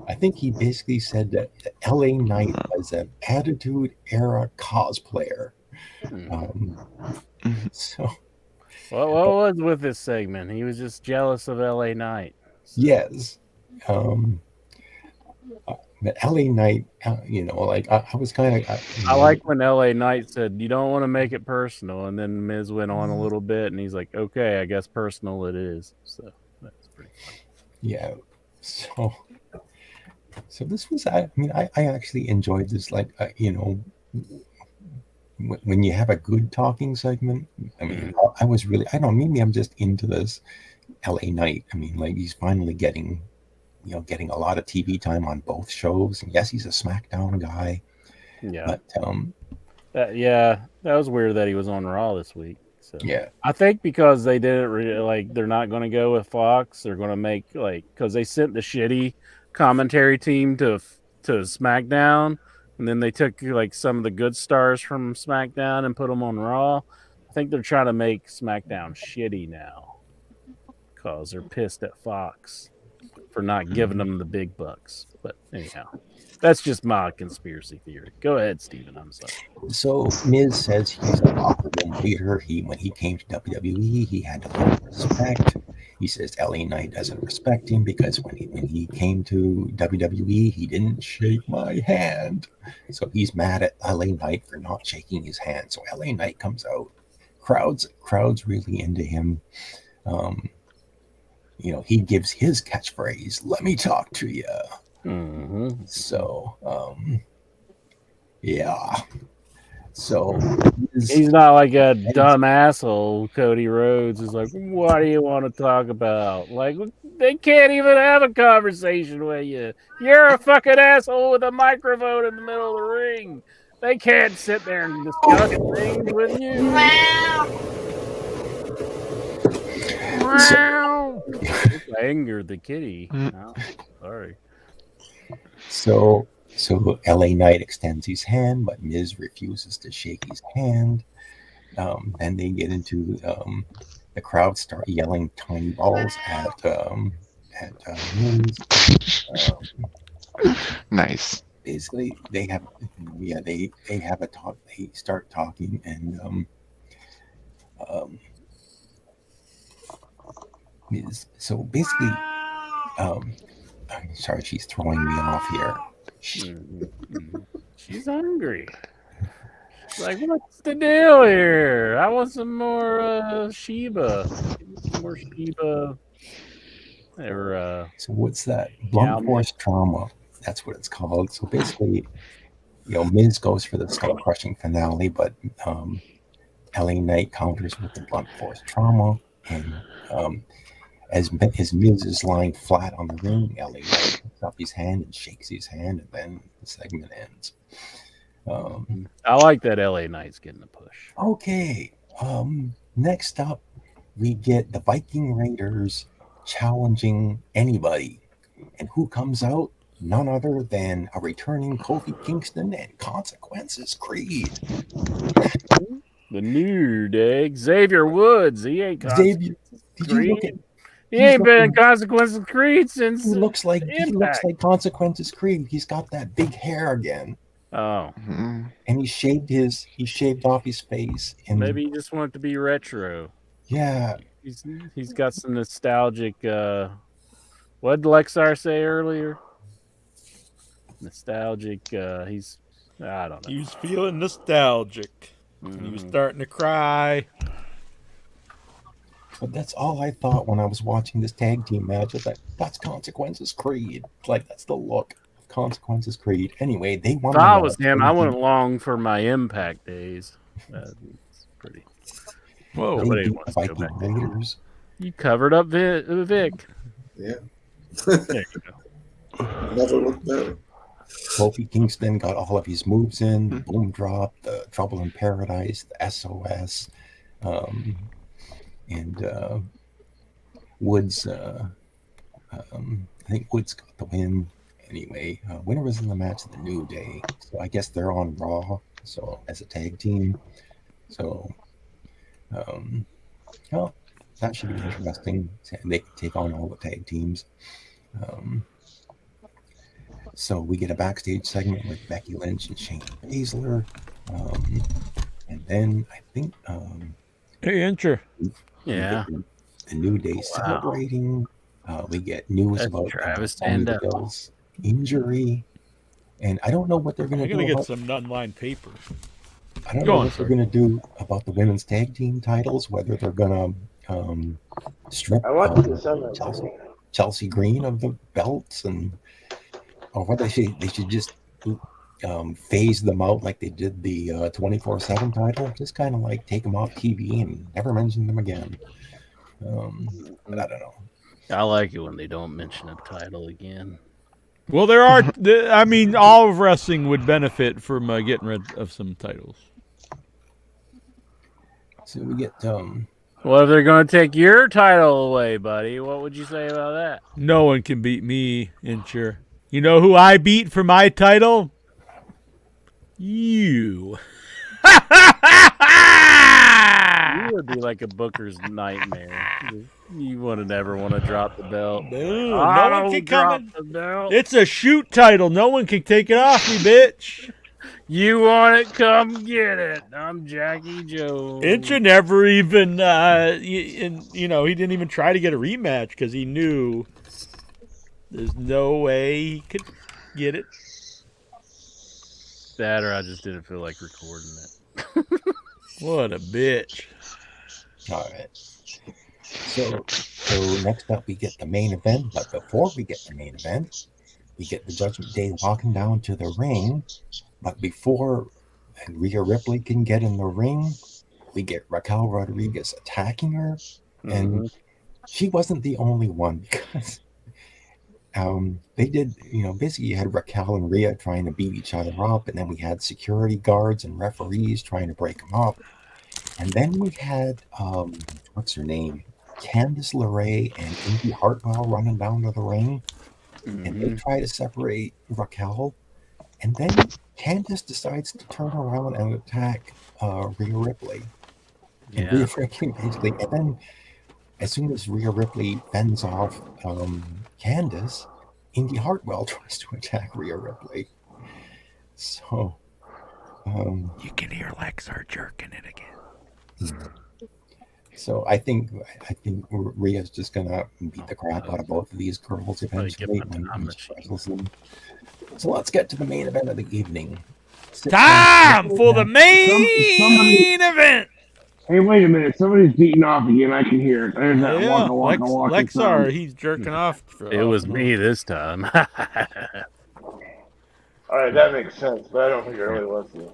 I think he basically said that LA Knight was an Attitude Era cosplayer. So, what was with this segment? He was just jealous of LA Knight. Yes. But LA Knight, I was kind of. I like when LA Knight said, "You don't want to make it personal," and then Miz went on a little bit, and he's like, "Okay, I guess personal it is." So that's pretty funny. Yeah. So this was. I actually enjoyed this. When you have a good talking segment. I mean, I was really. I don't know. Maybe I'm just into this LA Knight. I mean, like he's finally getting a lot of TV time on both shows. And yes, he's a SmackDown guy. Yeah. But that was weird that he was on Raw this week. So yeah, I think because they didn't really they're not going to go with Fox. They're going to make because they sent the shitty commentary team to SmackDown, and then they took some of the good stars from SmackDown and put them on Raw. I think they're trying to make SmackDown shitty now because they're pissed at Fox for not giving them the big bucks. But anyhow, That's just my conspiracy theory. Go ahead, Steven. I'm sorry. So Miz says he's a locker room leader. When he came to WWE, he had to learn respect. He says LA Knight doesn't respect him because when he came to WWE, he didn't shake my hand. So he's mad at LA Knight for not shaking his hand. So LA Knight comes out. Crowds really into him. He gives his catchphrase, "Let me talk to you." Mm-hmm. So, yeah. So he's not like a dumb asshole. Cody Rhodes is like, "What do you want to talk about?" Like, they can't even have a conversation with you. You're a fucking asshole with a microphone in the middle of the ring. They can't sit there and discuss things with you. Wow. Anger the kitty. Oh, sorry. So LA Knight extends his hand, but Miz refuses to shake his hand. Then they get into the crowd start yelling tiny balls at Miz. Nice. Basically, they have a talk. They start talking, and Miz. So basically, I'm sorry, she's throwing me off here. She's hungry. She's like, what's the deal here? I want some more Sheba. Some more Sheba. So what's that? Blunt force trauma. That's what it's called. So basically, Miz goes for the skull crushing finale, but LA Knight counters with the blunt force trauma, and as Miz is lying flat on the ring, LA Knight picks up his hand and shakes his hand, and then the segment ends. I like that LA Knight's getting a push. Okay. Next up, we get the Viking Raiders challenging anybody. And who comes out? None other than a returning Kofi Kingston and Consequences Creed. The New Day. Xavier Woods. He ain't Xavier. Did you look at? He ain't been in Consequences Creed since. He looks like Consequences Creed. He's got that big hair again. Oh. Mm-hmm. And he shaved off his face. And maybe he just wanted to be retro. Yeah. He's got some nostalgic. What did Lexar say earlier? Nostalgic. I don't know. He was feeling nostalgic. And he was starting to cry. But that's all I thought when I was watching this tag team match. Is that's Consequences Creed. Like, that's the look of Consequences Creed. Anyway, they won. If I was him, I went along for my Impact days. It's pretty. Whoa! Nobody wants to go back there. You covered up Vic. Yeah. There you go. Never looked better. Kofi Kingston got all of his moves in, the boom drop, the Trouble in Paradise, the SOS, and Woods, I think Woods got the win. Anyway, winner was in the match of the New Day, so I guess they're on Raw, so as a tag team. So, well, that should be interesting. They can take on all the tag teams. So we get a backstage segment with Becky Lynch and Shayna Baszler. And then I think hey, enter. Yeah. The New Day celebrating. We get news about Travis Bill's injury. And I don't know what they're going to do. I'm going to get some online paper. I don't know what they're going to do about the women's tag team titles, whether they're going to strip Chelsea Green of the belts, or what they should just phase them out like they did the 24/7 title. Just kind of like take them off TV and never mention them again. But I don't know. I like it when they don't mention a title again. Well, there are. I mean, all of wrestling would benefit from getting rid of some titles. So we get. Well, if they're going to take your title away, buddy, what would you say about that? No one can beat me, Incher. You know who I beat for my title? You. You would be like a Booker's nightmare. You would never want to drop the belt. No, I no one don't can drop come the belt. It's a shoot title. No one can take it off me, bitch. You want it? Come get it. I'm Jackie Jones. Incha never even, he didn't even try to get a rematch because he knew there's no way he could get it. That, or I just didn't feel like recording it. What a bitch. All right. So next up we get the main event, but before we get the main event, we get the Judgment Day walking down to the ring. But before Rhea Ripley can get in the ring, we get Raquel Rodriguez attacking her. And she wasn't the only one, because they did, basically you had Raquel and Rhea trying to beat each other up, and then we had security guards and referees trying to break them up. And then we had, what's her name? Candice LeRae and Indy Hartwell running down to the ring. And they try to separate Raquel. And then Candice decides to turn around and attack Rhea Ripley. And Rhea Ripley basically, and then as soon as Rhea Ripley fends off Candice, Indy Hartwell tries to attack Rhea Ripley. So you can hear Lexar jerking it again. So I think Rhea's just gonna beat the crap out of both of these girls eventually when she wrestles them. So let's get to the main event of the evening. Time for the main event. Hey, wait a minute! Somebody's beating off again. I can hear it. There's that walking Lexar, sound. he's jerking off. It was me this time. All right, that makes sense, but I don't think it really was you.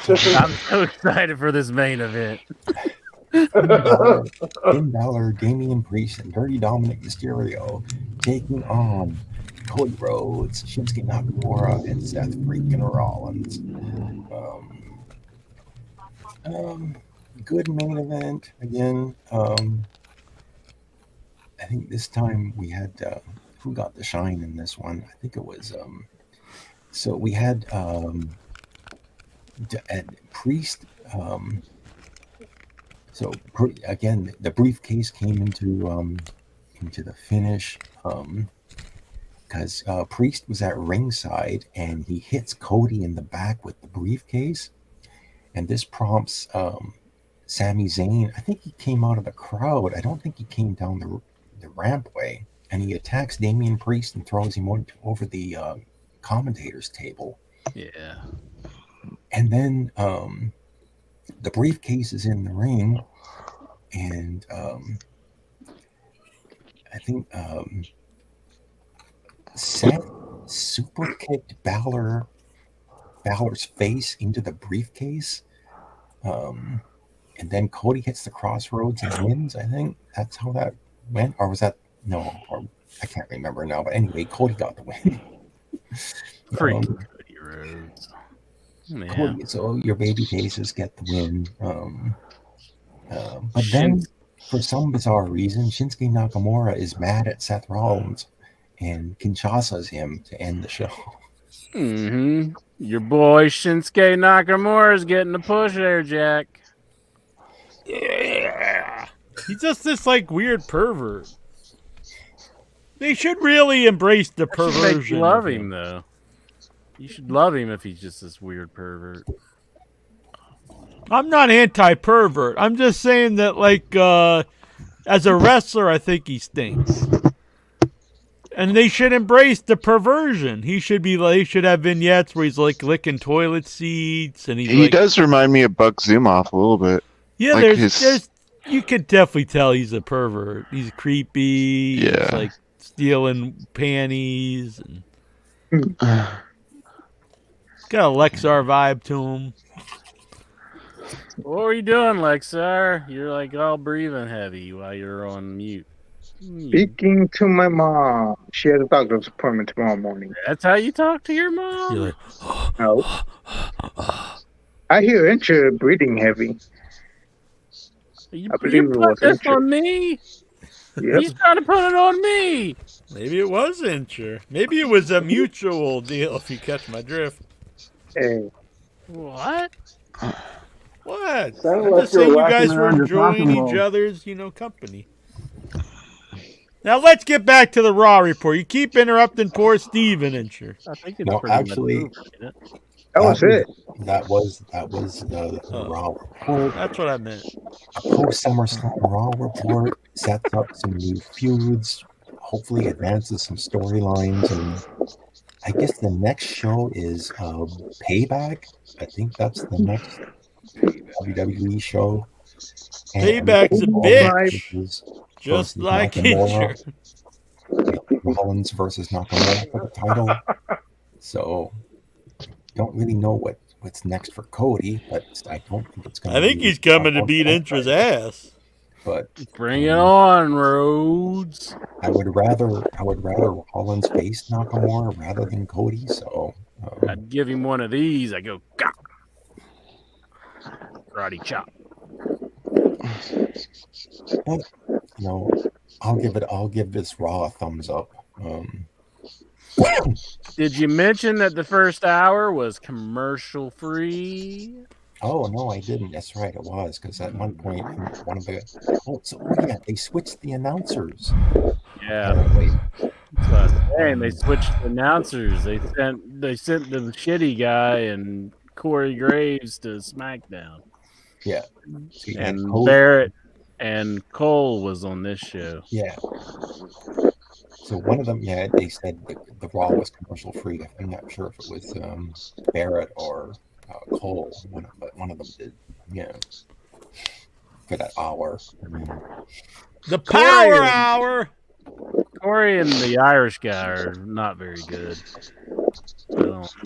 I'm so excited for this main event. Finn Balor, Damian Priest, and Dirty Dominic Mysterio taking on Cody Rhodes, Shinsuke Nakamura, and Seth freaking Rollins. Good main event again. I think this time we had who got the shine in this one? I think it was so we had Priest. Again, the briefcase came into the finish because Priest was at ringside and he hits Cody in the back with the briefcase, and this prompts Sami Zayn. I think he came out of the crowd. I don't think he came down the rampway, and he attacks Damian Priest and throws him over the commentator's table. Yeah. And then the briefcase is in the ring, and I think Seth super kicked Balor's face into the briefcase, and then Cody hits the crossroads and wins. I think that's how that went, or was that no? Or I can't remember now. But anyway, Cody got the win. Cody Rhodes. Yeah. Cody, so your baby faces get the win. But then, for some bizarre reason, Shinsuke Nakamura is mad at Seth Rollins and Kinshasas him to end the show. Your boy Shinsuke Nakamura is getting a push there, Jack. Yeah. He's just this weird pervert. They should really embrace the perversion. You love him though. You should love him if he's just this weird pervert. I'm not anti-pervert. I'm just saying that, as a wrestler, I think he stinks. And they should embrace the perversion. He should have vignettes where he's licking toilet seats, and he does remind me of Buck Zumoff a little bit. Yeah, there's you could definitely tell he's a pervert. He's creepy. Yeah, he's stealing panties. And got a Lexar vibe to him. What are you doing, Lexar? You're all breathing heavy while you're on mute. Speaking to my mom. She has a doctor's appointment tomorrow morning. That's how you talk to your mom? You're no. I hear Incher breathing heavy. You put this on me? Yep. He's trying to put it on me. Maybe it was Incher. Maybe it was a mutual deal, if you catch my drift. Hey. What? What? Yeah, Sounded I'm like just you were saying you whacking guys were around your enjoying talking each balls. other's, company. Now let's get back to the Raw report. You keep interrupting poor Steven, Incher. I think it's No, pretty actually, much over, isn't it? That was it. That was the Raw report. That's what I meant. A post SummerSlam Raw report sets up some new feuds, hopefully advances some storylines, and I guess the next show is Payback. I think that's the next WWE show. And Payback's a bitch, versus just like Nakamura. Incher. Rollins versus Nakamura for the title. So don't really know what's next for Cody, but I don't think it's going to I think he's coming to beat Incher's ass. But bring it on, Rhodes. I would rather Rollins face Nakamura rather than Cody. So I'd give him one of these. I go, gah! Karate chop. But, I'll give this Raw a thumbs up. Did you mention that the first hour was commercial free? Oh no, I didn't. That's right, it was because at one point one of the they switched the announcers. Yeah. That's what I was saying. They switched the announcers. They sent the shitty guy and Corey Graves to SmackDown. Yeah. And Barrett and Cole was on this show. Yeah. So one of them, they said the Raw was commercial free. I'm not sure if it was Barrett or Cole, but one of them did. Yeah. For that hour. The Power Hour. Corey and the Irish guy are not very good.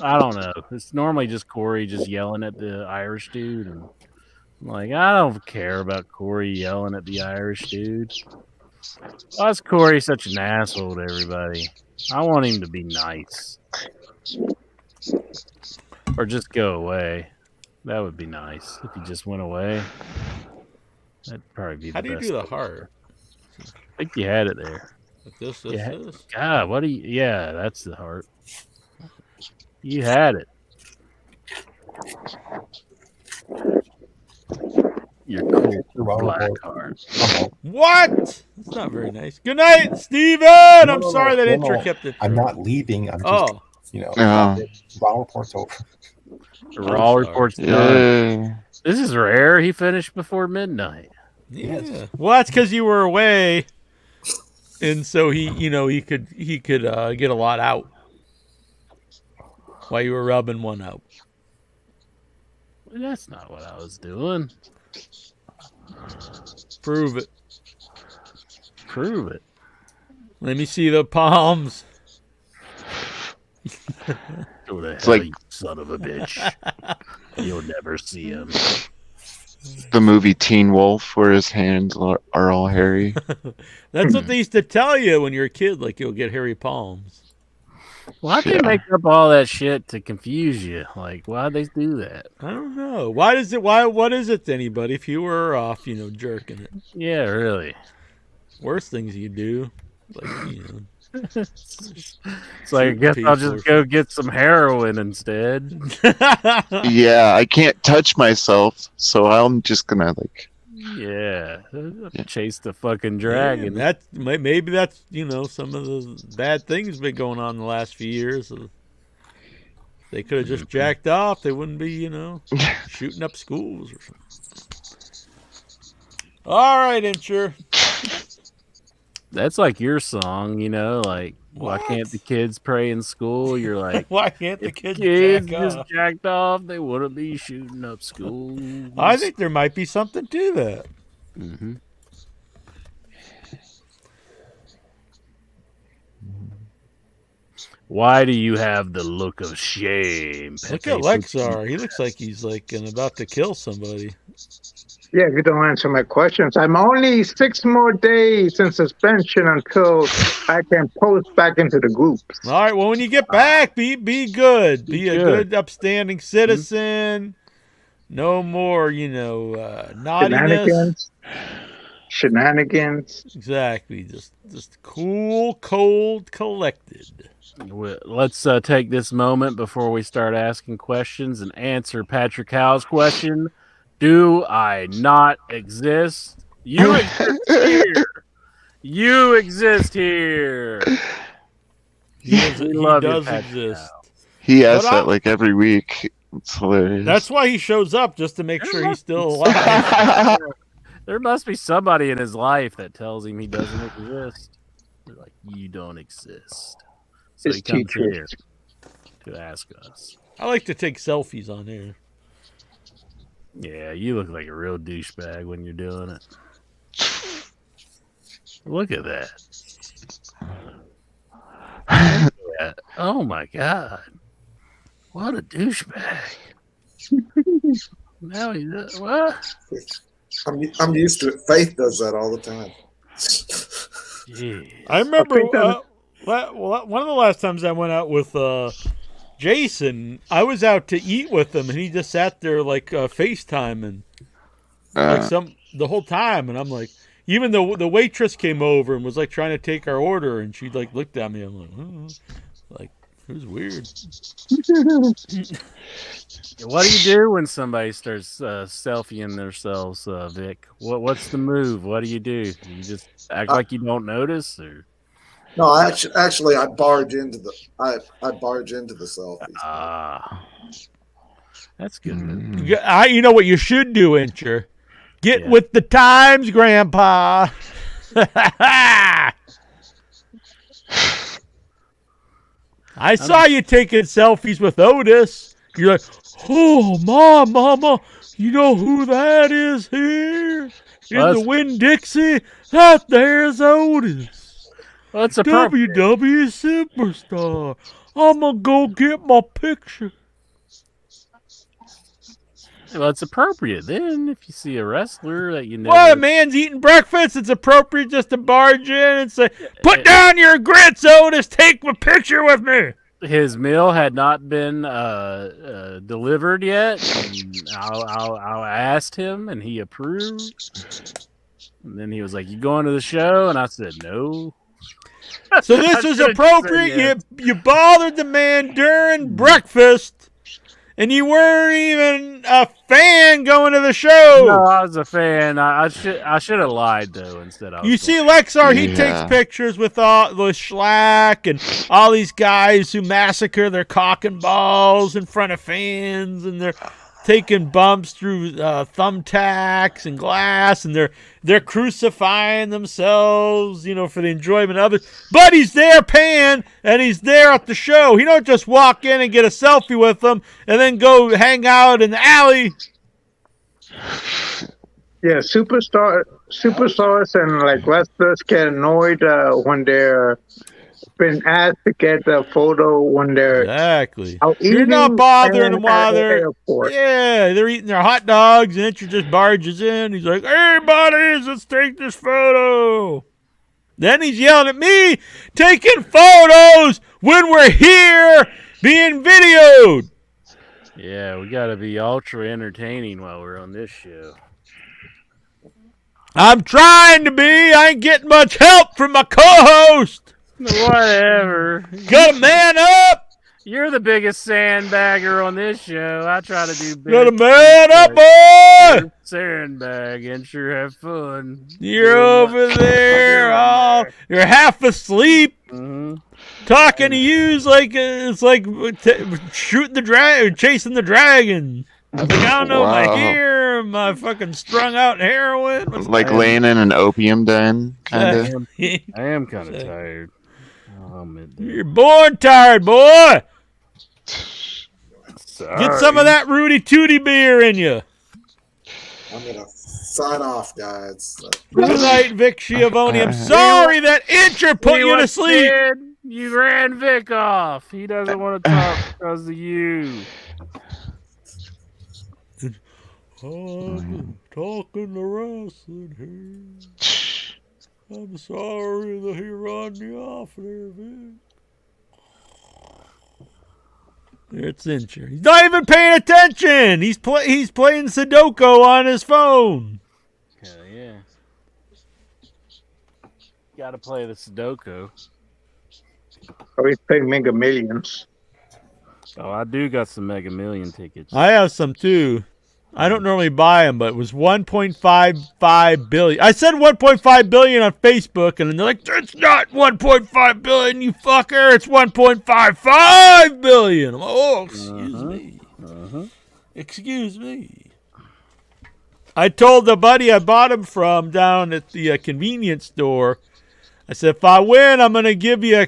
I don't know. It's normally just Corey just yelling at the Irish dude, and I'm like, I don't care about Corey yelling at the Irish dude. Why is Corey such an asshole to everybody? I want him to be nice. Or just go away. That would be nice if he just went away. That'd probably be the best. How do you do the heart? I think you had it there. This. God, what do you... Yeah, that's the heart. You had it. You're cool. Black heart. What? That's not very nice. Good night, Steven! I'm sorry that intro kept it. I'm not leaving. I'm just, Raw report's over. The Raw report's done. This is rare. He finished before midnight. Yeah. Well, that's because you were away, and so he could get a lot out while you were rubbing one out. That's not what I was doing. Prove it. Prove it. Let me see the palms. Go to hell, you son of a bitch. You'll never see him. The movie Teen Wolf, where his hands are all hairy. That's what they used to tell you when you're a kid, like you'll get hairy palms. Why'd they make up all that shit to confuse you? Like, why'd they do that? I don't know. What is it to anybody if you were off, jerking it? Yeah, really. Worst things you do. Like, It's like, I guess I'll just go get some heroin instead. Yeah, I can't touch myself, so I'm just gonna chase the fucking dragon. Yeah, maybe that's some of the bad things been going on the last few years. They could have just jacked off. They wouldn't be shooting up schools or something. All right, Incher. That's like your song, like, why can't the kids pray in school? You're like, why can't the kids just jacked off? They wouldn't be shooting up schools. I think there might be something to that. Mm-hmm. Why do you have the look of shame? Look at Lexar. He looks like he's about to kill somebody. Yeah, you don't answer my questions. I'm only 6 more days in suspension until I can post back into the groups. All right. Well, when you get back, be good. Be a good, upstanding citizen. Mm-hmm. No more, naughtiness. Shenanigans. Exactly. Just cool, cold, collected. Let's take this moment before we start asking questions and answer Patrick Howe's question. Do I not exist? You exist here. You exist here. He love you, does Pat exist. He asks that like every week. It's hilarious. That's why he shows up, just to make sure he's still alive. There must be somebody in his life that tells him he doesn't exist. They're like, you don't exist. So His he comes teachers. here to ask us. I like to take selfies on here. Yeah, you look like a real douchebag when you're doing it. Look at that. Oh my god. What a douchebag. Now he does what? I'm used to it. Faith does that all the time. Jeez. I remember one of the last times I went out with Jason, I was out to eat with him, and he just sat there like FaceTiming the whole time, and I'm like, even the waitress came over and was like trying to take our order, and she like looked at me. I'm like, like it was weird. What do you do when somebody starts selfieing themselves, Vic? What's the move? What do? You just act like you don't notice, or? No, I barge into the selfies. That's good. You know what you should do, Incher? Get with the times, Grandpa. I saw you taking selfies with Otis. You're like, oh, Mama, you know who that is here? In the Winn-Dixie? That there's Otis. That's a WWE superstar. I'm going to go get my picture. Well, it's appropriate then if you see a wrestler that you know. Well, a man's eating breakfast. It's appropriate just to barge in and say, "Put down your grits, Otis. Take a picture with me." His meal had not been delivered yet. And I asked him, and he approved. And then he was like, "You going to the show?" And I said, "No." So this was appropriate. You bothered the man during breakfast. And you weren't even a fan going to the show. No, I was a fan. I should have lied though. Instead, you see, Lexar, he takes pictures with all the Schlack and all these guys who massacre their cock and balls in front of fans, and they're taking bumps through thumbtacks and glass, and they're crucifying themselves, for the enjoyment of others. But he's there paying, and he's there at the show. He don't just walk in and get a selfie with them and then go hang out in the alley. Yeah, superstars and like wrestlers get annoyed when they're been asked to get a photo when they're exactly. You're not bothering them while they're they're eating their hot dogs, and Incher just barges in. He's like, "Hey, buddies, let's take this photo." Then he's yelling at me, taking photos when we're here being videoed. Yeah, we got to be ultra entertaining while we're on this show. I'm trying to be. I ain't getting much help from my co-host. Whatever. Gotta man up. You're the biggest sandbagger on this show. I try to do big. Gotta man up, boy. Sandbag and sure have fun. You're over there. Oh, you're half asleep. Mm-hmm. Talking to you is like it's like shooting the dragon, chasing the dragon. I was like, I don't know if I hear. Am I fucking strung out in heroin? What's like laying in an opium den, kind of. I am kind of tired. You're born tired, boy. Sorry. Get some of that Rudy Tooty beer in you. I'm going to sign off, guys. Good night, Vic Schiavone. I'm sorry that Incher put you to sleep. You ran Vic off. He doesn't want to talk because of you. I'm talking to wrestling here. I'm sorry that he run you off there, Vic. It's Incher. He's not even paying attention. He's playing Sudoku on his phone. Hell yeah. Got to play the Sudoku. Oh, he's playing Mega Millions. Oh, I do got some Mega Million tickets. I have some too. I don't normally buy them, but it was 1.55 billion. I said 1.5 billion on Facebook, and they're like, "It's not 1.5 billion, you fucker. It's 1.55 billion." I'm like, "Oh, excuse me. Excuse me." I told the buddy I bought them from down at the convenience store. I said, "If I win, I'm gonna give you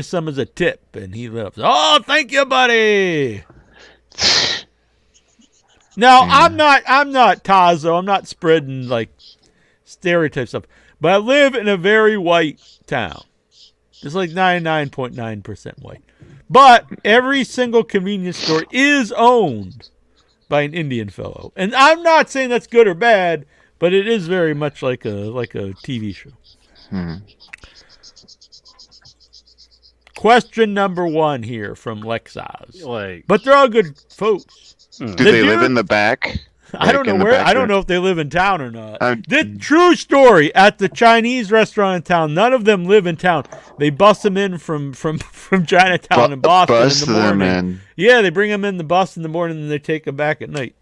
some as a tip." And he laughed. "Oh, thank you, buddy." Now, I'm not Tazo. I'm not spreading like stereotype stuff. But I live in a very white town. It's like 99.9% white. But every single convenience store is owned by an Indian fellow. And I'm not saying that's good or bad, but it is very much like a TV show. Question number 1 here from Lexaz. But they're all good folks. Do they live in the back? I don't know where. I don't know if they live in town or not. The true story at the Chinese restaurant in town. None of them live in town. They bus them in from Chinatown in Boston in the morning. Yeah, they bring them in the bus in the morning and they take them back at night.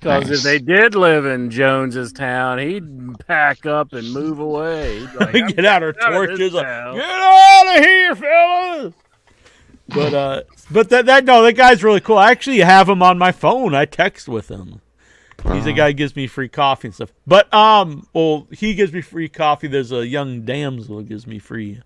Because if they did live in Jones's town, he'd pack up and move away. He'd like, get out our torches. Get out of here, fellas. But that guy's really cool. I actually have him on my phone. I text with him. He's a guy who gives me free coffee and stuff. But he gives me free coffee. There's a young damsel who gives me free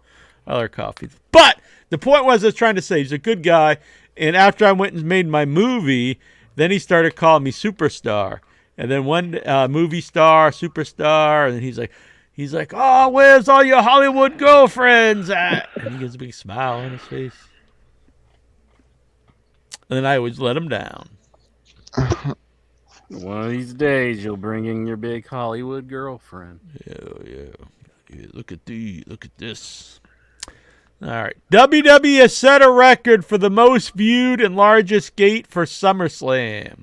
other coffee. But the point was, I was trying to say, he's a good guy. And after I went and made my movie, then he started calling me superstar. And then one movie star, superstar, and then he's like, "Oh, where's all your Hollywood girlfriends at?" And he gets a big smile on his face. And then I always let him down. One of these days, you'll bring in your big Hollywood girlfriend. Yeah. Look at this. All right. WWE has set a record for the most viewed and largest gate for SummerSlam.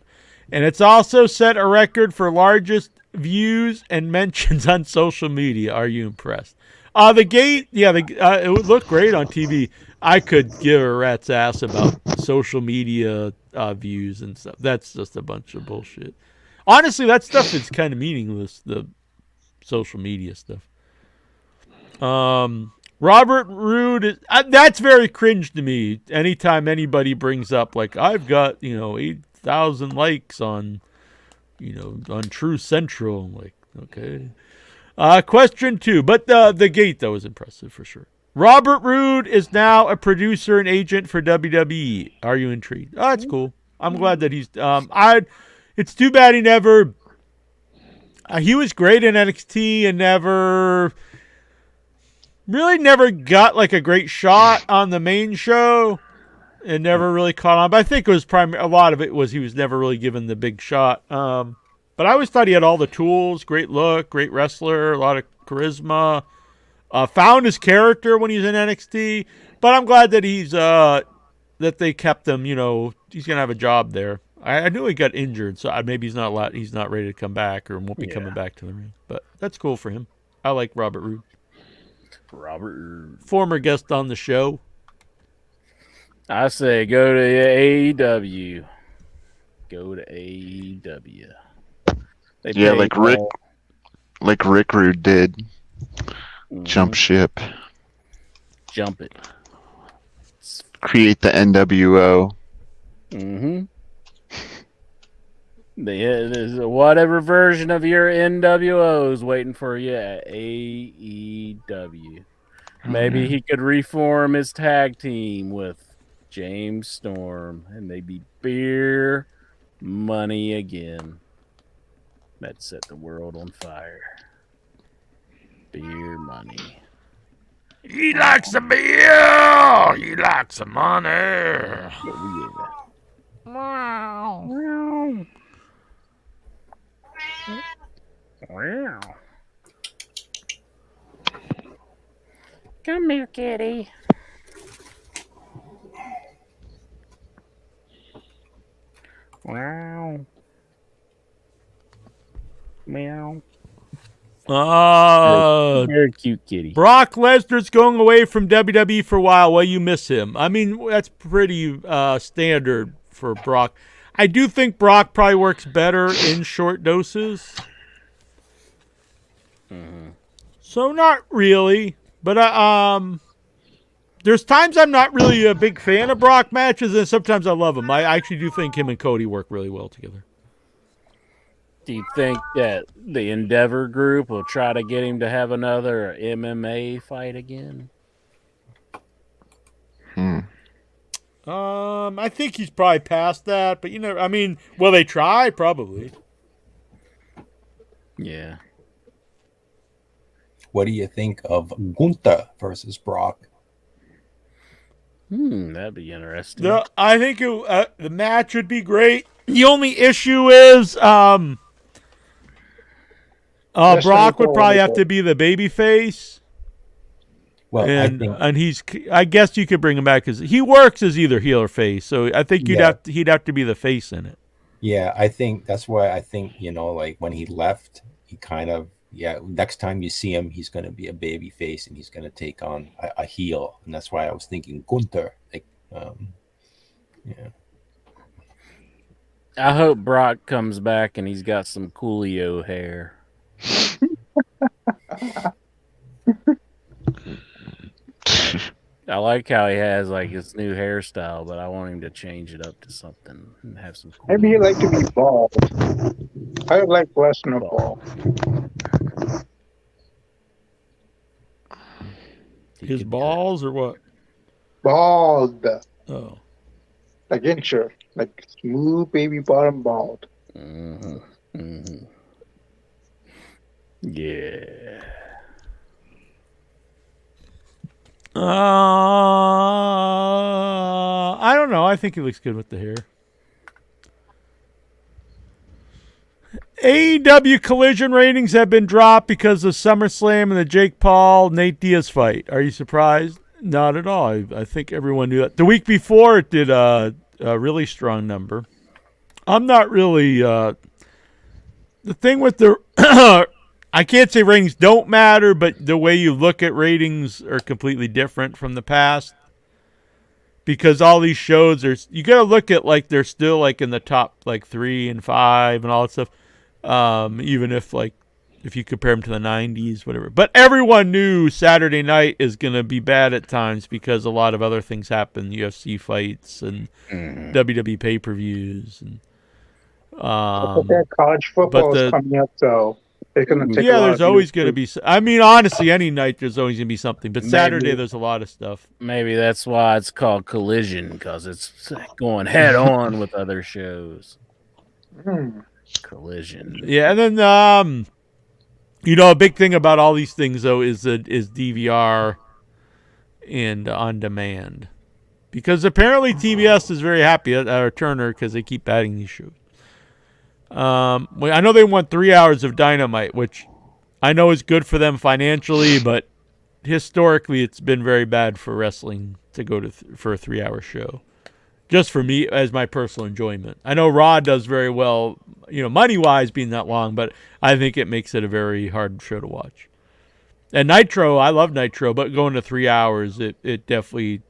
And it's also set a record for largest views and mentions on social media. Are you impressed? The gate, it would look great on TV. I could give a rat's ass about social media views and stuff. That's just a bunch of bullshit. Honestly, that stuff is kind of meaningless, the social media stuff. Robert Roode, that's very cringe to me. Anytime anybody brings up, like, I've got, 8,000 likes on True Central. I'm like, okay. Question 2, but the gate, though, is impressive for sure. Robert Roode is now a producer and agent for WWE. Are you intrigued? Oh, that's cool. I'm glad that he's. It's too bad he never. He was great in NXT and never got like a great shot on the main show, and never really caught on. But I think it was a lot of it was he was never really given the big shot. But I always thought he had all the tools, great look, great wrestler, a lot of charisma. Found his character when he was in NXT, but I'm glad that he's that they kept him. He's gonna have a job there. I knew he got injured, so maybe he's not ready to come back or won't be coming back to the ring. But that's cool for him. I like Robert Roode. Former guest on the show. I say go to AEW. Go to AEW. Like Rick Rude did. Jump ship. Jump it. Create the NWO. There's whatever version of your NWO is waiting for you at AEW. Maybe he could reform his tag team with James Storm, and they'd be beer money again. That'd set the world on fire. Beer money. He likes the beer. He likes the money. Wow. Wow. Come here, kitty. Wow. Meow. Very cute kitty. Brock Lesnar's going away from WWE for a while. Well, you miss him. I mean, that's pretty standard for Brock. I do think Brock probably works better in short doses. So not really, but there's times I'm not really a big fan of Brock matches, and sometimes I love him. I actually do think him and Cody work really well together. Do you think that the Endeavor group will try to get him to have another MMA fight again? I think he's probably past that, but will they try? Probably. Yeah. What do you think of Gunther versus Brock? That'd be interesting. I think the match would be great. The only issue is Brock would probably have to be the baby face. Well, I guess you could bring him back because he works as either heel or face. So I think he'd have to be the face in it. Yeah, I think that's why I think, like when he left, he kind of, next time you see him, he's going to be a baby face and he's going to take on a heel. And that's why I was thinking Gunther. I hope Brock comes back and he's got some Coolio hair. I like how he has like his new hairstyle, but I want him to change it up to something and have some. Cool Maybe he'd like to be bald. I would like Lesnar bald. His balls or what? Bald. Oh, like incher, like smooth baby bottom bald. Yeah. I don't know. I think he looks good with the hair. AEW Collision ratings have been dropped because of SummerSlam and the Jake Paul Nate Diaz fight. Are you surprised? Not at all. I think everyone knew that. The week before, it did a really strong number. I'm not really. The thing with the. I can't say ratings don't matter, but the way you look at ratings are completely different from the past. Because all these shows, you got to look at like they're still like in the top like 3 and 5 and all that stuff. Even if you compare them to the 90s, whatever. But everyone knew Saturday night is going to be bad at times because a lot of other things happen, UFC fights and WWE pay-per-views and. But that college football is coming up, so. There's always going to be. I mean, honestly, any night there's always going to be something. But Saturday, there's a lot of stuff. Maybe that's why it's called Collision, because it's going head on with other shows. Collision. Yeah, and then a big thing about all these things though is DVR and on demand, because apparently TBS is very happy at Turner because they keep adding these shows. I know they want 3 hours of Dynamite, which I know is good for them financially, but historically it's been very bad for wrestling to go for a 3-hour show. Just for me, as my personal enjoyment. I know Raw does very well, money-wise being that long, but I think it makes it a very hard show to watch. And Nitro, I love Nitro, but going to 3 hours, it definitely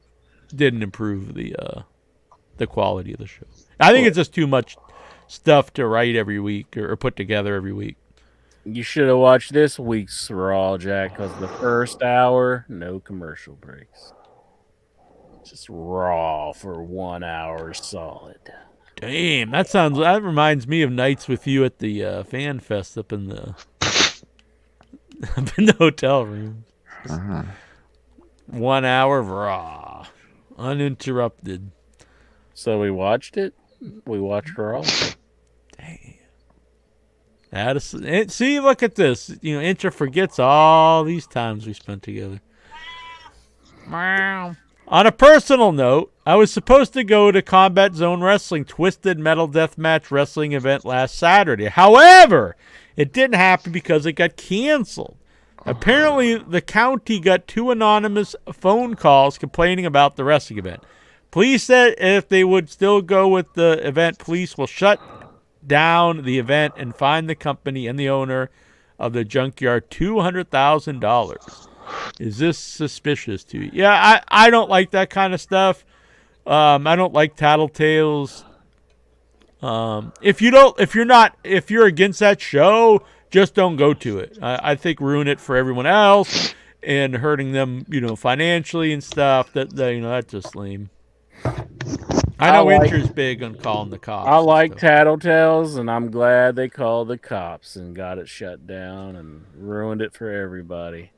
didn't improve the quality of the show. I think it's just too much stuff to write every week or put together every week. You should have watched this week's Raw, Jack, because the first hour, no commercial breaks. Just Raw for 1 hour solid. Damn, that reminds me of nights with you at the Fan Fest up in the hotel room. 1 hour of Raw, uninterrupted. So we watched it. We watched Raw. Damn. See, look at this. Intra forgets all these times we spent together. Wow. On a personal note, I was supposed to go to Combat Zone Wrestling Twisted Metal Deathmatch Wrestling event last Saturday. However, it didn't happen because it got canceled. Apparently, the county got 2 anonymous phone calls complaining about the wrestling event. Police said if they would still go with the event, police will shut down the event and fine the company and the owner of the junkyard $200,000. Is this suspicious to you? Yeah, I don't like that kind of stuff. I don't like tattletales. If you're against that show, just don't go to it. I think ruin it for everyone else and hurting them, financially and stuff. That's just lame. I know Incher's big on calling the cops. I like tattletales, and I'm glad they called the cops and got it shut down and ruined it for everybody.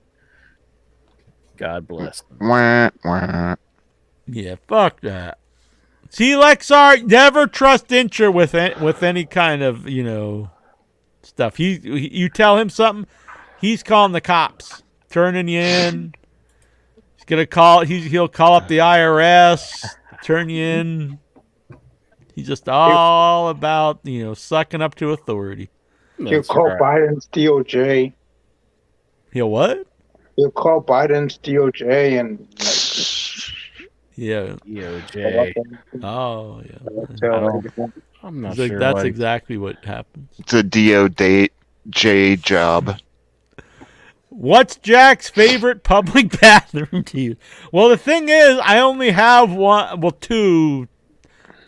God bless them. Wah, wah. Yeah, fuck that. See, Lexar, never trust Incher with any kind of, stuff. You tell him something, he's calling the cops, turning you in. He's gonna he'll call up the IRS, turn you in. He's just all about, sucking up to authority. He'll call Biden's DOJ. He'll what? He'll call Biden's DOJ and yeah. DOJ. Oh, yeah. I'm not sure. That's exactly what happens. It's a DOJ job. What's Jack's favorite public bathroom to use? Well, the thing is, I only have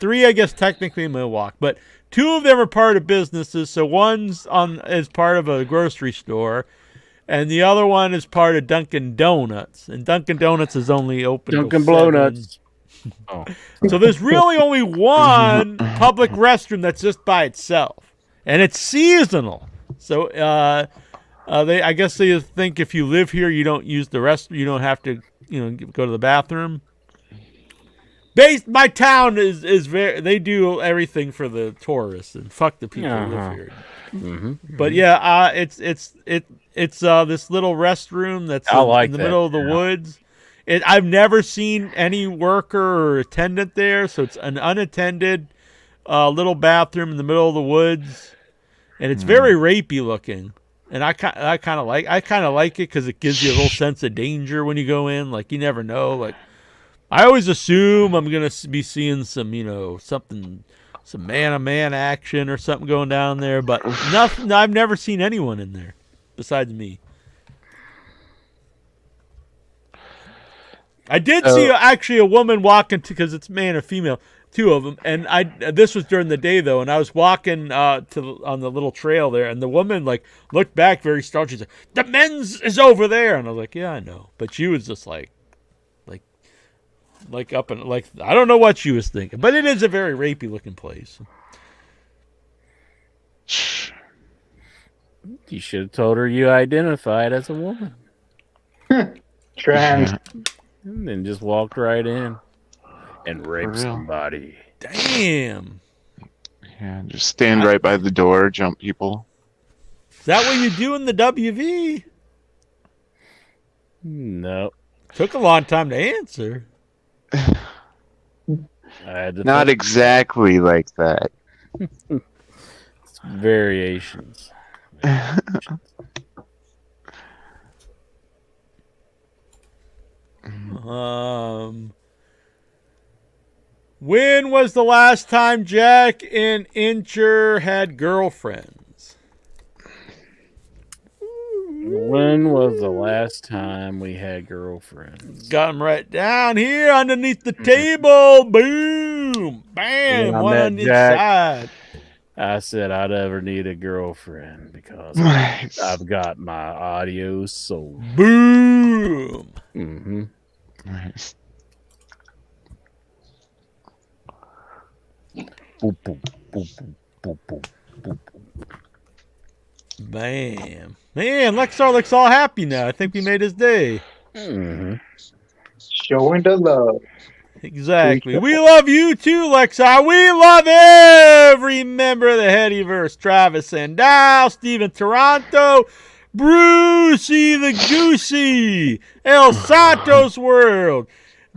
three, I guess, technically in Milwaukee, but 2 of them are part of businesses. So one's is part of a grocery store, and the other one is part of Dunkin' Donuts. And Dunkin' Donuts is only open Dunkin' till 7. Blownuts. Oh. So there's really only one public restroom that's just by itself, and it's seasonal. So I guess they think if you live here, you don't use the rest. You don't have to, go to the bathroom. My town is very. They do everything for the tourists and fuck the people who live here. Mm-hmm. But yeah, it's this little restroom that's in the middle of the woods. I've never seen any worker or attendant there, so it's an unattended little bathroom in the middle of the woods, and it's very rapey looking. And I kind of like it because it gives you a little sense of danger when you go in. Like, you never know. Like, I always assume I'm gonna be seeing some, something, some man-to-man action or something going down there, but nothing. I've never seen anyone in there besides me. I did see actually a woman walking because it's man or female, 2 of them, and this was during the day though, and I was walking on the little trail there, and the woman looked back very startled. She's like, "The men's is over there," and I was like, "Yeah, I know," but she was just like up and I don't know what she was thinking, but it is a very rapey looking place. You should have told her you identified as a woman. Trans. And then just walked right in and raped somebody. Damn. Yeah, just stand right by the door, jump people. Is that what you do in the WV? No. Took a long time to answer. I had to Not exactly like that. It's variations. When was the last time Jack and Incher had girlfriends? When was the last time we had girlfriends? Got them right down here underneath the table. Boom. Bam. When I one met on each Jack, side. I said I'd ever need a girlfriend because I've got my audio sold. Boom. Mm-hmm. Nice. Boop, boop, boop, boop, boop, boop, boop. Bam. Man, Lexar looks all happy now. I think we made his day. Mm-hmm. Showing the love. Exactly. We love you too, Lexar. We love every member of the Headyverse. Travis Sandal, Steven Toronto, Brucey the Goosey, El Santos World,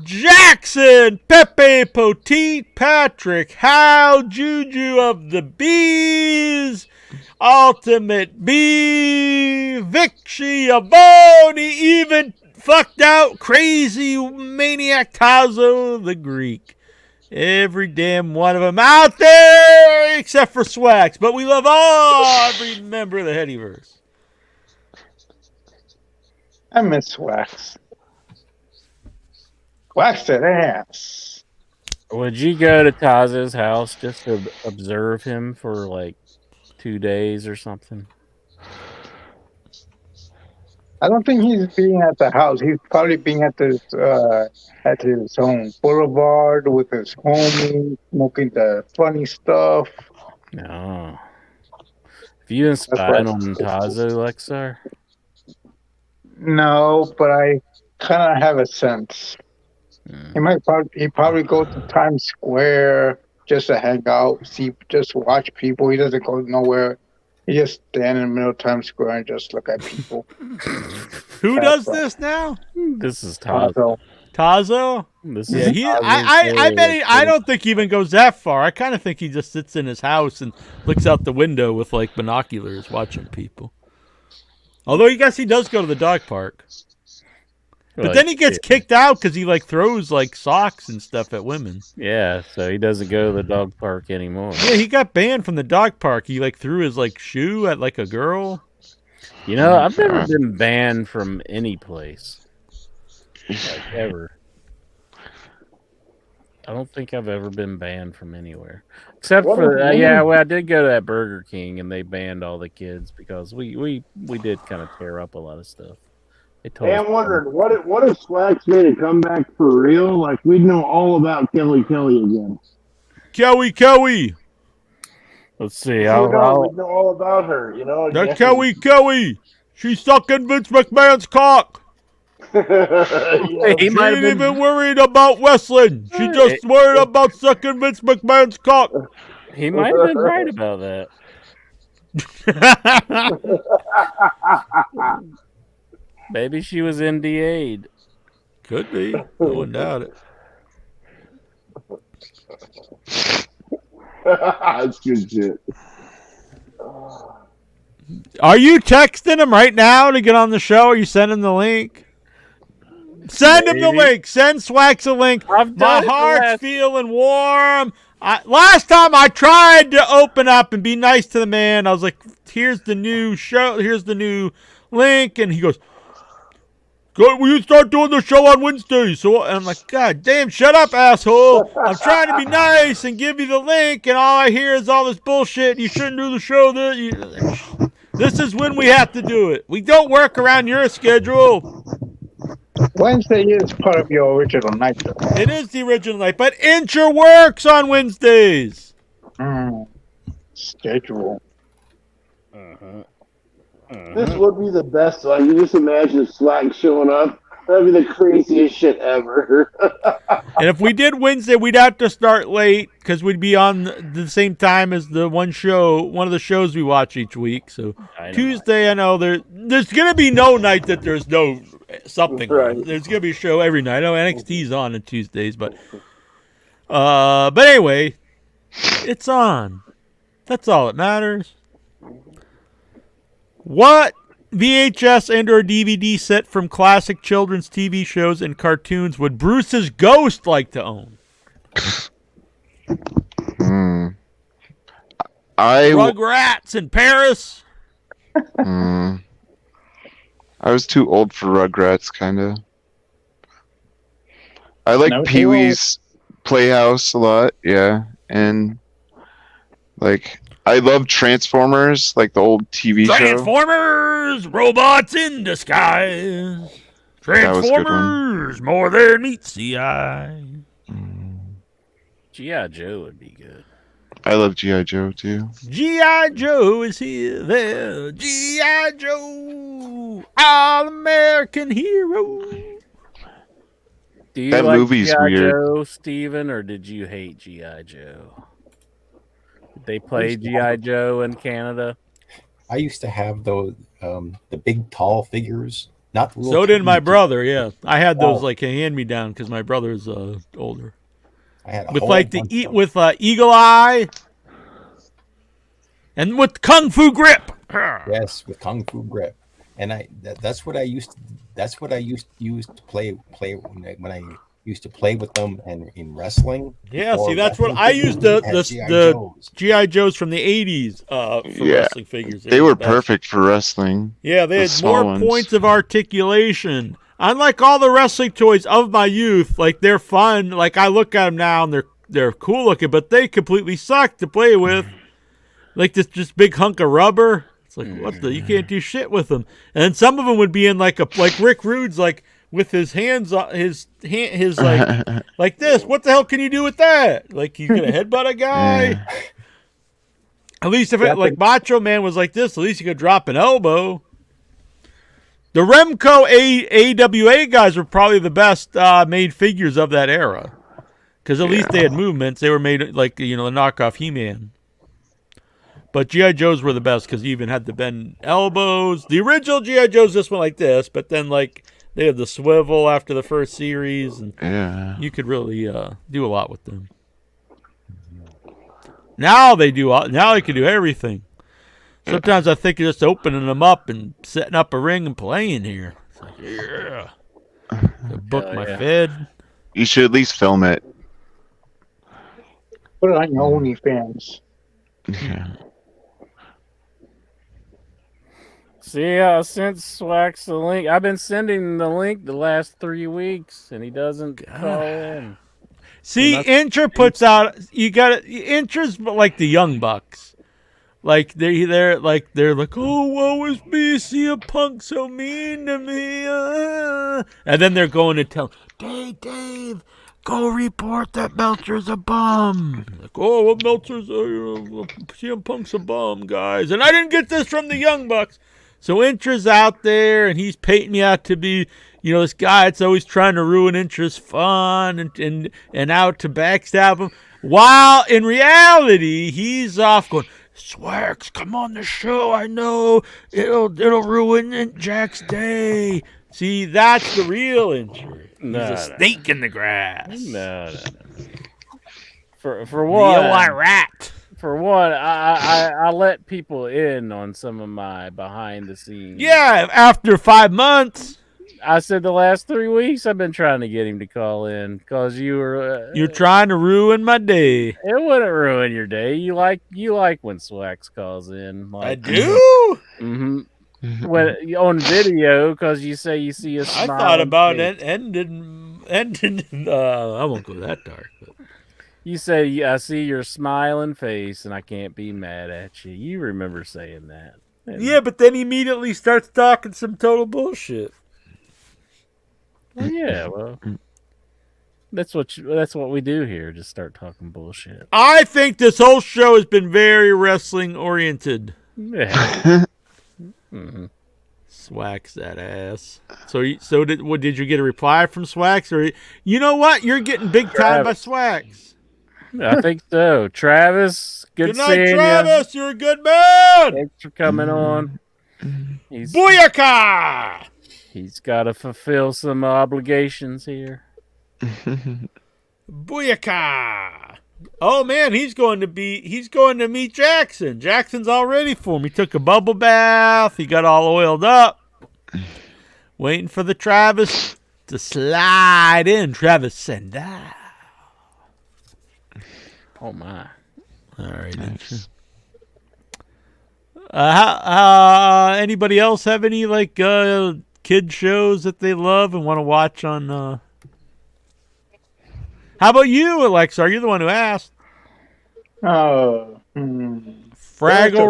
Jackson, Pepe Poteet, Patrick Howe, Juju of the Bees, Ultimate B, Vichy, Aboni, even fucked out crazy maniac Tazo the Greek. Every damn one of them out there except for Swax. But we love every member of the Headyverse. I miss Wax. Wax that ass. Would you go to Taz's house just to observe him for like 2 days or something? I don't think he's being at the house. He's probably being at his own boulevard with his homies, smoking the funny stuff. No. Have you been spying on Tazo, Lexar? No, but I kind of have a sense. He probably go to Times Square just to hang out, just watch people. He doesn't go nowhere. He just stand in the middle of Times Square and just look at people. Who does this now? This is Tazo. Tazo? I don't think he even goes that far. I kind of think he just sits in his house and looks out the window with like binoculars watching people. Although I guess he does go to the dog park. But then he gets kicked out because he like throws like socks and stuff at women. Yeah, so he doesn't go to the dog park anymore. Yeah, he got banned from the dog park. He like threw his like shoe at like a girl. You know, I've never been banned from any place. Like ever. I don't think I've ever been banned from anywhere. Except for I did go to that Burger King and they banned all the kids because we did kind of tear up a lot of stuff. Hey, I'm wondering, what if Swag's made a comeback for real? Like, we'd know all about Kelly again. Kelly! Let's see. We'd know all about her, you know? That Kelly! She's sucking Vince McMahon's cock! She ain't even worried about wrestling. She just worried about sucking Vince McMahon's cock. He might have been right about that. Maybe she was NDA'd. Could be. I wouldn't doubt it. That's good shit. Are you texting him right now to get on the show? Are you sending the link? Send him the link. Send Swax a link. My heart's feeling warm. Last time I tried to open up and be nice to the man, I was like, here's the new show. Here's the new link. And he goes, will you start doing the show on Wednesdays? So I'm like, God damn, shut up, asshole. I'm trying to be nice and give you the link, and all I hear is all this bullshit. You shouldn't do the show. This is when we have to do it. We don't work around your schedule. Wednesday is part of your original night, though. It is the original night, but Incher works on Wednesdays. Schedule. This would be the best. Like, you just imagine Swag showing up. That'd be the craziest shit ever. And if we did Wednesday, we'd have to start late because we'd be on the same time as the one of the shows we watch each week. So Tuesday, I know there's going to be no night that there's no something. Right. There's going to be a show every night. I know NXT's on Tuesdays, but anyway, it's on. That's all that matters. What VHS and or DVD set from classic children's TV shows and cartoons would Bruce's ghost like to own? Rugrats in Paris. I was too old for Rugrats, kind of. I like Pee-wee's Playhouse a lot, yeah, and like I love Transformers, like the old TV show. Transformers, robots in disguise. Transformers, more than meets the eye. G.I. Joe would be good. I love G.I. Joe, too. G.I. Joe is here, there. G.I. Joe, all-American hero. Do you that like movie's G.I. weird. Joe, Steven, or did you hate G.I. Joe? Did they play G.I. Joe in Canada? I used to have those, the big, tall figures. Not the so did my brother, yeah. I had those like a hand-me-down because my brother's older. I had with like the Eagle Eye and with Kung Fu Grip. Yes, with Kung Fu Grip, and that's what I used to play when I used to play with them and in wrestling. Yeah, see, that's what I used the G.I. Joes from the 80s for wrestling figures. They were perfect for wrestling. Yeah, they had more points of articulation. Unlike all the wrestling toys of my youth, like they're fun. Like I look at them now and they're cool looking, but they completely suck to play with. Like this just big hunk of rubber. It's like you can't do shit with them. And some of them would be in like Rick Rude's like with his hands on his like this. What the hell can you do with that? Like he's gonna headbutt a guy. Yeah. At least if it like Macho Man was like this, at least you could drop an elbow. The Remco AWA guys were probably the best made figures of that era. Because at least they had movements. They were made like, the knockoff He-Man. But G.I. Joes were the best because you even had the bend elbows. The original G.I. Joes just went like this, but then like they had the swivel after the first series. And you could really do a lot with them. Now they can do everything. Sometimes I think of just opening them up and setting up a ring and playing here. It's like, yeah. Book my fed. You should at least film it. Put it on your OnlyFans. Yeah. See, I sent Swax the link. I've been sending the link the last 3 weeks, and he doesn't call in. See, Intra puts out. Intra's like the Young Bucks. Like they're like, oh, woe is me, CM Punk so mean to me, and then they're going to tell, Dave, go report that Meltzer's a bum. Like, oh, well, CM Punk's a bum, guys, and I didn't get this from the Young Bucks. So Intra's out there, and he's painting me out to be, this guy that's always trying to ruin Intra's fun and out to backstab him, while in reality he's off going, Swax, come on the show. I know it'll ruin Jack's day. See, that's the real injury. He's a snake in the grass. No. For one, the white rat. For one, I let people in on some of my behind the scenes. Yeah, after 5 months. I said the last 3 weeks I've been trying to get him to call in because you're trying to ruin my day. It wouldn't ruin your day. You like when Swax calls in. Like, I do. Mm-hmm. When on video, because you say you see a smile. I thought about it ending. I won't go that dark. But. You say I see your smiling face, and I can't be mad at you. You remember saying that? Yeah, but then he immediately starts talking some total bullshit. Well, yeah, that's what we do here. Just start talking bullshit. I think this whole show has been very wrestling oriented. Yeah. Mm-hmm. Swax that ass. So did you get a reply from Swax, or you know what? You're getting big time by Swax. I think so. Travis, good night, seeing Travis. You're a good man. Thanks for coming on. Booyaka! He's got to fulfill some obligations here. Booyaka! Oh man, he's going to meet Jackson. Jackson's all ready for him. He took a bubble bath. He got all oiled up. Waiting for the Travis to slide in. Travis Sendai. Oh my! All right. Nice. Anybody else have any kid shows that they love and want to watch on? How about you, Alexa? Are you the one who asked? Fraggle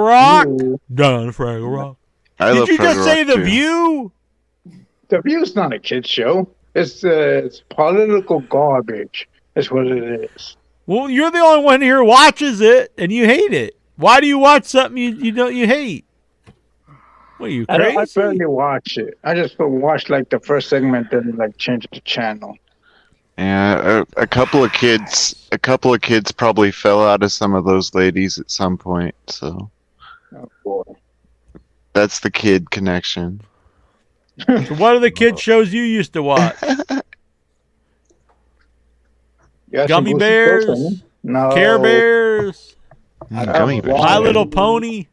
Rock. Done. Fraggle Rock. Did you just say The View? The View's not a kid show. It's political garbage. That's what it is. Well, you're the only one here who watches it, and you hate it. Why do you watch something you hate? What are you crazy? I barely watch it. I just watch the first segment and change the channel. Yeah, a couple of kids probably fell out of some of those ladies at some point. So, oh boy, that's the kid connection. So, what are the kid shows you used to watch? Gummy Bears, no. Care Bears, Gummy Bears. My Little Pony.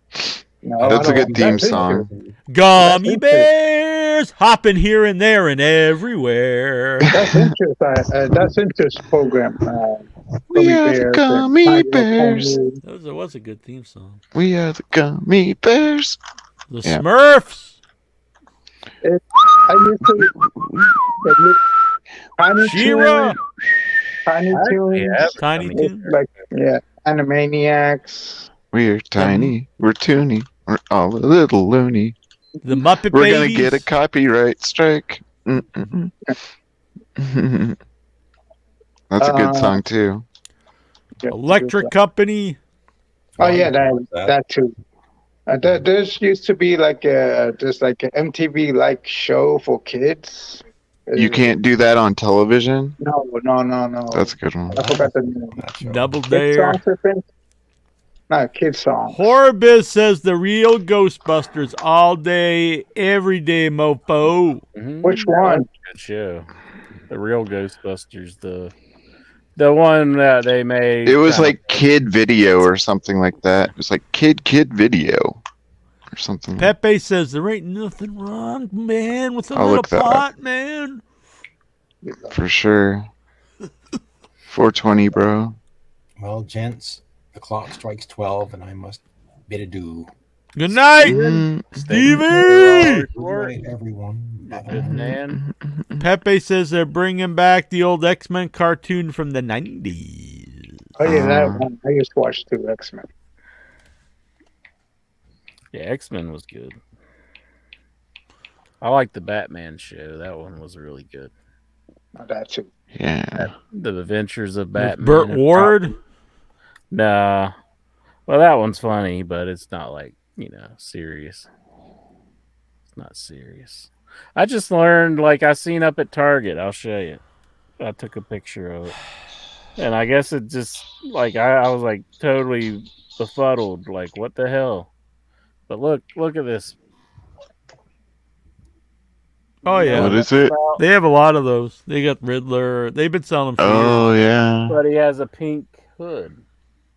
No, that's a good theme song. Gummy Bears, hopping here and there and everywhere. That's interest program. We are the Gummy Bears. That was a good theme song. We are the Gummy Bears. The Smurfs. I used to. She-Ra. Tiny Toons. Yeah, Tiny It's Toons. like, yeah, Animaniacs. We're tiny. We're toony. We're all a little loony. The Muppet We're Babies. gonna get a copyright strike. Mm-mm. That's a good song too. Electric Company. Oh yeah, that too. There's used to be like an MTV like show for kids. You can't do that on television. No. That's a good one. I forgot the name. Double Kids Dare. songs, I think. Not kids songs. Horrorbiz says the real Ghostbusters all day, every day, mofo. Which one? Good show. The real Ghostbusters. The one that they made. It was like Kid Video or something like that. It was like Kid Video or something. Pepe says there ain't nothing wrong, man, with a I'll little look that pot, up. man. For sure. 420, bro. Well, gents, the clock strikes 12, and I must bid adieu. Good night, Stevie. Good night, everyone. Good man. Pepe says they're bringing back the old X-Men cartoon from the 90s. Oh yeah, that one. I used to watch too, X-Men. Yeah, X-Men was good. I like the Batman show. That one was really good. Oh, that too. Yeah. The Adventures of Batman. Burt Ward. Nah. Well, that one's funny, but it's not like, serious. It's not serious. I just learned, I seen up at Target. I'll show you. I took a picture of it. And I guess it just, I was, totally befuddled. What the hell? But look at this. Oh, yeah. What is it? They have a lot of those. They got Riddler. They've been selling them for Oh, years. yeah. But he has a pink hood.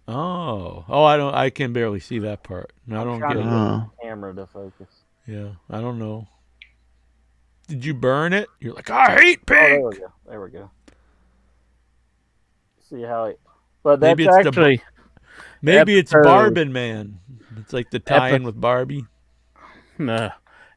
Oh, I can barely see that part. I don't get it. The camera to focus. Yeah, I don't know. Did you burn it? You're like, I hate pink. Oh, there we go. See how it. But that's Maybe it's actually. Maybe it's episode- Barbin Man. It's like the tie-in with Barbie. No.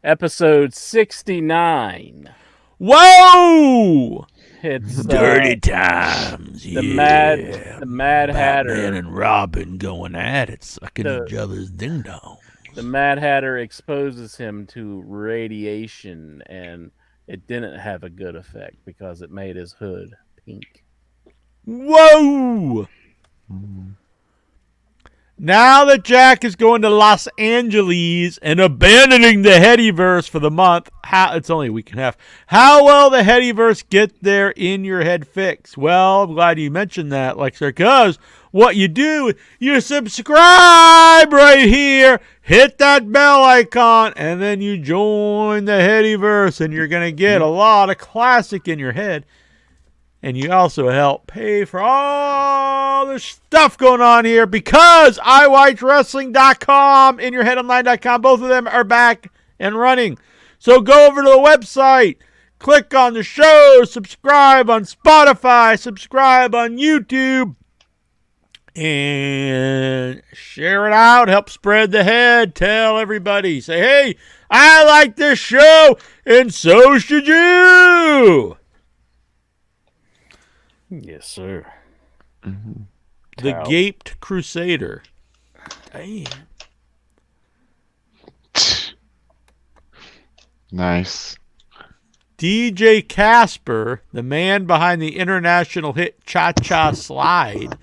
Episode 69. Whoa! It's Dirty times. The Mad Hatter. Batman and Robin going at it, sucking each other's ding dong. The Mad Hatter exposes him to radiation, and it didn't have a good effect because it made his hood pink. Whoa! Now that Jack is going to Los Angeles and abandoning the Headyverse for the month, it's only a week and a half. How will the Headyverse get their in your head fix? Well, I'm glad you mentioned that, Lexer, because what you do, you subscribe right here, hit that bell icon, and then you join the Headyverse, and you're going to get a lot of classic in your head. And you also help pay for all the stuff going on here because iWatchWrestling.com, InYourHeadOnline.com, both of them are back and running. So go over to the website, click on the show, subscribe on Spotify, subscribe on YouTube, and share it out. Help spread the head. Tell everybody. Say, hey, I like this show, and so should you. Yes, sir. Mm-hmm. The Gaped Crusader. Damn. Nice. DJ Casper, the man behind the international hit Cha-Cha Slide,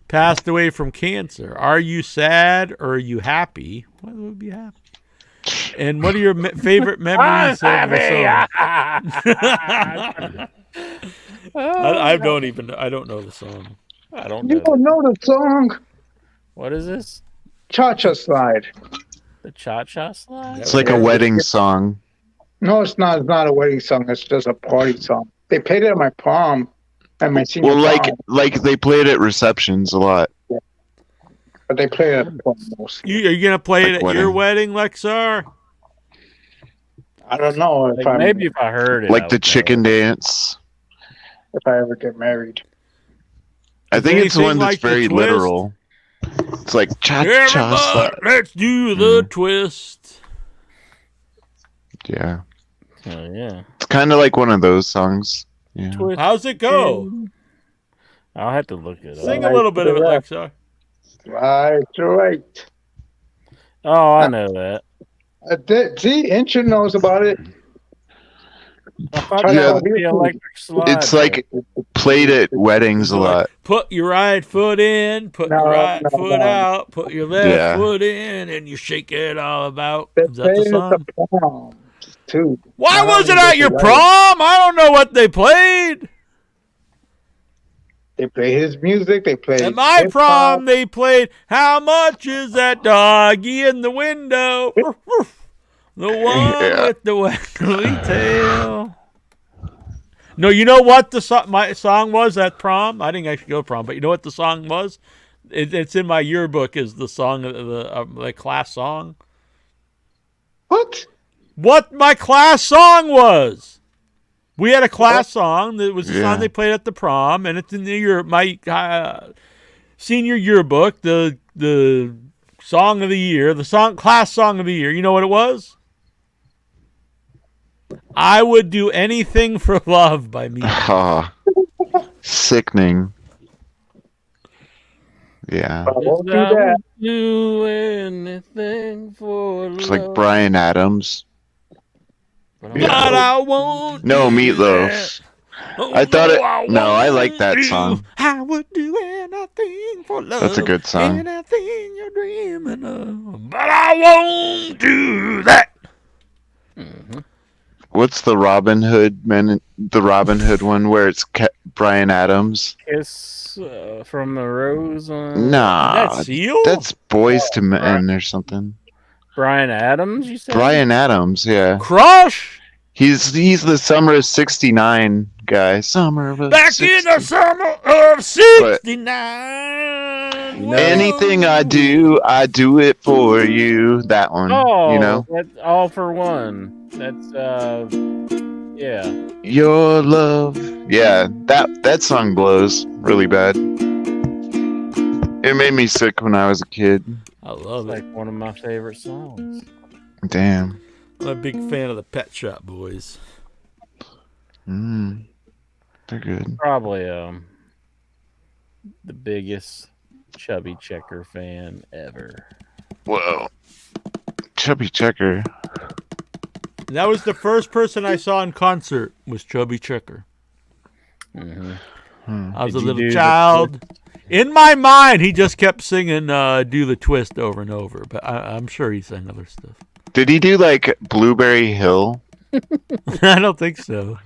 passed away from cancer. Are you sad or are you happy? Why would we be happy? And what are your favorite memories of the song? I don't know the song. I don't You know. don't know the song. What is this? Cha-Cha Slide. The Cha-Cha Slide? It's like a wedding song. No, it's not. It's not a wedding song. It's just a party song. They played it at my prom, at my senior Well, prom. like they played at receptions a lot. But they play it at prom mostly. Are you going to play it Like at your wedding, Lexar? I don't know if Maybe if I heard it. Like the chicken dance. if I ever get married. I think it's the one that's like the very twist? literal. It's like cha-cha slide. Let's do the twist. Yeah. Oh, yeah. It's kind of like one of those songs. Yeah. How's it go? I'll have to look it up. Sing a little bit of it, Lexar. Right. Oh, I know that. See, Incher knows about it. I thought Try that to was the electric slide. It's like played at weddings a lot. Put your right foot in, put your right foot out, put your left foot in, and you shake it all about. Is that the song? Prom, too. Why was it at your prom? I don't know what they played. They play his music. They play At my prom, they played "How Much Is That Doggy in the Window?" The one with the waggly tail. No, you know what my song was at prom? I didn't actually go to prom, but you know what the song was? It's in my yearbook. Is the song of the class song? What? What my class song was? We had a class song that was the song they played at the prom, and it's in my senior yearbook. The song of the year, class song of the year. You know what it was? I Would Do Anything for Love by me. Sickening. Yeah. I won't do that. Do anything for love. It's like Bryan Adams. But I won't. No, Meatloaf. I thought it. No, I like that song. I would do anything for love. That's a good song. Anything you're dreaming of, but I won't do that. Mm-hmm. What's the Robin Hood one where it's Bryan Adams? Kiss from the Rose. Nah, That's Seal? That's Boys to Men or something. Bryan Adams, you said? Bryan Adams, yeah. Crush. He's the summer of '69 guy. Summer of Back 69. in the summer of '69. Anything I do it for you. That one, Oh, you know. That's All for One. That's yeah. Your love, yeah. That song blows really bad. It made me sick when I was a kid. I love It's it. like one of my favorite songs. Damn. I'm a big fan of the Pet Shop Boys. They're good. Probably the biggest Chubby Checker fan ever. Whoa. Chubby Checker. And that was the first person I saw in concert was Chubby Checker. Mm-hmm. I was Did a you little do child. In my mind, he just kept singing Do the Twist over and over. But I'm sure he sang other stuff. Did he do like Blueberry Hill? I don't think so.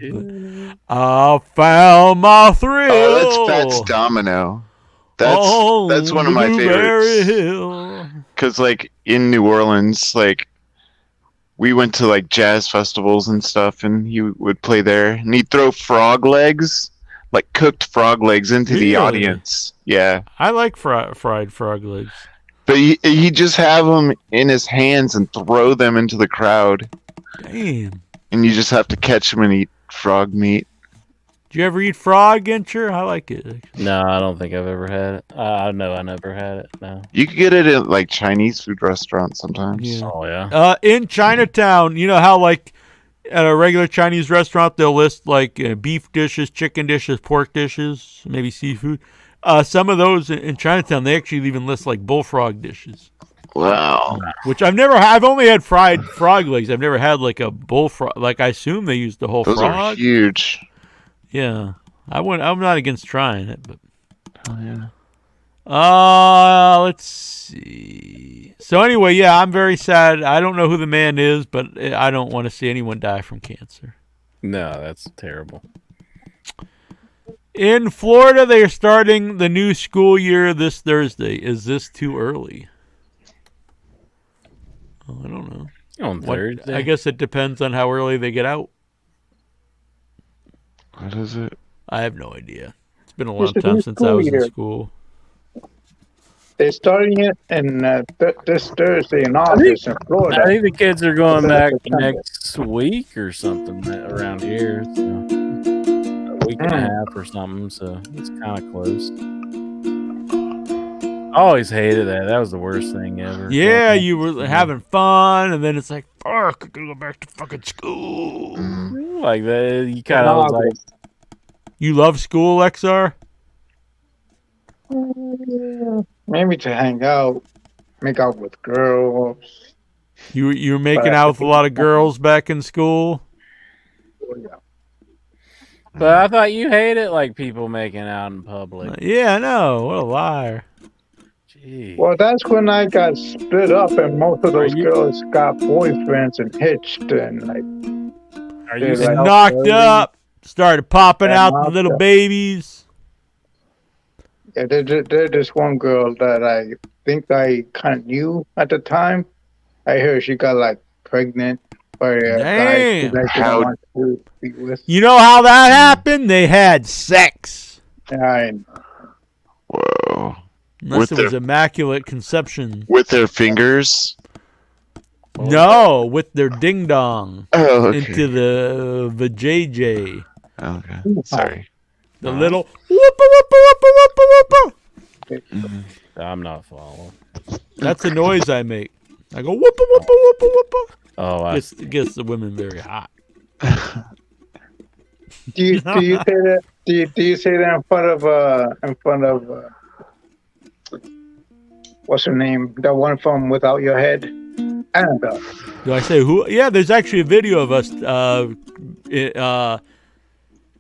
I found my thrill. Oh, that's Domino. That's one of my favorites. Hill. Because like in New Orleans, like we went to like jazz festivals and stuff, and he would play there, and he'd throw frog legs, like cooked frog legs, into the audience. Yeah, I like fried frog legs. but he just have them in his hands and throw them into the crowd. Damn. And you just have to catch them and eat frog meat. Did you ever eat frog, Incher? I like it. No, I don't think I've ever had it. No, I never had it. No. You could get it at like Chinese food restaurants sometimes. Yeah. Oh yeah. In Chinatown, you know how like at a regular Chinese restaurant they'll list like beef dishes, chicken dishes, pork dishes, maybe seafood. Some of those in Chinatown they actually even list like bullfrog dishes. Wow. Which I've never had. I've only had fried frog legs. I've never had like a bullfrog. Like I assume they use the whole Those frog. are huge. Yeah, I'm not against trying it, but. Oh yeah. Let's see. So anyway, yeah, I'm very sad. I don't know who the man is, but I don't want to see anyone die from cancer. No, that's terrible. In Florida, they are starting the new school year this Thursday. Is this too early? Oh, I don't know. On Thursday? I guess it depends on how early they get out. What is it? I have no idea. It's been a long It's a time new since I was school in year. school. They're starting it in this Thursday in August in Florida. I think the kids are going back September. next week or something around here. So a week and a half or something. So it's kind of close. I always hated that. That was the worst thing ever. Yeah, you were having fun, and then it's like, fuck, I gotta go back to fucking school. Like that. You kind of was like, You love school, XR? Maybe to hang out, make out with girls. You were making out with a lot of girls back in school? Oh, yeah. But I thought you hated like people making out in public. Yeah, I know. What a liar. Jeez. Well, that's when I got split up, and most of those girls got boyfriends and hitched, and like. Are you like, knocked up? Started popping out the little up. babies. Yeah, there's this one girl that I think I kind of knew at the time. I heard she got like pregnant by a guy who like, didn't want to be with. You know how that happened? They had sex. Yeah, Whoa. Unless it was immaculate conception. With their fingers? No, with their ding dong. Oh, okay. Into the vajayjay. Okay. Sorry. The little whoopa whoopa whoopa whoopa whoopa. I'm not following. That's the noise I make. I go whoopa whoopa whoopa whoopa. Oh, it gets the women very hot. Do you say that? Do you say that in front of what's her name? The one from Without Your Head? Annabelle. Do I say who? Yeah, there's actually a video of us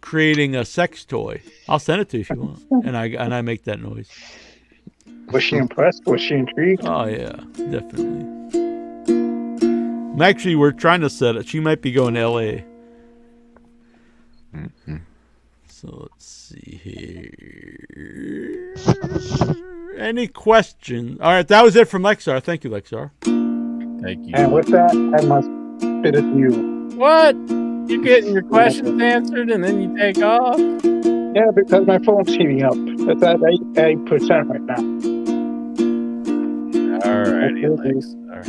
creating a sex toy. I'll send it to you if you want. And I make that noise. Was she impressed? Was she intrigued? Oh yeah, definitely. Actually, we're trying to set it. She might be going to LA. Mm-hmm. So let's see here. Any questions? All right, that was it from Lexar. Thank you, Lexar. Thank you. And with that, I must bid adieu. What? You getting your questions answered and then you take off? Yeah, because my phone's heating up. It's at 8% right now. Alrighty, Lexar.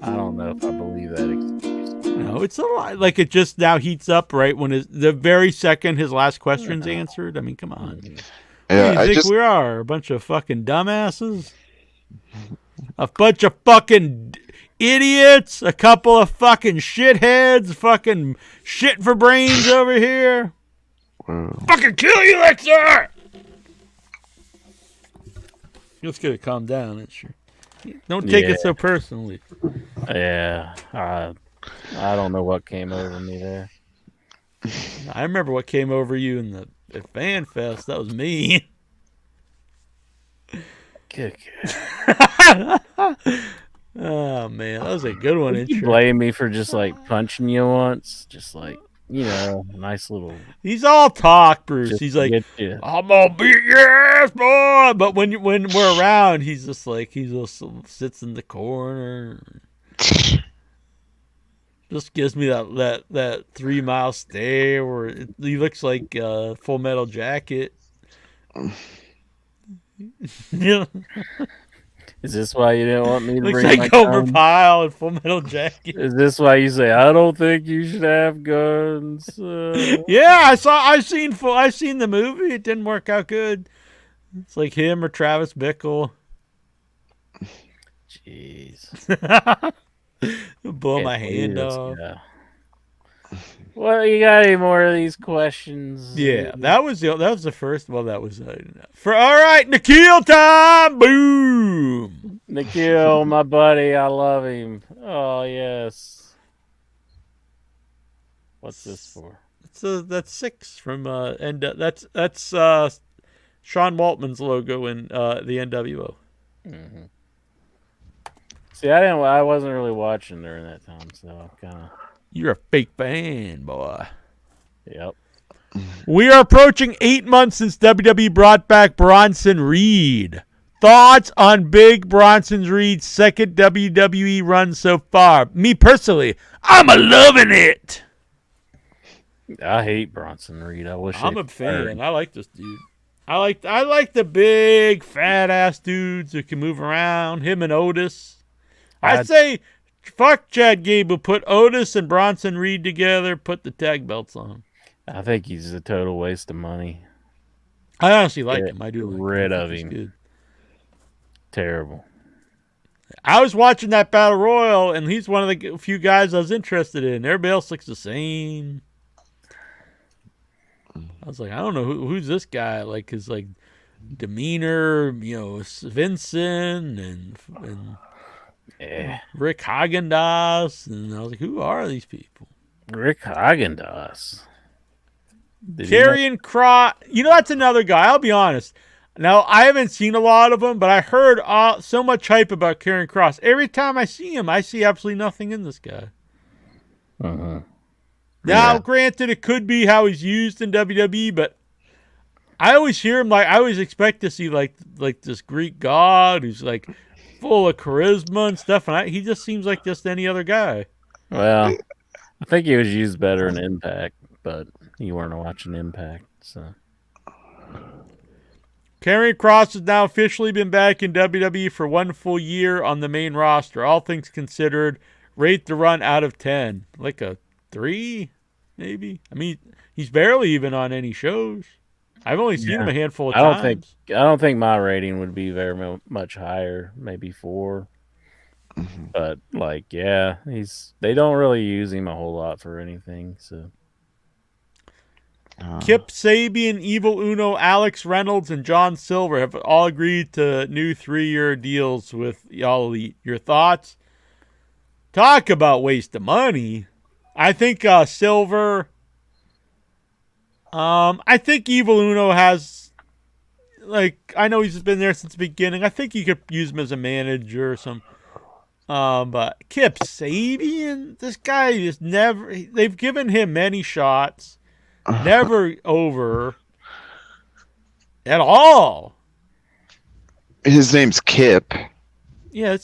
I don't know if I believe that excuse. No, it's a lot. Like it just now heats up right when the very second his last question's answered. I mean, come on. Yeah, What do you think we are? A bunch of fucking dumbasses? A bunch of fucking idiots? A couple of fucking shitheads? Fucking shit for brains over here? Fucking kill you, Lexar! Just gotta calm down. It's sure. Don't take it so personally. Yeah, I don't know what came over me there. I remember what came over you in the Fan Fest. That was me. Oh man, that was a good one. You blame me for just like punching you once, just like nice little. He's all talk, Bruce. He's like, I'm gonna beat your ass, boy. But when we're around, he's just like he just sits in the corner. Just gives me that 3 mile stare where he looks like Full Metal Jacket. Yeah. Is this why you didn't want me to looks bring like my Gomer gun? Pyle and Full Metal Jacket? Is this why you say I don't think you should have guns? Yeah, I've seen the movie. It didn't work out good. It's like him or Travis Bickle. Jeez. Blow my hand off. Yeah. Well, you got any more of these questions? Yeah, that was the first. Well, that was for all right. Nikhil time. Boom. Nikhil, my buddy, I love him. Oh yes. What's this for? That's 6 from and that's Sean Waltman's logo in the NWO. Mm-hmm. See, I wasn't really watching during that time, so I kind of. You're a fake fan, boy. Yep. We are approaching 8 months since WWE brought back Bronson Reed. Thoughts on Big Bronson Reed's second WWE run so far? Me personally, I'm loving it. I hate Bronson Reed. I wish I'm a fan. I like this dude. I like the big fat ass dudes who can move around. Him and Otis. I'd say fuck Chad Gable. Put Otis and Bronson Reed together. Put the tag belts on. I think he's a total waste of money. I honestly like him. I do like rid him. of him. Good. Terrible. I was watching that Battle Royal, and he's one of the few guys I was interested in. Everybody else looks the same. I was like, I don't know who's this guy. Like, cause like demeanor, Vincent and Rick Haagen-Dazs, and I was like, who are these people? Rick Haagen-Dazs. Karrion Kross. That's another guy. I'll be honest. Now, I haven't seen a lot of them, but I heard so much hype about Karrion Kross. Every time I see him, I see absolutely nothing in this guy. Uh-huh. Now, granted, it could be how he's used in WWE, but I always hear him I always expect to see like this Greek god who's like full of charisma and stuff, and he just seems like just any other guy. Well, I think he was used better in Impact, but you weren't watching Impact, so. Karrion Kross has now officially been back in WWE for 1 full year on the main roster. All things considered, rate the run out of 10. Like a 3, maybe? I mean, he's barely even on any shows. I've only seen him a handful of times. I don't think my rating would be very much higher, maybe 4. But they don't really use him a whole lot for anything, so. Kip Sabian, Evil Uno, Alex Reynolds, and John Silver have all agreed to new 3-year deals with All Elite. Your thoughts? Talk about waste of money. I think Silver. I think Evil Uno has, I know he's been there since the beginning. I think you could use him as a manager or some. But Kip Sabian, this guy is never. They've given him many shots. Never over at all. His name's Kip. Yeah,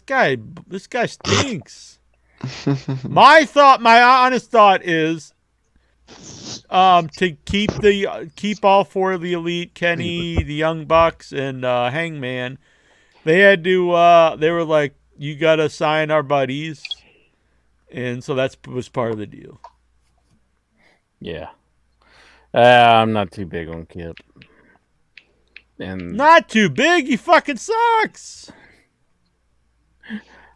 this guy stinks. My honest thought is to keep all 4 of the Elite, Kenny, the Young Bucks, and Hangman. They had to they were like, you gotta sign our buddies, and so that was part of the deal. Yeah. I'm not too big on Kip. And not too big? He fucking sucks.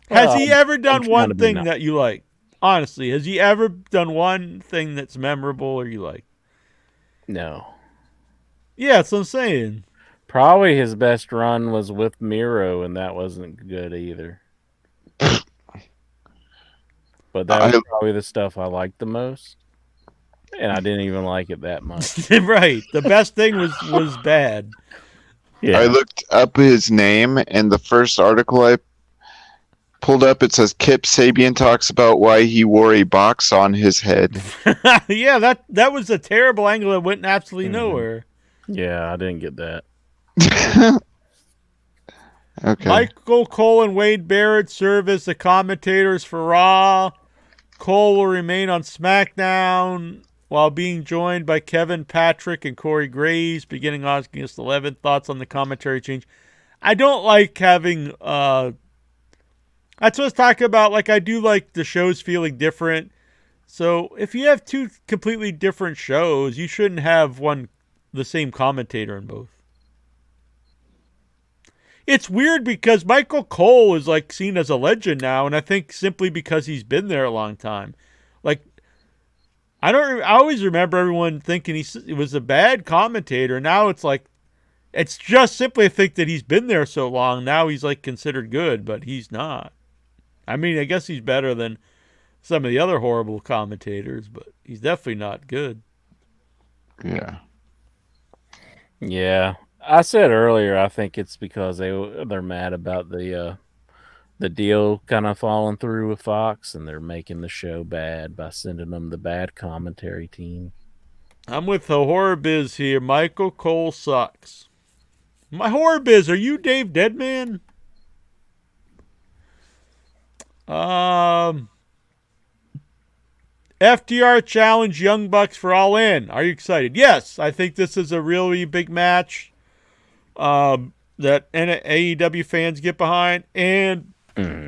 Has he ever done one thing that you like? Honestly, has he ever done one thing that's memorable or you like? No. Yeah, that's what I'm saying. Probably his best run was with Miro, and that wasn't good either. But that was probably the stuff I liked the most. And I didn't even like it that much. Right. The best thing was bad. Yeah. I looked up his name, and the first article I pulled up, it says Kip Sabian talks about why he wore a box on his head. Yeah, that was a terrible angle that went absolutely nowhere. Yeah, I didn't get that. Okay. Michael Cole and Wade Barrett serve as the commentators for Raw. Cole will remain on SmackDown while being joined by Kevin Patrick and Corey Graves, beginning August 11th. Thoughts on the commentary change? I don't like having... that's what I was talking about. I do like the shows feeling different. So if you have 2 completely different shows, you shouldn't have the same commentator in both. It's weird because Michael Cole is seen as a legend now, and I think simply because he's been there a long time. I always remember everyone thinking he was a bad commentator. Now it's just simply I think that he's been there so long. Now he's considered good, but he's not. I mean, I guess he's better than some of the other horrible commentators, but he's definitely not good. Yeah. Yeah. I said earlier, I think it's because they're mad about the deal kind of falling through with Fox, and they're making the show bad by sending them the bad commentary team. I'm with the Horror Biz here. Michael Cole sucks. My Horror Biz, are you Dave Deadman? FTR challenge Young Bucks for All In. Are you excited? Yes, I think this is a really big match that AEW fans get behind. And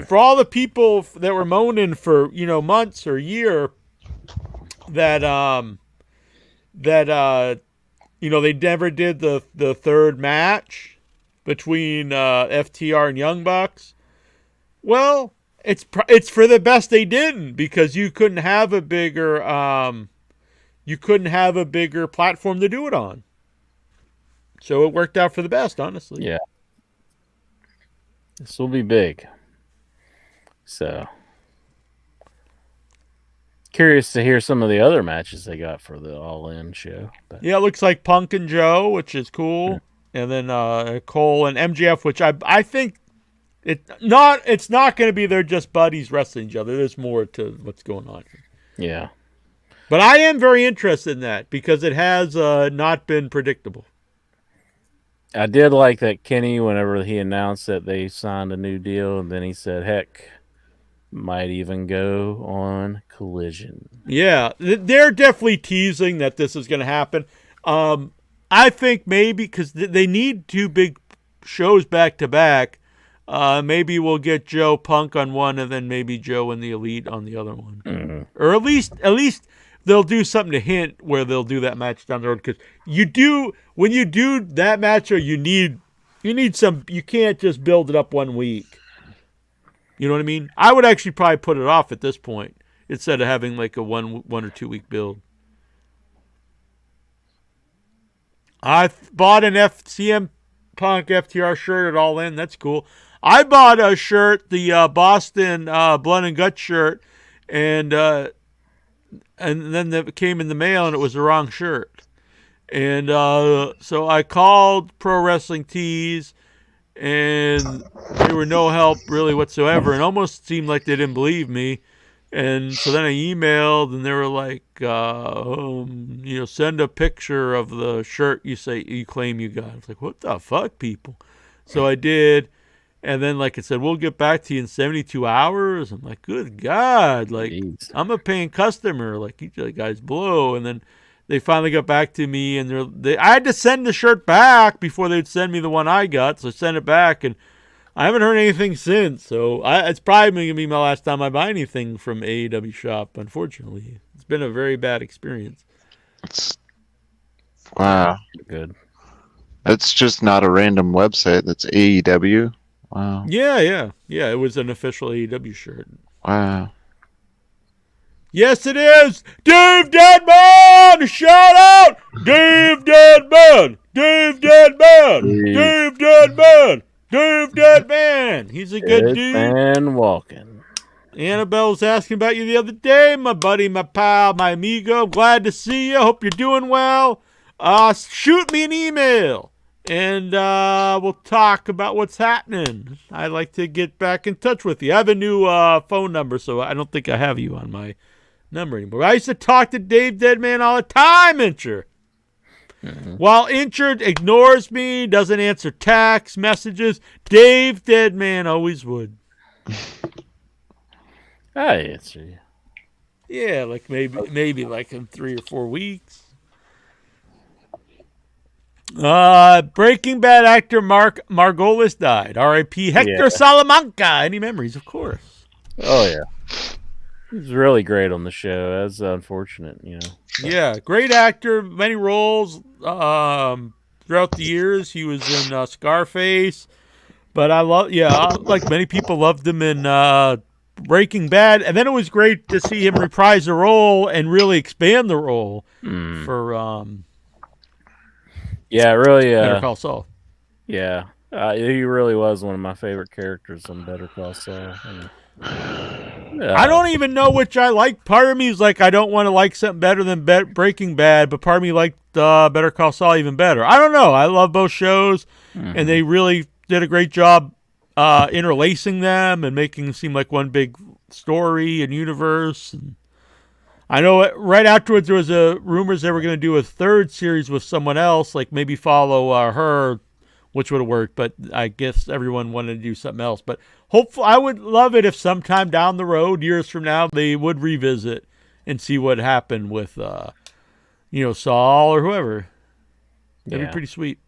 for all the people that were moaning for, months or a year that they never did the third match between FTR and Young Bucks. Well, it's for the best they didn't, because you couldn't have a bigger platform to do it on. So it worked out for the best, honestly. Yeah. This will be big. So, curious to hear some of the other matches they got for the All In show. But. Yeah, it looks like Punk and Joe, which is cool. And then Cole and MJF, which I think it's not going to be they're just buddies wrestling each other. There's more to what's going on here. Yeah. But I am very interested in that because it has not been predictable. I did like that Kenny, whenever he announced that they signed a new deal, and then he said, heck, might even go on Collision. Yeah, they're definitely teasing that this is going to happen. I think maybe because they need 2 big shows back to back, maybe we'll get Joe Punk on one and then maybe Joe and the Elite on the other one. Mm-hmm. Or at least they'll do something to hint where they'll do that match down the road. Because when you do that match, or you need some, you can't just build it up 1 week. You know what I mean? I would actually probably put it off at this point instead of having like a 1 or 2 week build. I bought an CM Punk FTR shirt at All In. That's cool. I bought a shirt, the Boston Blood and Guts shirt, and then it came in the mail and it was the wrong shirt. And so I called Pro Wrestling Tees, and they were no help really whatsoever, and almost seemed like they didn't believe me. And so then I emailed, and they were like, send a picture of the shirt you claim you got. I was like, what the fuck, people? So I did, and then like it said, we'll get back to you in 72 hours. I'm like, good God, like Jeez. I'm a paying customer, like you guys blow. And then they finally got back to me, and I had to send the shirt back before they'd send me the one I got, so I sent it back, and I haven't heard anything since, so it's probably going to be my last time I buy anything from AEW Shop, unfortunately. It's been a very bad experience. Wow. Good. That's just not a random website. That's AEW. Wow. Yeah. It was an official AEW shirt. Wow. Yes, it is! Dave Deadman! Shout out! Dave Deadman! Dave Deadman! Dave Deadman! Dave Deadman! He's a good dude. And walking. Annabelle was asking about you the other day, my buddy, my pal, my amigo. Glad to see you. Hope you're doing well. Shoot me an email, and we'll talk about what's happening. I'd like to get back in touch with you. I have a new phone number, so I don't think I have you on my number anymore. I used to talk to Dave Deadman all the time, Incher. Mm-hmm. While Incher ignores me, doesn't answer text messages, Dave Deadman always would. I answer you. Yeah, like maybe like in 3 or 4 weeks. Breaking Bad actor Mark Margolis died. R.I.P. Hector Salamanca. Any memories? Of course. Oh yeah. He was really great on the show. That's unfortunate, Yeah, great actor, many roles throughout the years. He was in Scarface, but like many people loved him in Breaking Bad, and then it was great to see him reprise the role and really expand the role for really Better Call Saul. Yeah, he really was one of my favorite characters on Better Call Saul. I don't even know which I like. Part of me is like, I don't want to like something better than Breaking Bad, but part of me liked Better Call Saul even better. I don't know. I love both shows, and they really did a great job interlacing them and making them seem like one big story and universe. And I know right afterwards there was rumors they were going to do a 3rd series with someone else, like maybe follow her, which would have worked, but I guess everyone wanted to do something else. But hopefully, I would love it if sometime down the road, years from now, they would revisit and see what happened with, Saul or whoever. That'd be pretty sweet.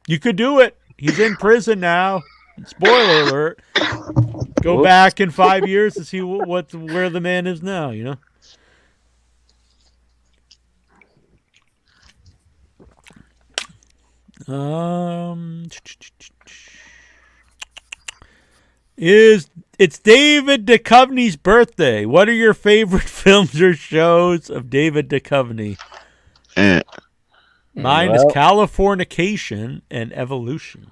You could do it. He's in prison now. Spoiler alert. Go back in 5 years to see where the man is now, It's David Duchovny's birthday. What are your favorite films or shows of David Duchovny? Mine is Californication and Evolution.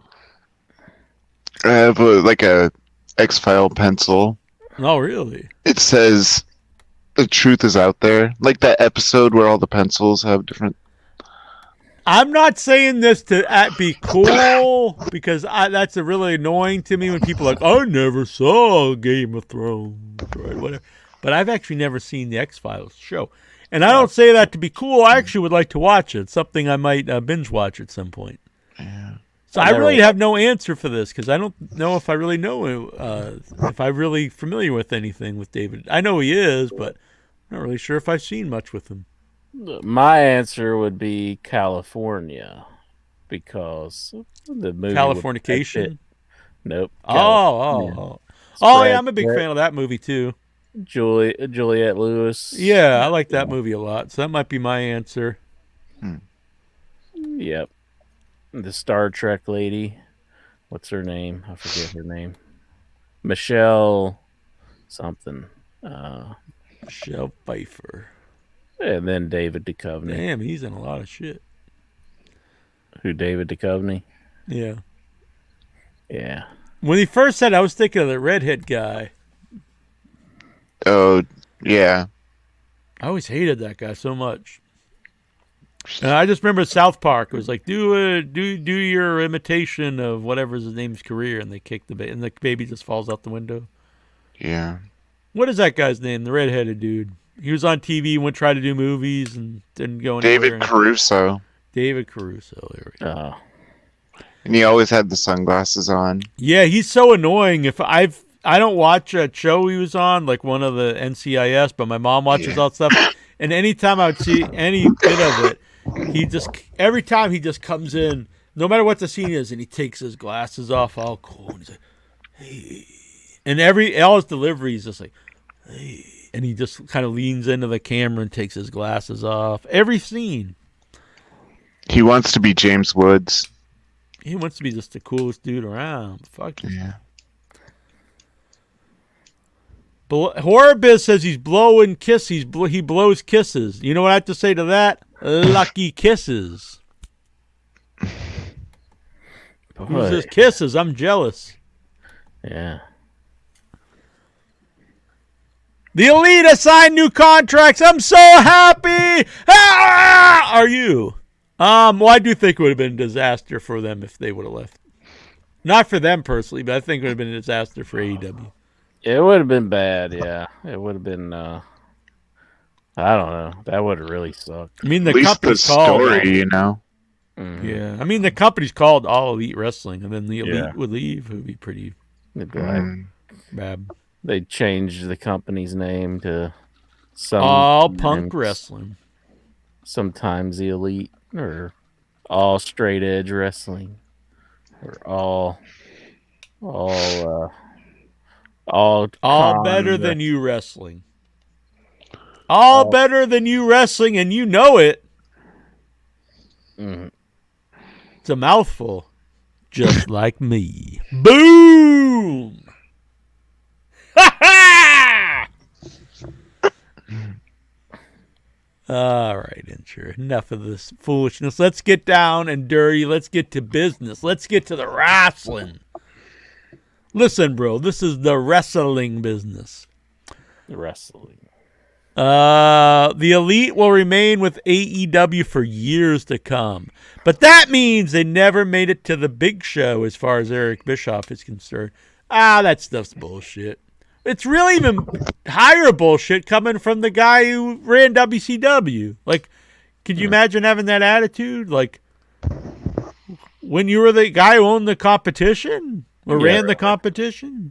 I have a X-File pencil. Oh, really? It says the truth is out there. Like that episode where all the pencils have different... I'm not saying this to be cool because that's really annoying to me when people are like, I never saw Game of Thrones or whatever. But I've actually never seen the X-Files show. And I don't say that to be cool. I actually would like to watch it. It's something I might binge watch at some point. Yeah. So I really have no answer for this because I don't know if I really know if I'm really familiar with anything with David. I know he is, but I'm not really sure if I've seen much with him. My answer would be California because the movie Californication? Nope. Oh, yeah, I'm a big fan of that movie too. Juliette Lewis. Yeah, I like that movie a lot. So that might be my answer. Yep. The Star Trek lady. What's her name? I forget her name. Michelle something. Michelle Pfeiffer. And then David Duchovny. Damn, he's in a lot of shit. Who, David Duchovny? Yeah. Yeah. When he first said, I was thinking of the redhead guy. Oh, yeah. I always hated that guy so much. And I just remember South Park. It was like, do your imitation of whatever's his name's career, and they kick the baby, and the baby just falls out the window. Yeah. What is that guy's name? The redheaded dude. He was on TV, went try to do movies, and didn't go anywhere. David Caruso. David Caruso. There we go. And he always had the sunglasses on. Yeah, he's so annoying. I don't watch a show he was on, like one of the NCIS, but my mom watches all that stuff. And anytime I would see any bit of it, every time he just comes in, no matter what the scene is, and he takes his glasses off, all cool, and he's like, hey. And all his delivery is just like, hey. And he just kind of leans into the camera and takes his glasses off. Every scene. He wants to be James Woods. He wants to be just the coolest dude around. Fuck yeah. Horrorbiz says he's blowing kisses. He blows kisses. You know what I have to say to that? Lucky kisses. He says kisses. I'm jealous. Yeah. The Elite assigned new contracts. I'm so happy. Are you? Well, I do think it would have been a disaster for them if they would have left. Not for them personally, but I think it would have been a disaster for AEW. It would have been bad, yeah. It would have been, I don't know. That would have really sucked. I mean, the company's called... Yeah. I mean, the company's called All Elite Wrestling, and then the Elite would leave. It would be pretty bad. They changed the company's name to All Punk Wrestling. Sometimes the Elite, or All Straight Edge Wrestling, or all better than you wrestling. All better than you wrestling, and you know it. Mm-hmm. It's a mouthful. Just like me. Boom! All right, Incher. Enough of this foolishness. Let's get down and dirty. Let's get to business. Let's get to the wrestling. Listen, bro. This is the wrestling business. The wrestling. The Elite will remain with AEW for years to come. But that means they never made it to the big show as far as Eric Bischoff is concerned. That stuff's bullshit. It's really even higher bullshit coming from the guy who ran WCW. Like, could you imagine having that attitude? Like, when you were the guy who owned the competition or ran the competition?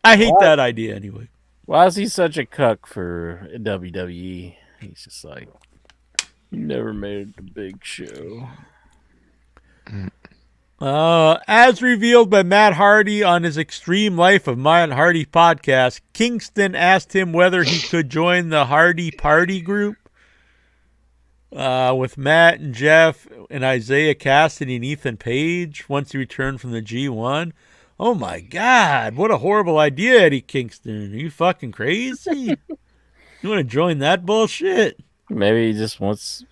I hate that idea anyway. Why is he such a cuck for WWE? He's just like, you never made it to big show. As revealed by Matt Hardy on his Extreme Life of Matt Hardy podcast, Kingston asked him whether he could join the Hardy Party group with Matt and Jeff and Isaiah Cassidy and Ethan Page once he returned from the G1. Oh my God, what a horrible idea, Eddie Kingston. Are you fucking crazy? You want to join that bullshit? Maybe he just wants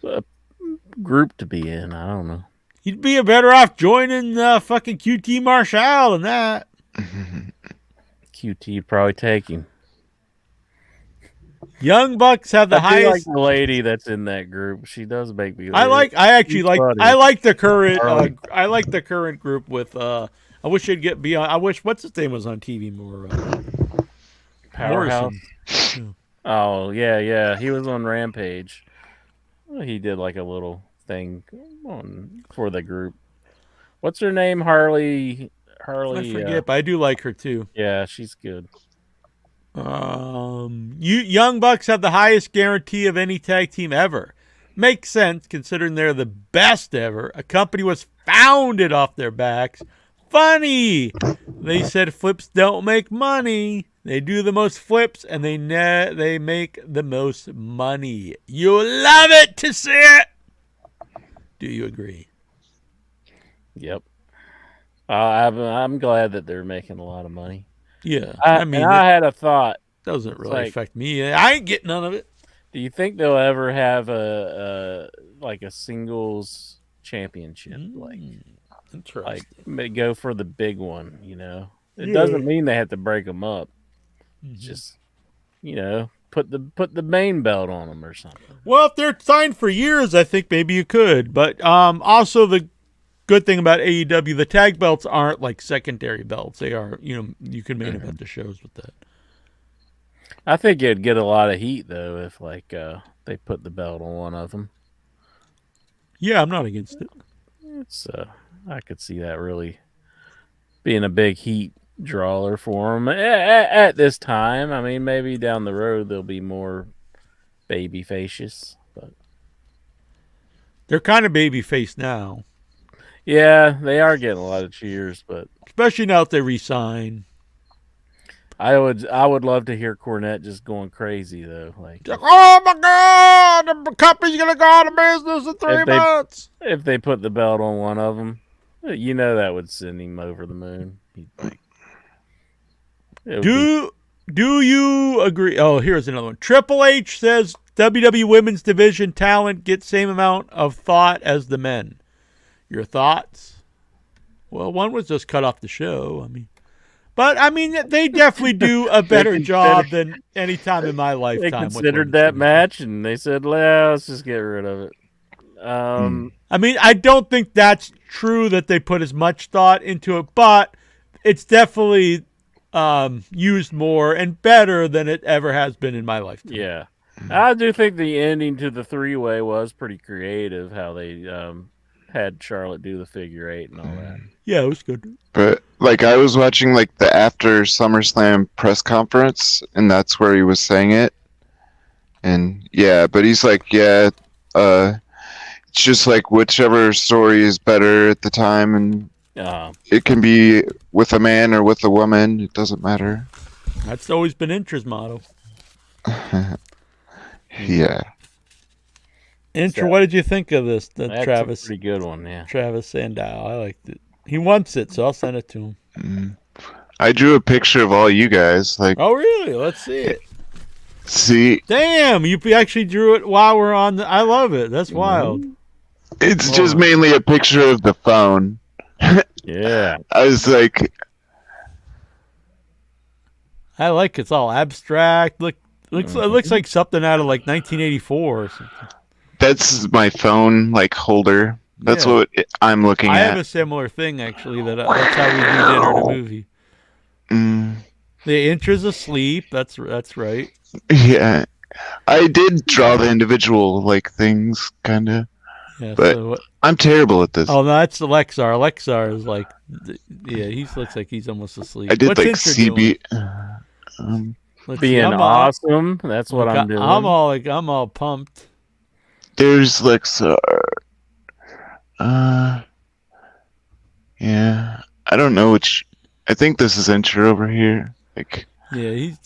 group to be in. I don't know. You'd be better off joining fucking QT Marshall than that. QT probably take him. Young Bucks have the I highest. like the lady that's in that group. She does make me. I like the current. Harley. I like the current group with. I wish it'd get beyond. I wish what's his name was on TV more. Powerhouse. Morrison. Oh yeah. He was on Rampage. Well, he did like a little thing for the group. What's her name? Harley. I forget, but I do like her too. Yeah, she's good. Young Bucks have the highest guarantee of any tag team ever. Makes sense considering they're the best ever. A company was founded off their backs. Funny. They said flips don't make money. They do the most flips and they make the most money. You love it to see it. Do you agree? Yep. I'm glad that they're making a lot of money. Yeah, I had a thought. Doesn't really affect me. I ain't getting none of it. Do you think they'll ever have a singles championship? Interesting. Go for the big one. It doesn't mean they have to break them up. Mm-hmm. Just put the main belt on them or something. Well, if they're signed for years, I think maybe you could. But also the good thing about AEW, the tag belts aren't like secondary belts. They are, you can main event the shows with that. I think it'd get a lot of heat though if they put the belt on one of them. Yeah, I'm not against it. It's I could see that really being a big heat drawer for them at this time. I mean, maybe down the road they'll be more baby facious, but they're kind of baby face now. Yeah, they are getting a lot of cheers, but especially now that they resign. I would love to hear Cornette just going crazy though, like oh my God, the company's gonna go out of business in 3 months. If they put the belt on one of them, that would send him over the moon. Do you agree? Oh, here's another one. Triple H says WWE Women's Division talent gets same amount of thought as the men. Your thoughts? Well, one was just cut off the show. But they definitely do a better job than any time in my lifetime. They considered that match, and they said, let's just get rid of it. I don't think that's true that they put as much thought into it, but it's definitely used more and better than it ever has been in my lifetime. Yeah. I do think the ending to the 3-way was pretty creative, how they had Charlotte do the figure 8 and all that. Yeah, it was good. But I was watching the after SummerSlam press conference, and that's where he was saying it. And yeah, but he's like, it's just whichever story is better at the time, and it can be with a man or with a woman. It doesn't matter. That's always been Intra's motto. Yeah. Intra, what did you think of this? That's Travis, a pretty good one, yeah. Travis Sandow, I liked it. He wants it, so I'll send it to him. I drew a picture of all you guys. Oh, really? Let's see it. See? Damn, you actually drew it while we're on I love it. That's wild. It's just mainly a picture of the phone. Yeah. I was like... I like it's all abstract. It looks like something out of 1984 or something. That's my phone holder. That's what I'm looking at. I have a similar thing actually. That's how we do dinner in a movie. The Intra's asleep. That's right. Yeah, I did draw the individual things kind of. Yeah, but I'm terrible at this. Oh no, that's Alexar. Alexar is he looks like he's almost asleep. I did What's CB. Being awesome. That's what I'm doing. I'm all pumped. There's Lexar. Yeah, I don't know which. I think this is Intra over here. He's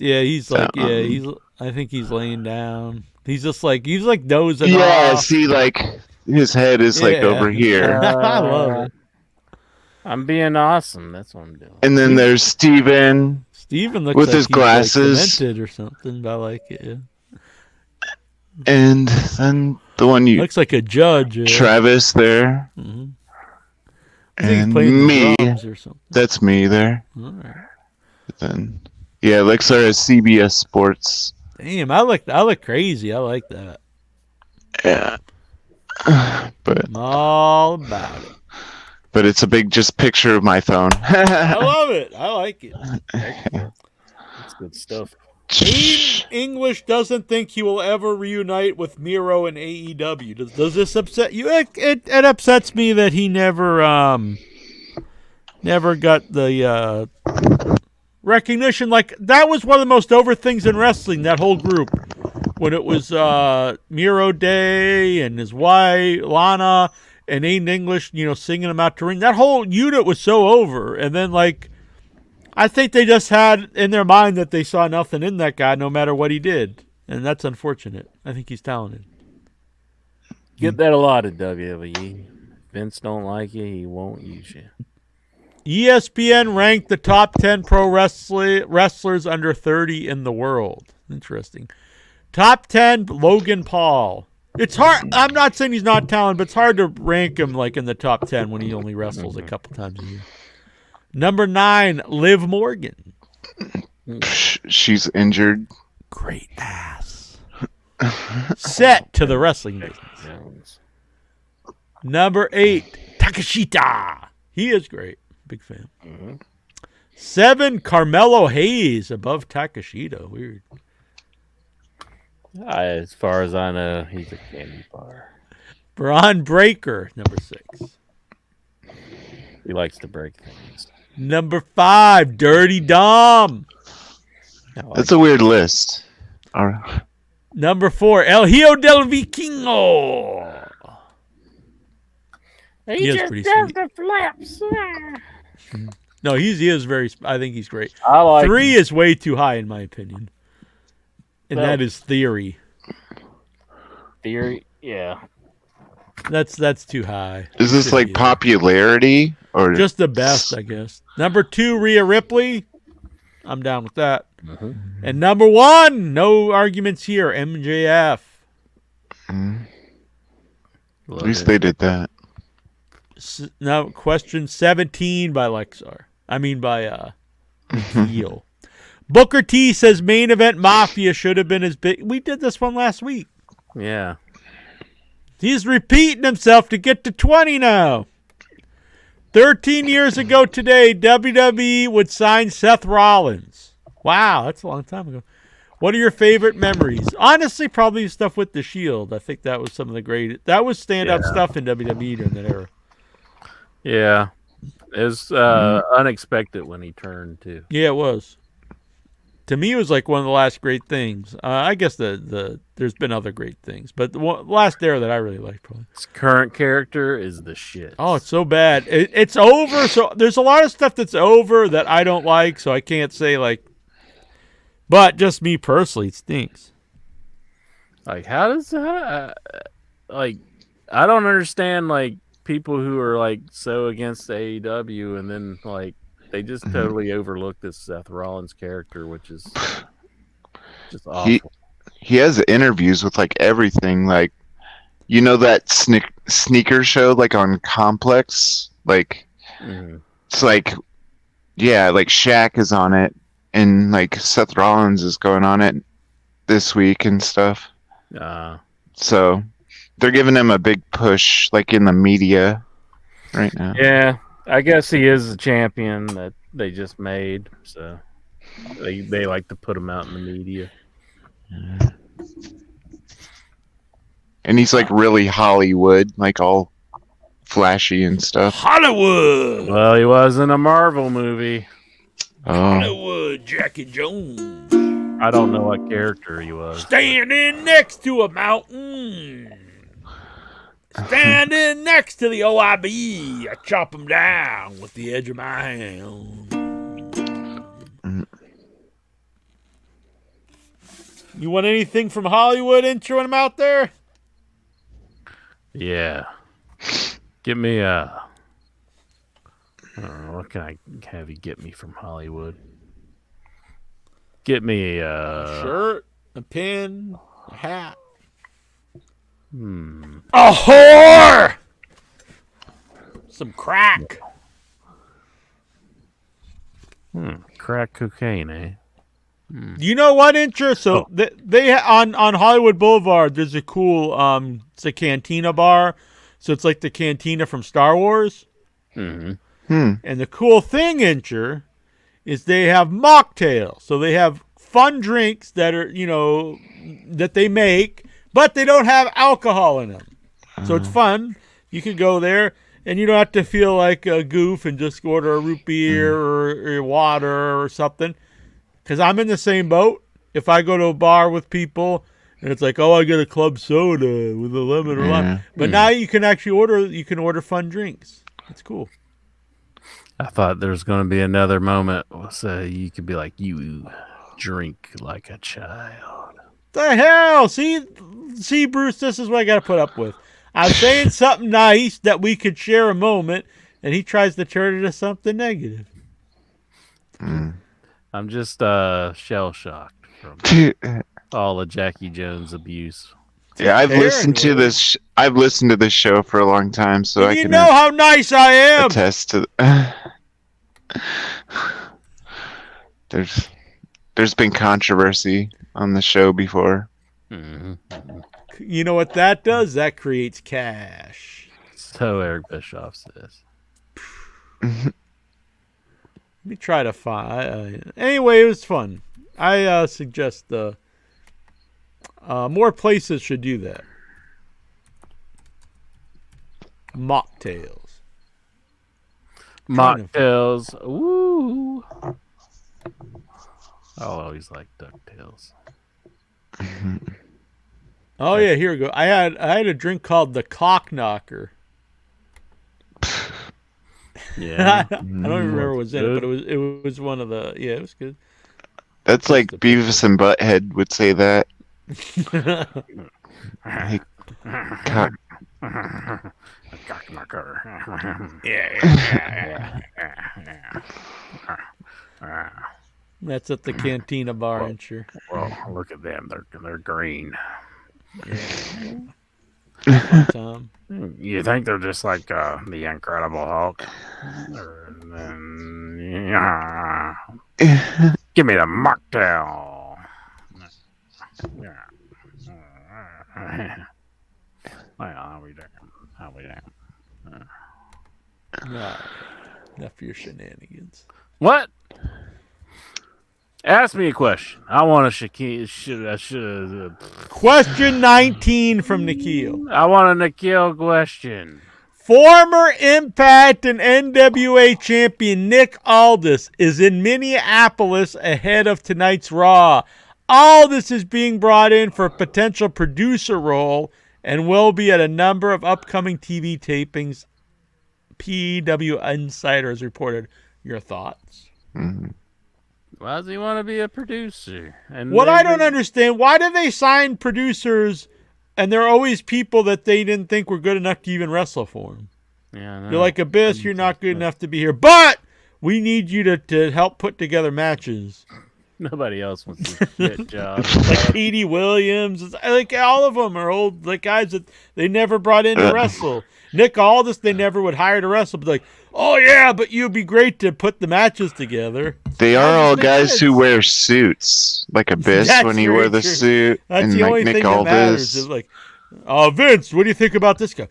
I think he's laying down. He's just he's dozing off. Yeah, see, his head is over here. I love it. I'm being awesome. That's what I'm doing. And then there's Steven. Steven looks with his glasses demented or something, but I like it. Yeah. And then The one you looks like a judge. Travis there. Mm-hmm. And playing me. the drums or something. That's me there. All right. But then, yeah, Lexar is CBS Sports. Damn, I look crazy. I like that. Yeah. But I'm all about it. But it's a big just picture of my phone. I love it. I like it. That's good stuff. Aiden English doesn't think he will ever reunite with Miro in AEW. Does this upset you? It upsets me that he never got the recognition. Like, that was one of the most over things in wrestling, that whole group. When it was Miro Day and his wife, Lana, and Aiden English, singing him out to ring. That whole unit was so over. And then, I think they just had in their mind that they saw nothing in that guy no matter what he did. And that's unfortunate. I think he's talented. Get that a lot of WWE. Vince don't like you, he won't use you. ESPN ranked the top 10 pro wrestlers under 30 in the world. Interesting. Top 10, Logan Paul. It's hard. I'm not saying he's not talented, but it's hard to rank him in the top 10 when he only wrestles a couple times a year. Number 9, Liv Morgan. She's injured. Great ass. Set to the wrestling business. Number 8, Takashita. He is great. Big fan. 7, Carmelo Hayes above Takashita. Weird. As far as I know, he's a candy bar. Braun Breaker, number 6. He likes to break things. Number 5, Dirty Dom. That's a weird list. All right. Number 4, El Hijo del Vikingo. He is just pretty does sweet. the flips. No, he is very. I think he's great. I like 3 him. is way too high in my opinion, and that is Theory. Theory, yeah. That's too high. Is this like popularity or just the best? I guess. Number 2, Rhea Ripley. I'm down with that. And number 1, no arguments here. MJF. At least they did that. Now, question 17 by Lexar. I mean by Heel. Booker T says Main Event Mafia should have been as big. We did this one last week. Yeah. He's repeating himself to get to 20 now. 13 years ago today, WWE would sign Seth Rollins. Wow, that's a long time ago. What are your favorite memories? Honestly, probably stuff with the Shield. I think that was some of the great. That was standout stuff in WWE during that era. Yeah. It was unexpected when he turned, too. Yeah, it was. To me, it was like one of the last great things. I guess there's been other great things, but the last era that I really liked, probably. His current character is the shit. Oh, it's so bad. It's over. So there's a lot of stuff that's over that I don't like, so I can't say but just me personally, it stinks. Like, how does that? I don't understand people who are so against AEW and then they just totally overlooked this Seth Rollins character, which is just awful. He has interviews with everything, that sneaker show on Complex, it's Shaq is on it and Seth Rollins is going on it this week and stuff. So they're giving him a big push in the media right now. Yeah. I guess he is a champion that they just made, so they like to put him out in the media. And he's really Hollywood, all flashy and stuff. Hollywood. Well, he was in a Marvel movie. Oh. Hollywood, Jackie Jones. I don't know what character he was. Standing next to a mountain. Standing next to the OIB, I chop him down with the edge of my hand. You want anything from Hollywood introing him out there? Yeah. Get me I don't know, what can I have you get me from Hollywood? Get me a shirt, a pin, a hat. A whore! Some crack. Crack cocaine, eh? You know what, Incher? So they on Hollywood Boulevard, there's a cool it's a cantina bar. So it's like the cantina from Star Wars. And the cool thing, Incher, is they have mocktails. So they have fun drinks that are, that they make, but they don't have alcohol in them. So it's fun. You can go there, and you don't have to feel like a goof and just order a root beer or water or something. Because I'm in the same boat. If I go to a bar with people, and it's like, oh, I get a club soda with a lemon or lime. But now you can actually order fun drinks. It's cool. I thought there was going to be another moment so you could be like, you drink like a child. The hell? See, Bruce, this is what I got to put up with. I'm saying something nice that we could share a moment, and he tries to turn it into something negative. I'm just shell-shocked from all of Jackie Jones' abuse. Yeah, I've listened to this. I've listened to this show for a long time, so I can know how nice I am. Attest to. There's been controversy on the show before. You know what that does? That creates cash. So Eric Bischoff says. Let me try to find. Anyway, it was fun. I suggest more places should do that. Mocktails. Mocktails. Woo. I'll always like DuckTales. Oh yeah, here we go. I had a drink called the Cock Knocker. Yeah, I don't remember what was in it, but it was one of the it was good. That's like Beavis and Butthead would say that. Hey, cock. Cock knocker. That's at the Cantina Bar, ain't sure. Well, look at them. They're green. Tom. You think they're just like the Incredible Hulk? Give me the mocktail. How we doing? Enough for your shenanigans. What? Ask me a question. I want to Question 19 from Nikhil. I want a Nikhil question. Former Impact and NWA champion Nick Aldis is in Minneapolis ahead of tonight's Raw. Aldis is being brought in for a potential producer role and will be at a number of upcoming TV tapings. PW Insiders reported. Your thoughts? Why does he want to be a producer? And what I don't understand, why do they sign producers and they're always people that they didn't think were good enough to even wrestle for them? Yeah, you're like, Abyss, you're not good enough to be here, but we need you to help put together matches. Nobody else wants to get jobs. Like Petey Williams, like all of them are old like guys that they never brought in to wrestle. Nick Aldis, they never would hire to wrestle, but like, oh yeah, but you'd be great to put the matches together. They are all guys who wear suits, like Abyss when he wore the suit, That's and the only like Nick thing that matters. Aldis. Is like, Vince, what do you think about this guy?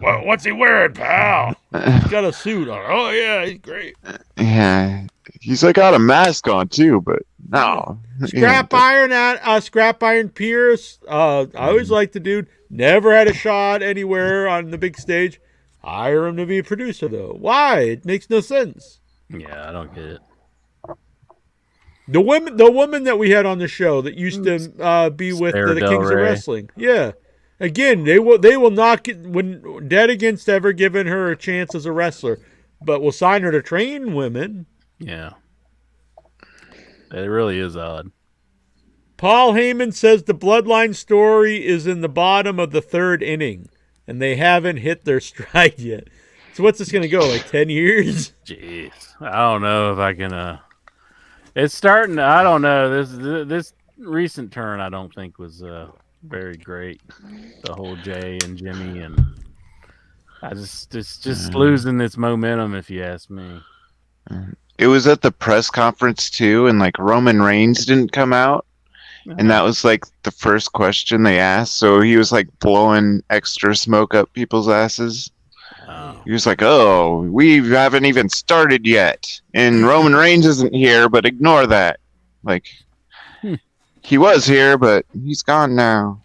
Well, what's he wearing, pal? He's got a suit on. Oh yeah, he's great. Yeah, he's like got a mask on too, but no. Scrap Iron Pierce. I always liked the dude. Never had a shot anywhere on the big stage. Hire him to be a producer though. Why? It makes no sense. Yeah, I don't get it. The woman that we had on the show that used to be with the Kings of Wrestling. Yeah. Again, they will not get when Dead Against ever given her a chance as a wrestler, but will sign her to train women. Yeah. It really is odd. Paul Heyman says the Bloodline story is in the bottom of the third inning, and they haven't hit their stride yet. So what's this going to go, like 10 years? Jeez. I don't know if I can... It's starting... I don't know. This recent turn, I don't think was very great. The whole Jay and Jimmy, and it's just losing its momentum, if you ask me. It was at the press conference too, and like Roman Reigns didn't come out, and that was like the first question they asked. So he was like blowing extra smoke up people's asses. He was like, "Oh, we haven't even started yet, and Roman Reigns isn't here, but ignore that. Like, he was here, but he's gone now."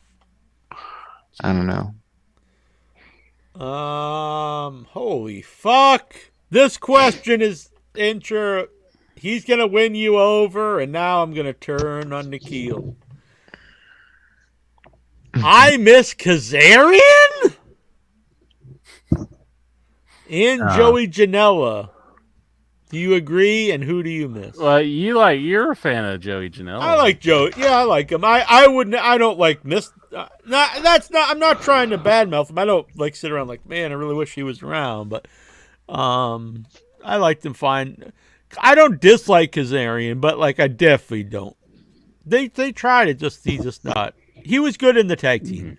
I don't know. Holy fuck! This question is Incher. He's gonna win you over, and now I'm gonna turn on Nikhil. I miss Kazarian and Joey Janela. Do you agree? And who do you miss? Well, you're a fan of Joey Janela. I like Joey. Yeah, I like him. I wouldn't. I don't like miss. I'm not trying to badmouth him. I don't like sit around like, man, I really wish he was around. But I liked him fine. I don't dislike Kazarian, but like I definitely don't. They tried it. He's just not. He was good in the tag team.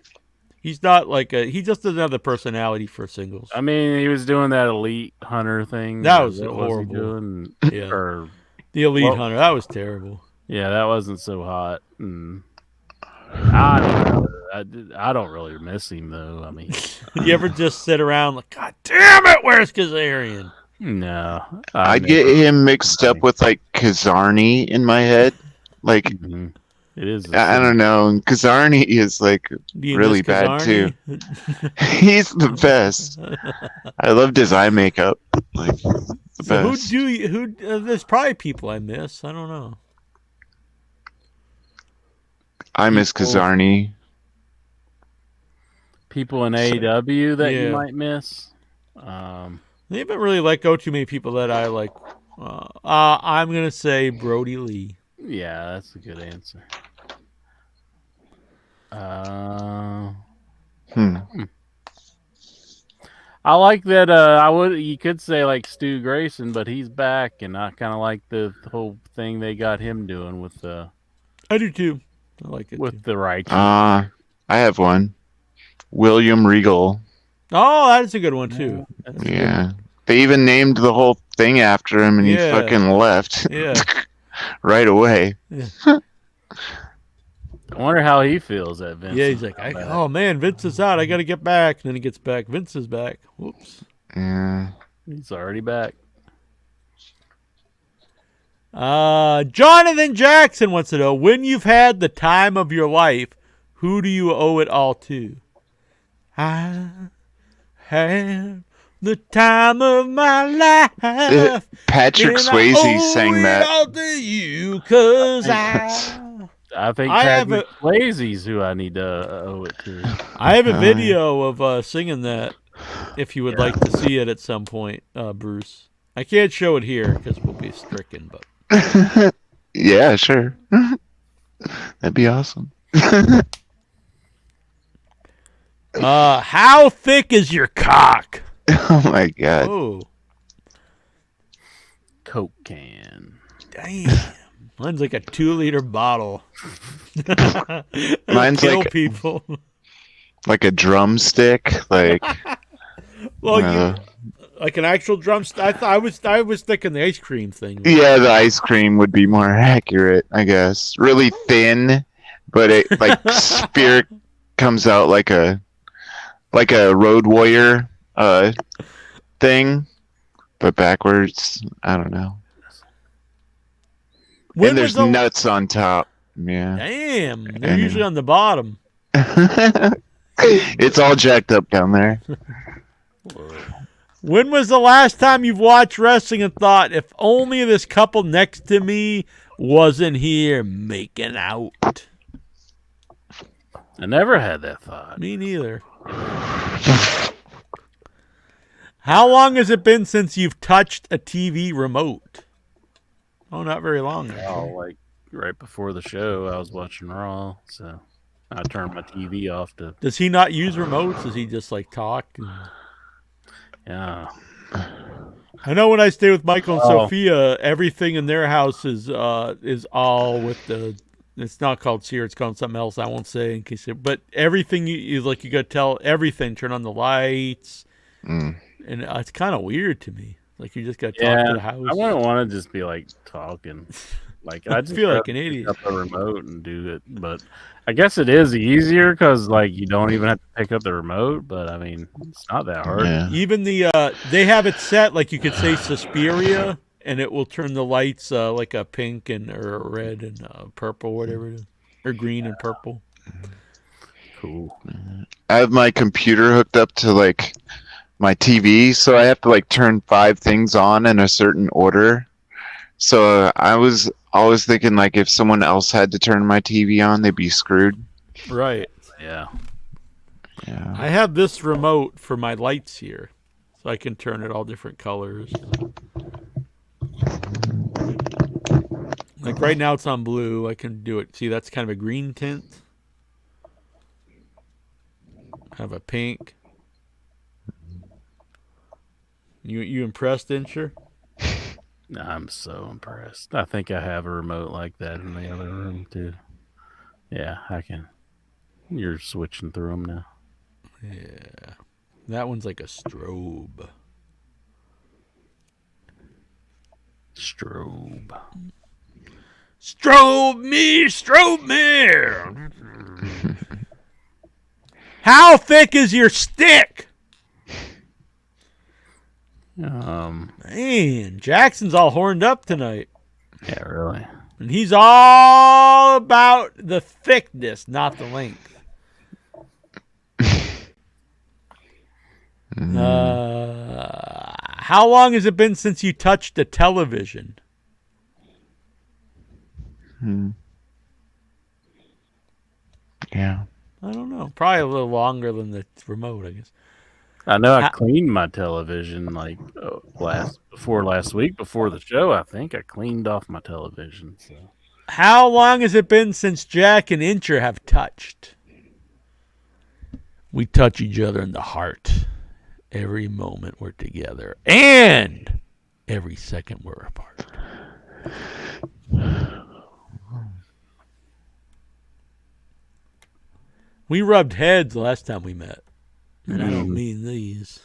He's not like he just doesn't have the personality for singles. I mean, he was doing that Elite Hunter thing. That was What horrible. Was he doing? Yeah. The Elite Hunter. That was terrible. Yeah, that wasn't so hot. I don't really miss him though. I mean, you ever just sit around like, God damn it, where's Kazarian? No, I'd get him mixed up with like Kazarni in my head. Like, it is. I don't know. Kazarni is like really bad too. He's the best. I loved his eye makeup. Like the best. There's probably people I miss. I don't know. I miss Kazarni. People in AEW that you might miss. They haven't really let go too many people that I like. I'm gonna say Brody Lee. Yeah, that's a good answer. I like that. You could say like Stu Grayson, but he's back, and I kind of like the whole thing they got him doing with the. I do too. I like it with the right. I have one. William Regal. Oh, that's a good one too. Yeah, they even named the whole thing after him, and he fucking left. Yeah, right away. Yeah. I wonder how he feels at Vince. Yeah, he's like, oh man, Vince is out. I got to get back. And then he gets back. Vince is back. Whoops. Yeah. He's already back. Jonathan Jackson wants to know, when you've had the time of your life, who do you owe it all to? I had the time of my life. Patrick Swayze sang that. All to you, 'cause I think Patrick Swayze's who I need to owe it to. I have a video of singing that if you would like to see it at some point, Bruce. I can't show it here because we'll be stricken, but yeah, sure. That'd be awesome. How thick is your cock? Oh my god. Oh. Coke can. Damn. Mine's like a 2-liter bottle. Mine's kill like people. Like a drumstick, like. Well, like an actual drumstick. I was thinking the ice cream thing. Yeah, the ice cream would be more accurate, I guess. Really thin, but it like spear comes out like a Road Warrior thing, but backwards. I don't know. And there's nuts on top. Yeah. Damn, they're usually on the bottom. It's all jacked up down there. When was the last time you've watched wrestling and thought, if only this couple next to me wasn't here making out? I never had that thought. Me neither. How long has it been since you've touched a TV remote? Oh, not very long. Oh, like right before the show, I was watching Raw, so I turned my TV off to. Does he not use remotes? Does he just like talk? Yeah. I know when I stay with Michael and Sophia, everything in their house is all with the It's not called sear. It's called something else. I won't say in case. But everything you got to tell everything. Turn on the lights, and it's kind of weird to me. Like you just got to talk to the house. I wouldn't want to just be like talking. Like I just feel like an idiot. Pick up the remote and do it, but I guess it is easier because like you don't even have to pick up the remote. But I mean, it's not that hard. Yeah. Even they have it set like you could say Suspiria, and it will turn the lights like a pink or a red and purple, whatever it is, or green and purple. Cool. I have my computer hooked up to like my TV, so I have to like turn 5 things on in a certain order. So I was always thinking like if someone else had to turn my TV on, they'd be screwed. Right. Yeah. Yeah. I have this remote for my lights here, so I can turn it all different colors. Like right now it's on blue. I can do it. See, that's kind of a green tint. Kind of a pink. You impressed, Incher? I'm so impressed. I think I have a remote like that in the other room too. Yeah, I can. You're switching through them now. Yeah. That one's like a strobe. Strobe. Strobe me! Strobe me! How thick is your stick? Man, Jackson's all horned up tonight. Yeah, really. And he's all about the thickness, not the length. How long has it been since you touched a television? Yeah. I don't know. Probably a little longer than the remote, I guess. I know I cleaned my television like before last week, before the show. I think I cleaned off my television. So. How long has it been since Jack and Incher have touched? We touch each other in the heart every moment we're together, and every second we're apart. We rubbed heads last time we met. And I don't mean these.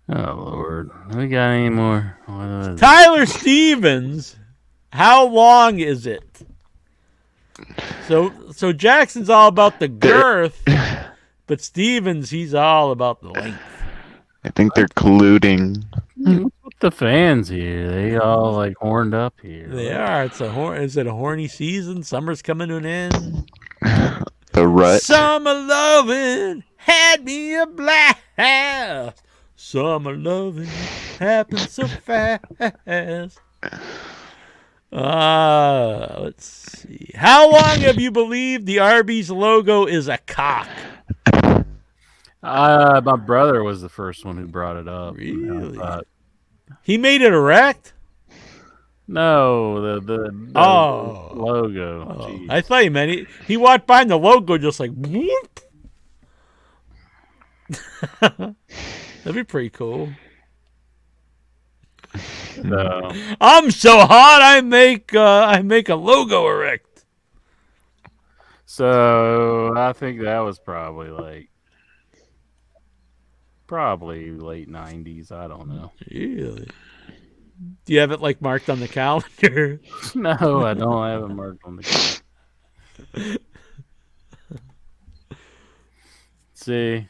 Oh, Lord. We got any more? Tyler Stevens, how long is it? So Jackson's all about the girth, but Stevens, he's all about the length. I think they're colluding. What's with the fans here? They all like horned up here. They are. Is it a horny season? Summer's coming to an end. The rut. Summer loving had me a blast. Summer loving happened so fast. Let's see. How long have you believed the Arby's logo is a cock? My brother was the first one who brought it up. Really? He made it erect? No, the logo. Oh, I thought you meant he walked by and the logo just like whoop. That'd be pretty cool. No. I'm so hot I make a logo erect. So I think that was probably late 90s. I don't know. Really? Do you have it like marked on the calendar? No, I don't have it marked on the calendar. See,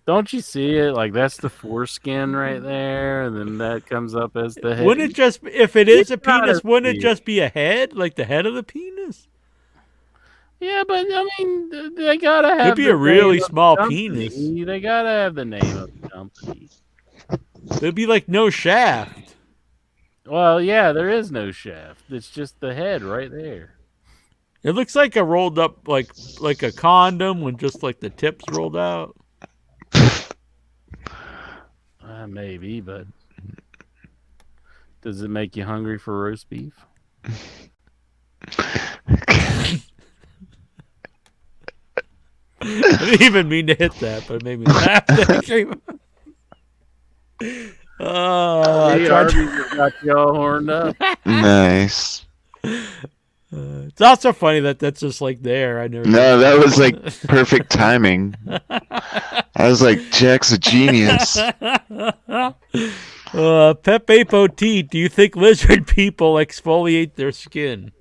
don't you see it? Like that's the foreskin right there, and then that comes up as the head. Wouldn't it just, if it is a penis, wouldn't it just be a head, like the head of the penis? Yeah, but I mean, they gotta have. It'd be a really small penis. They gotta have the name of the company. It'd be like no shaft. Well, yeah, there is no shaft. It's just the head right there. It looks like a rolled up, like a condom when just like the tips rolled out. Maybe, but does it make you hungry for roast beef? I didn't even mean to hit that, but it made me laugh. Arby's got you all horned up. Nice. It's also funny that that's just like there. I never. No, that was like perfect timing. I was like, Jack's a genius. Pepe Poteet, do you think lizard people exfoliate their skin?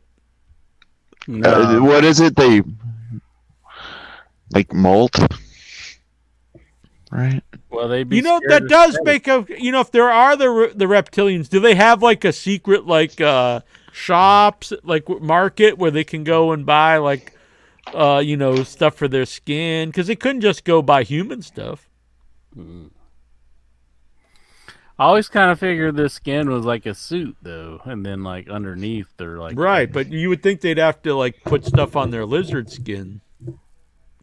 No. What is it? They like molt, right? Well, they be that scared does of make a. If there are the reptilians, do they have like a secret like shops like market where they can go and buy like stuff for their skin? Because they couldn't just go buy human stuff. I always kind of figured this skin was like a suit, though, and then like underneath they're like Right, but you would think they'd have to like put stuff on their lizard skin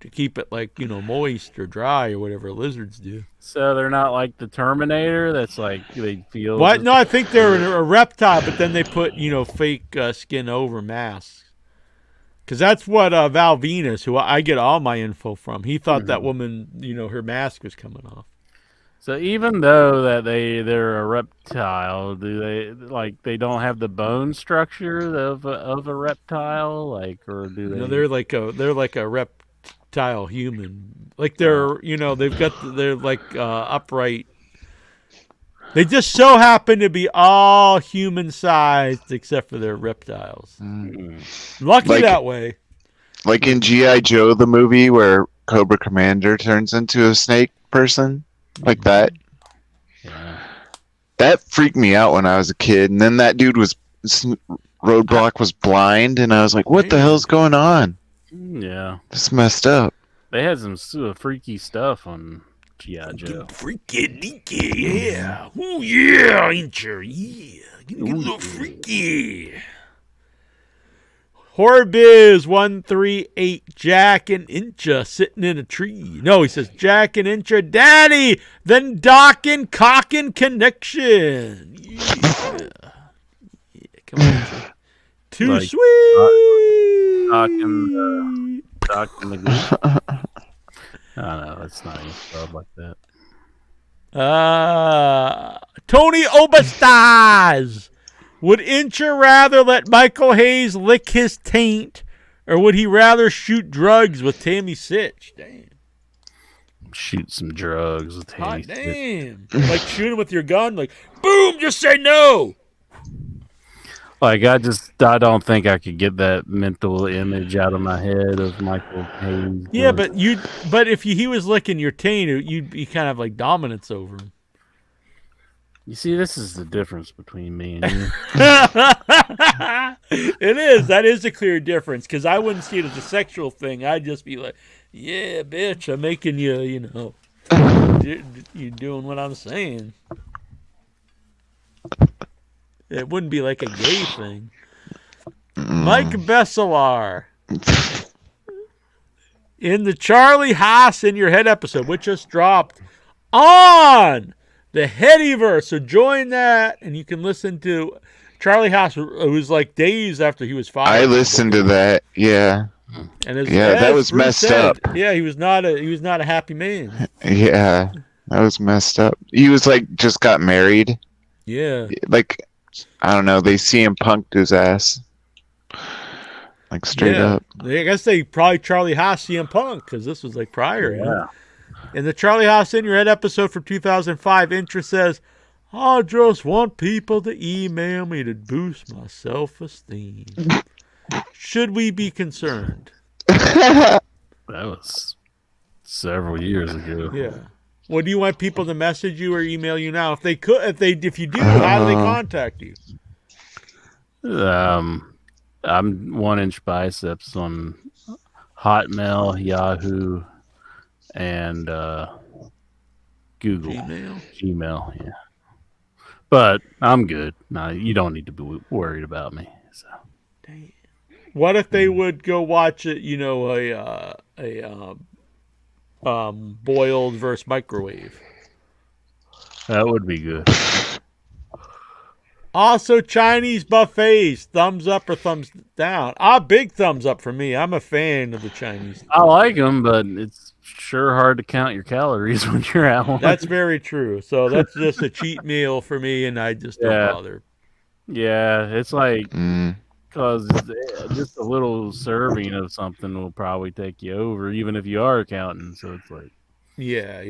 to keep it like moist or dry or whatever lizards do. So they're not like the Terminator. That's like they feel. What? No, I think they're a reptile, but then they put fake skin over masks. Because that's what Val Venus, who I get all my info from, he thought that woman, her mask was coming off. So even though that they're a reptile, do they don't have the bone structure of a reptile, or do they? No, they're like a reptile human. Like they're they're like upright. They just so happen to be all human sized except for their reptiles. Lucky that way. Like in G.I. Joe, the movie where Cobra Commander turns into a snake person. Like that. Yeah. That freaked me out when I was a kid. And then that dude Roadblock was blind, and I was like, what the hell's going on? Yeah. This messed up. They had some freaky stuff on G.I. Joe. Freaky deaky, yeah. Oh, yeah, ain't you? Yeah. Get a little freaky. Horbiz 138, Jack and Incha sitting in a tree. No, he says Jack and Incha, Daddy, then docking, cocking connection. Yeah, come on. Too Like, sweet. Docking the goose. I don't know. It's not even spelled like that. Tony Obastaz. Would Incher rather let Michael Hayes lick his taint, or would he rather shoot drugs with Tammy Sitch? Damn. Shoot some drugs with Tammy Sitch. Damn. Like shooting with your gun, like, boom, just say no. Like, I don't think I could get that mental image out of my head of Michael Hayes. Yeah, but if he was licking your taint, you'd be kind of like dominance over him. You see, this is the difference between me and you. It is. That is a clear difference, because I wouldn't see it as a sexual thing. I'd just be like, yeah, bitch, I'm making you, you're doing what I'm saying. It wouldn't be like a gay thing. Mike Besselar. In the Charlie Haas in Your Head episode, which just dropped on the Headyverse. So join that, and you can listen to Charlie Haas. It was like days after he was fired. I listened to that. Yeah. And that was Bruce messed said, up. Yeah, he was not a happy man. Yeah, that was messed up. He was like just got married. Yeah. Like, I don't know. They CM Punk'd his ass. Like straight up. I guess they probably Charlie Haas CM Punk, because this was like prior. Yeah. In the Charlie Haas in Your Head episode from 2005, Intra says, I just want people to email me to boost my self-esteem. Should we be concerned? That was several years ago. Yeah. Well, do you want people to message you or email you now? If you do, how do they contact you? I'm 1 Inch Biceps on Hotmail, Yahoo, and Google. Gmail, yeah. But I'm good. No, you don't need to be worried about me. So. What if they would go watch it? Boiled versus microwave. That would be good. Also, Chinese buffets, thumbs up or thumbs down? Big thumbs up for me. I'm a fan of the Chinese. I like them, but it's sure hard to count your calories when you're at one. That's very true. So that's just a cheat meal for me, and I just don't bother. Yeah, it's like Because just a little serving of something will probably take you over, even if you are counting. So it's like, Yeah.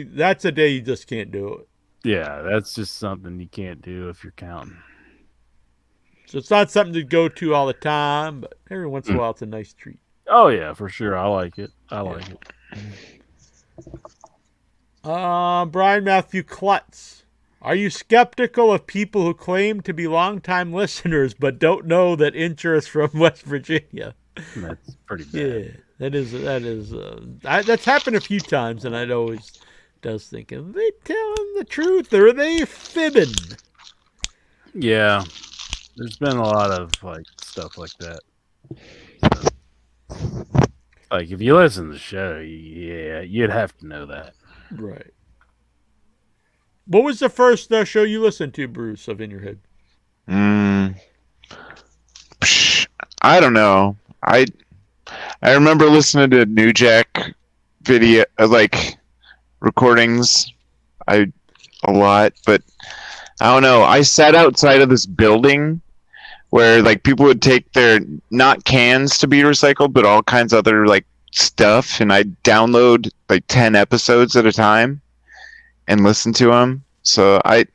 That's a day you just can't do it. yeah, that's just something you can't do if you're counting. So it's not something to go to all the time, but every once in a while it's a nice treat. Oh yeah, for sure. I like it. Brian Matthew Klutz. Are you skeptical of people who claim to be longtime listeners but don't know that Incher is from West Virginia? That's pretty bad. Yeah, that is. That's happened a few times, and I'd always does think, are they telling the truth or are they fibbing? Yeah, there's been a lot of like stuff like that. Like if you listen to the show, yeah, you'd have to know that. Right. What was the first show you listened to, Bruce, of In Your Head? I don't know. I remember listening to New Jack video, like recordings, a lot, but I don't know. I sat outside of this building where like people would take their not cans to be recycled, but all kinds of other like stuff, and I'd download like 10 episodes at a time and listen to them. So I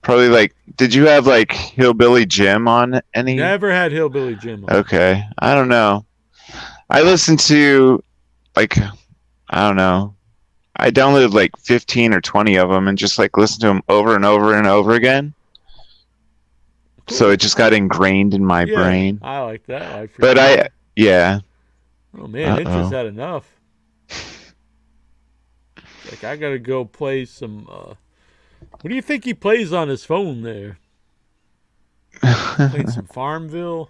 probably like. Did you have like Hillbilly Jim on any? Never had Hillbilly Jim on. Okay, I don't know. I listened to like I don't know. I downloaded like 15 or 20 of them and just like listened to them over and over and over again. Cool. So it just got ingrained in my brain. I like that. Yeah. Oh man, it just had enough. Like I gotta go play some. What do you think he plays on his phone there? Playing some Farmville.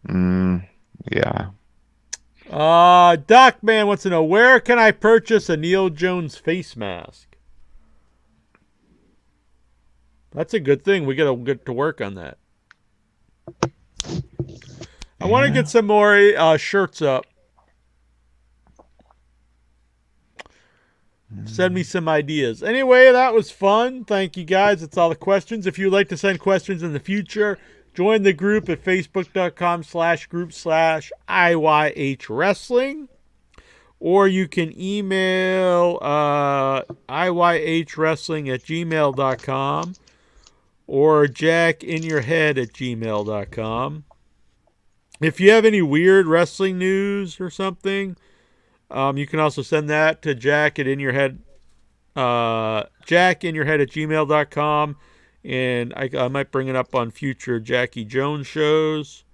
Yeah. Doc Man wants to know, where can I purchase a Neil Jones face mask? That's a good thing. We gotta get to work on that. I want to get some more shirts up. Send me some ideas. Anyway, that was fun. Thank you, guys. That's all the questions. If you'd like to send questions in the future, join the group at facebook.com/group/IYH Wrestling. Or you can email IYHWrestling@gmail.com or jackinyourhead@gmail.com. If you have any weird wrestling news or something, you can also send that to jackinyourhead@gmail.com, and I might bring it up on future Jackie Jones shows.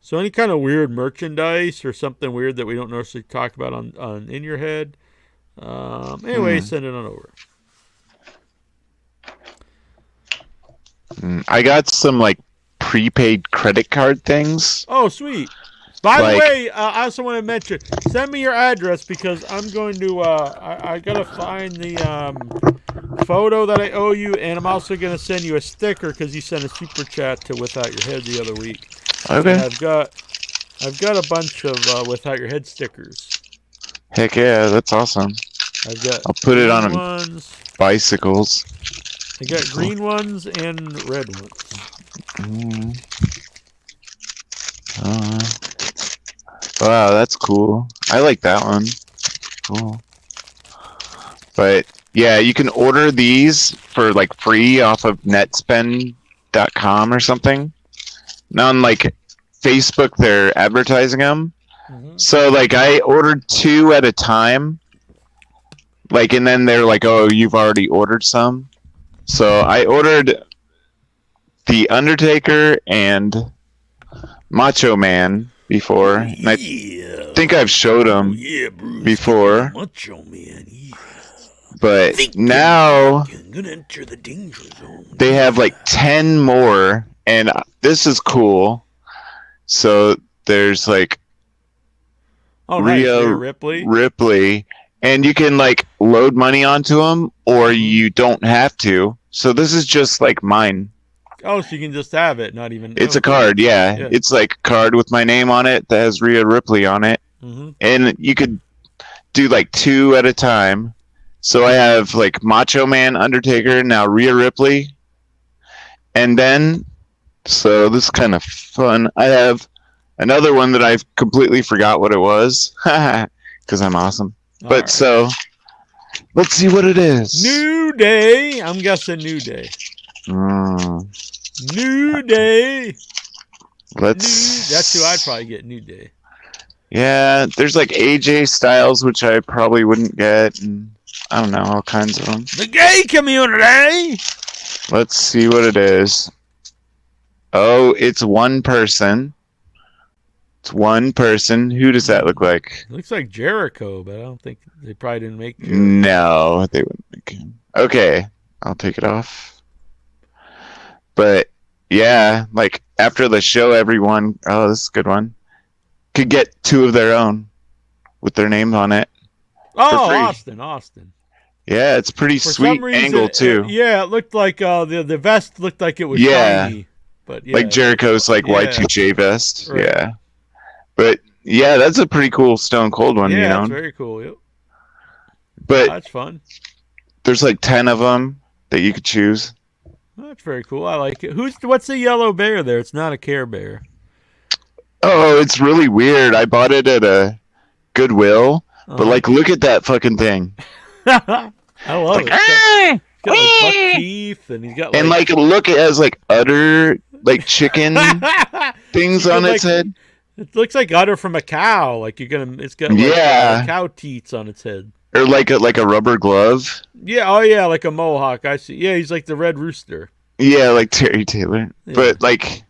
So any kind of weird merchandise or something weird that we don't necessarily talk about on In Your Head, anyway, send it on over. I got some like prepaid credit card things. Oh, sweet. By the way, I also want to mention, send me your address because I'm going to, I got to find the photo that I owe you, and I'm also going to send you a sticker because you sent a super chat to Without Your Head the other week. Okay. And I've got a bunch of Without Your Head stickers. Heck yeah, that's awesome. I'll put it on bicycles. I got green ones and red ones. Wow, that's cool. I like that one. Cool. But yeah, you can order these for like free off of netspend.com or something. And on like Facebook, they're advertising them. So like I ordered 2 at a time. Like, and then they're like, "Oh, you've already ordered some." So I ordered The Undertaker and Macho Man before. And I think I've showed them before. Macho Man, But now they have like 10 more, and this is cool. So there's like Rhea Ripley, and you can like load money onto them, or you don't have to. So this is just like mine. Oh, so you can just have it, not even... It's a card, yeah. It's like a card with my name on it that has Rhea Ripley on it. And you could do like 2 at a time. So I have like Macho Man, Undertaker, now Rhea Ripley. And then So this is kind of fun. I have another one that I've completely forgot what it was because I'm awesome. All But right. so let's see what it is. New Day. I'm guessing New Day. New Day. That's who I'd probably get. New Day. Yeah, there's like AJ Styles, which I probably wouldn't get, and I don't know, all kinds of them. The gay community. Let's see what it is. Oh, it's one person. It's one person. Who does that look like? Looks like Jericho, but I don't think they probably didn't make Jericho. No, they wouldn't make him. Okay, I'll take it off. But yeah, like after the show, everyone, oh, this is a good one, could get 2 of their own with their name on it. Oh, Austin. Yeah, it's pretty For sweet some reason, angle too. Yeah, it looked like the vest looked like it was shiny. But yeah, like Jericho's like Y2J vest. Right. Yeah. But yeah, that's a pretty cool Stone Cold one, yeah, you know. it's very cool. Yep. But That's fun. there's like 10 of them that you could choose. That's very cool. I like it. What's the yellow bear there? It's not a Care Bear. Oh, it's really weird. I bought it at a Goodwill, but like look at that fucking thing. I love Like, it. He's got like buck teeth, and he's got like... And like look, it has like udder, like chicken things on its head. It looks like udder from a cow. Like it's got like cow teats on its head. Or like a rubber glove. Yeah, oh yeah, like a mohawk. I see. Yeah, he's like the Red Rooster. Yeah, like Terry Taylor. Yeah. But like,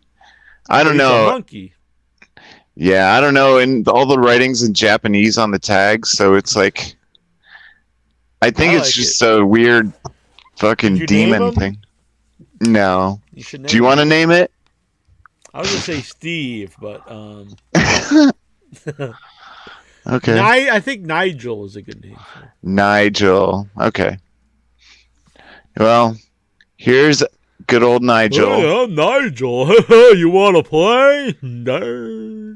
I don't He's know. a monkey. Yeah, I don't know. And all the writing's in Japanese on the tags, so it's like, I think it's just a weird fucking demon thing. No. Do you want to name it? I was gonna say Steve, but Okay. I think Nigel is a good name. Nigel. Okay. Well, here's good old Nigel. Hey, I'm Nigel. You want to play? No.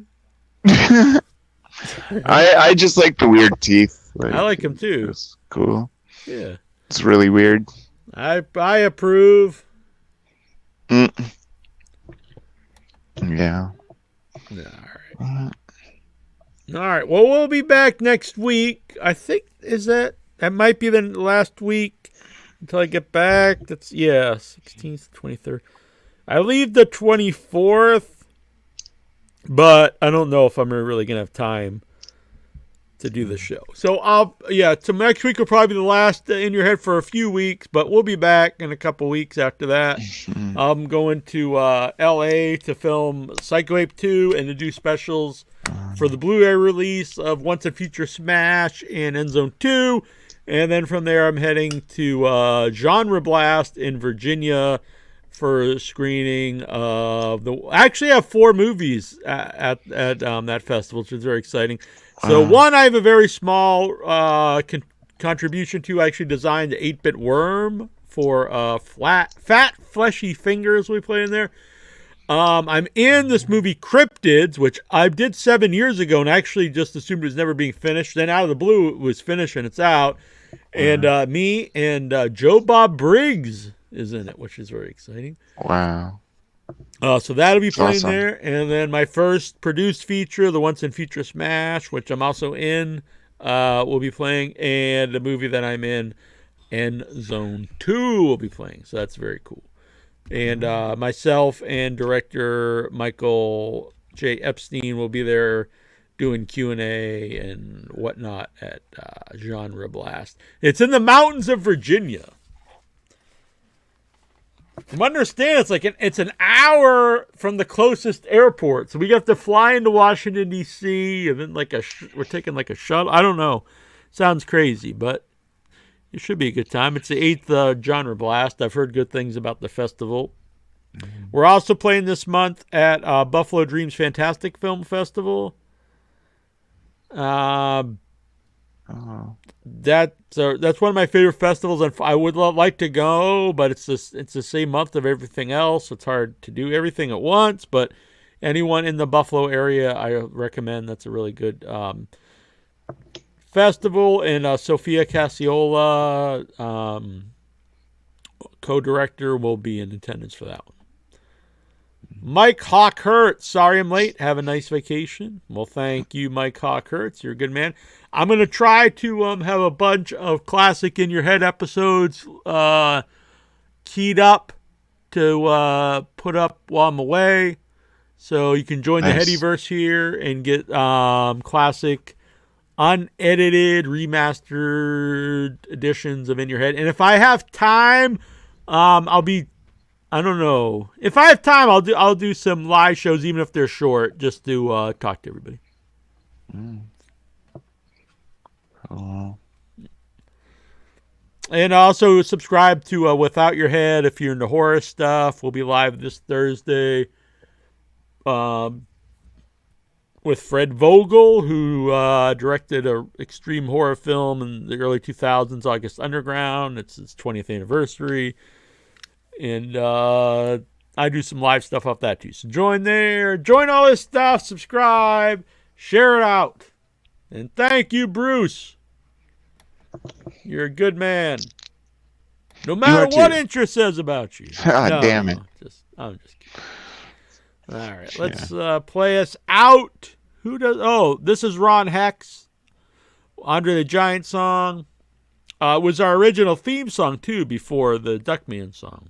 I just like the weird teeth. I like him too. It's cool. Yeah. It's really weird. I approve. Yeah. All right. Well, we'll be back next week. I think that might be the last week until I get back. That's 16th, 23rd. I leave the 24th, but I don't know if I'm really gonna have time to do the show. So so next week will probably be the last In Your Head for a few weeks, but we'll be back in a couple weeks after that. I'm going to LA to film Psycho Ape 2 and to do specials for the Blu-ray release of Once and Future Smash and End Zone 2. And then from there I'm heading to Genre Blast in Virginia for a screening of actually I have 4 movies at that festival, which is very exciting. So one I have a very small contribution to. I actually designed the 8-bit worm for fat fleshy fingers we play in there. I'm in this movie Cryptids, which I did 7 years ago and actually just assumed it was never being finished. Then out of the blue it was finished and it's out. And me and Joe Bob Briggs is in it, which is very exciting. Wow. So that'll be playing awesome. there. And then my first produced feature, the Once and Future Smash, which I'm also in, will be playing. And the movie that I'm in, End Zone 2, will be playing. So that's very cool. And myself and director Michael J. Epstein will be there doing Q&A and whatnot at Genre Blast. It's in the mountains of Virginia. From understand, it's an hour from the closest airport, so we have to fly into Washington D.C. and then we're taking like a shuttle. I don't know, sounds crazy, but it should be a good time. It's the 8th Genre Blast. I've heard good things about the festival. We're also playing this month at Buffalo Dreams Fantastic Film Festival. That's one of my favorite festivals, and I would like to go, but it's the same month of everything else. So it's hard to do everything at once. But anyone in the Buffalo area, I recommend. That's a really good festival. And Sophia Cassiola, co-director, will be in attendance for that one. Mike Hawk Hurts. Sorry I'm late. Have a nice vacation. Well, thank you, Mike Hawk Hurts. You're a good man. I'm going to try to have a bunch of classic In Your Head episodes keyed up to put up while I'm away. So you can join the Headyverse here and get classic, unedited, remastered editions of In Your Head. And if I have time, I don't know. If I have time, I'll do some live shows, even if they're short, just to talk to everybody. Oh. And also subscribe to Without Your Head if you're into horror stuff. We'll be live this Thursday with Fred Vogel, who directed an extreme horror film in the early 2000s, August Underground. It's its 20th anniversary. And I do some live stuff off that too. So join there. Join all this stuff. Subscribe. Share it out. And thank you, Bruce. You're a good man. No matter what interest says about you. Damn it. I'm just kidding. All right. Let's play us out. Who does? Oh, this is Ron Hex. Andre the Giant song. It was our original theme song, too, before the Duckman song.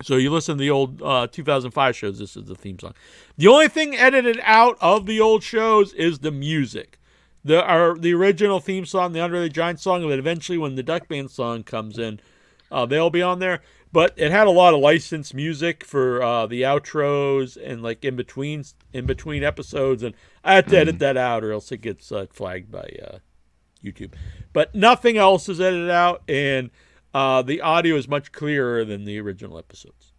So you listen to the old 2005 shows, this is the theme song. The only thing edited out of the old shows is the music. The original theme song, the Andre the Giant song, and then eventually when the Duckman song comes in, they'll be on there. But it had a lot of licensed music for the outros and like in between episodes, and I had to edit that out or else it gets flagged by YouTube. But nothing else is edited out, and the audio is much clearer than the original episodes.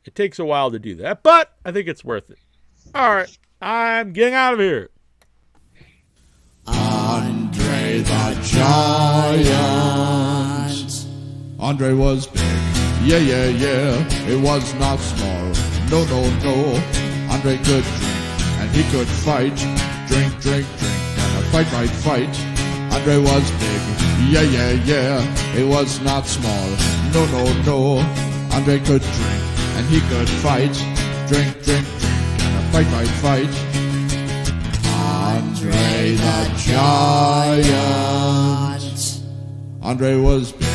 It takes a while to do that, but I think it's worth it. All right, I'm getting out of here. Andre the Giant. Andre was big, yeah, yeah, yeah. It was not small, no, no, no. Andre could drink, and he could fight. Drink, drink, drink, and a fight, fight, fight. Andre was big, yeah, yeah, yeah. It was not small, no, no, no. Andre could drink, and he could fight. Drink, drink, drink, and a fight, fight, fight. Andre the Giant. Andre was big,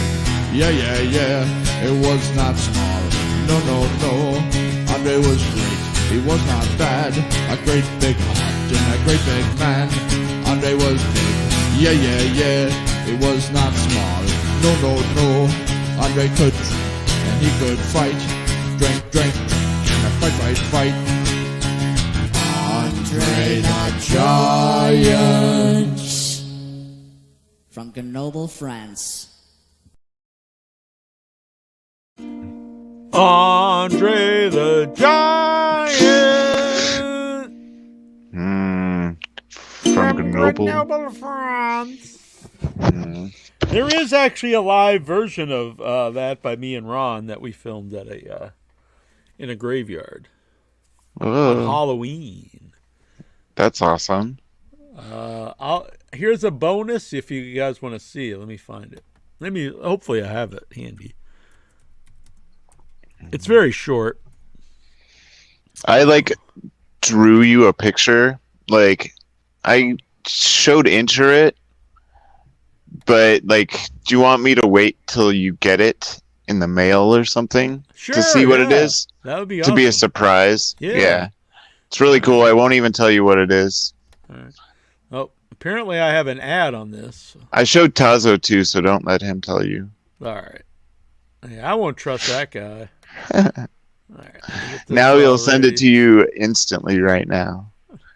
yeah, yeah, yeah. It was not small, no, no, no. Andre was great, he was not bad. A great big heart and a great big man. Andre was big, yeah, yeah, yeah. It was not small, no, no, no. Andre could drink and he could fight. Drink, drink, drink, and a fight, fight, fight. Andre the Giant. From Grenoble, France. Andre the Giant. From Grenoble, France. There is actually a live version of that by me and Ron that we filmed at in a graveyard on Halloween. That's awesome. Here's a bonus if you guys want to see it. Let me find it. Hopefully I have it handy. It's very short. I drew you a picture. I showed Inter it, but do you want me to wait till you get it in the mail or something to see what it is? That would be to be a awesome. surprise. Yeah. It's really cool. I won't even tell you what it is. All right. Oh, apparently I have an ad on this. I showed Tazo too, so don't let him tell you. All right. Yeah, I won't trust that guy. All right. Now he'll send it to you instantly right now,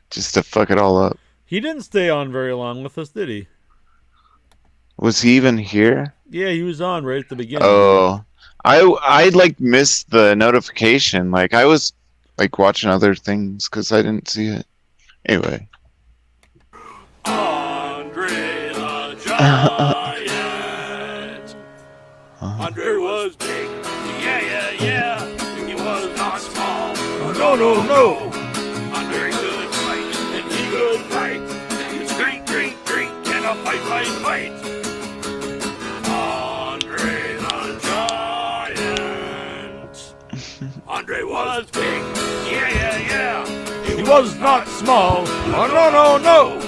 just to fuck it all up. He didn't stay on very long with us, did he? Was he even here? Yeah, he was on right at the beginning. Oh, I missed the notification. I was watching other things because I didn't see it. Anyway. Andre the Giant. Andre was big, yeah, yeah, yeah. He was not small, no, no, no. Andre could fight, and he could fight. He could drink, drink, drink, and a fight, fight, fight. Andre the Giant. Andre was big. Yeah, yeah, yeah. He was not small. Oh, no, no.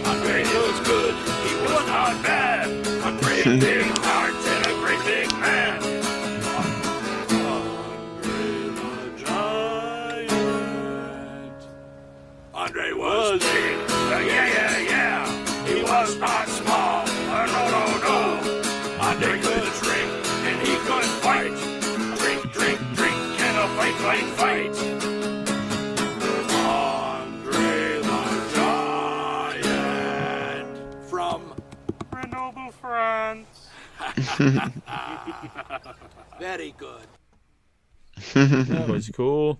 Andre was good. He was not bad. A great big heart and a great big man. Andre was big. Yeah, yeah, yeah. He was not small. No, no, no. Andre could drink and he could fight. Drink, drink, drink, and a fight, fight, fight. Andre the Giant from Grenoble, France. Very good. That was cool.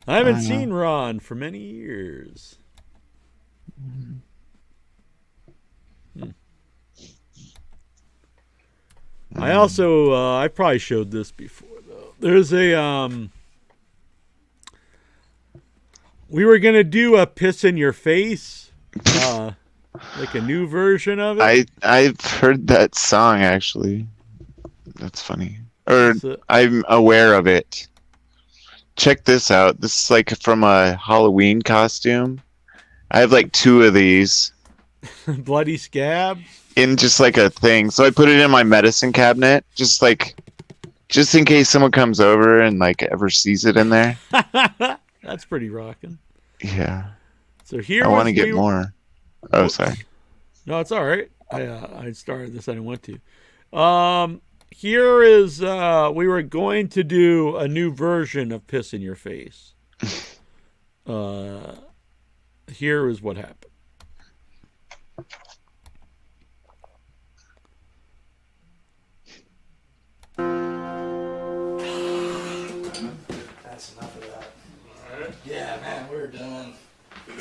I haven't seen Ron for many years. I also, I probably showed this before, though. There's a, we were going to do a Piss in Your Face, like a new version of it. I've heard that song, actually. That's funny. Or I'm aware of it. Check this out. This is like from a Halloween costume. I have like 2 of these. Bloody scabs? In just like a thing. So I put it in my medicine cabinet. Just in case someone comes over and like ever sees it in there. That's pretty rocking. Yeah. So here I want to get more. Oh, sorry. No, it's all right. I started this. I didn't want to. Here is, we were going to do a new version of Piss in Your Face. Here is what happened. That's enough of that. Yeah, man, we're done.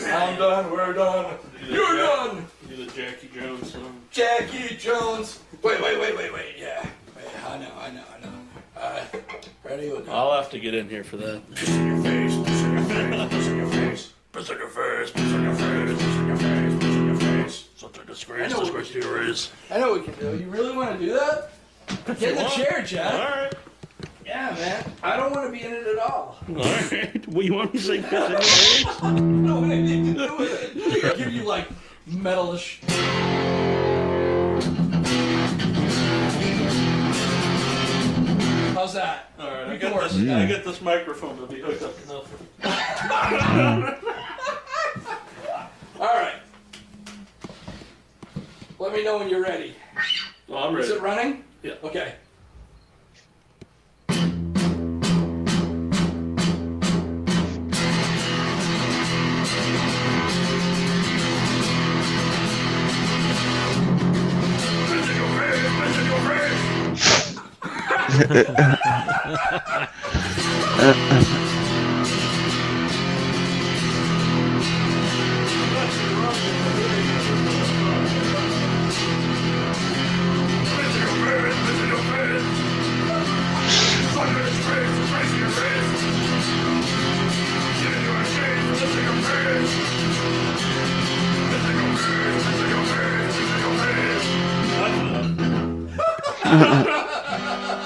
I'm done, we're done. You're done! Do the Jackie Jones song. Jackie Jones! Wait, yeah. I know. Ready? I'll have to get in here for that. Piss in your face, piss in your face, piss in your face. Piss in your face, piss in your face, piss in your face, piss in your face. Such a disgrace to your race. I know we can do it. You really want to do that? Get in the chair, Jack. All right. Yeah, man. I don't want to be in it at all. All right. Well, you want me to say piss in your face? I don't know anything to do with it. I'll give you like metalish. How's that? All right. I got this microphone to be hooked up enough. All right. Let me know when you're ready. Well, I'm ready. Is it running? Yeah. Okay.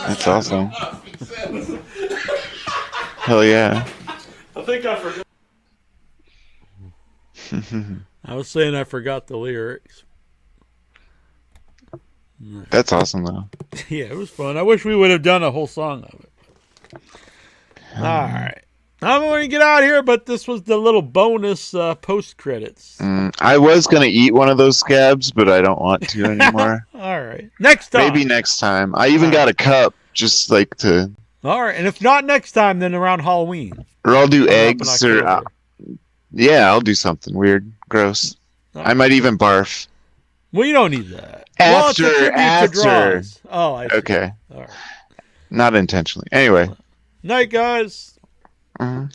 That's awesome. Hell yeah. I think I forgot. I was saying I forgot the lyrics. That's awesome, though. Yeah, it was fun. I wish we would have done a whole song of it. All right. I'm going to get out of here, but this was the little bonus post credits. I was going to eat one of those scabs, but I don't want to anymore. All right. Next time. Maybe next time. I even got a cup just like to. All right. And if not next time, then around Halloween. Or I'll do eggs or. Yeah, I'll do something weird, gross. I might even barf. Well, you don't need that. After. Oh, I see. Okay. All right. Not intentionally. Anyway. Night, guys. Mm-hmm.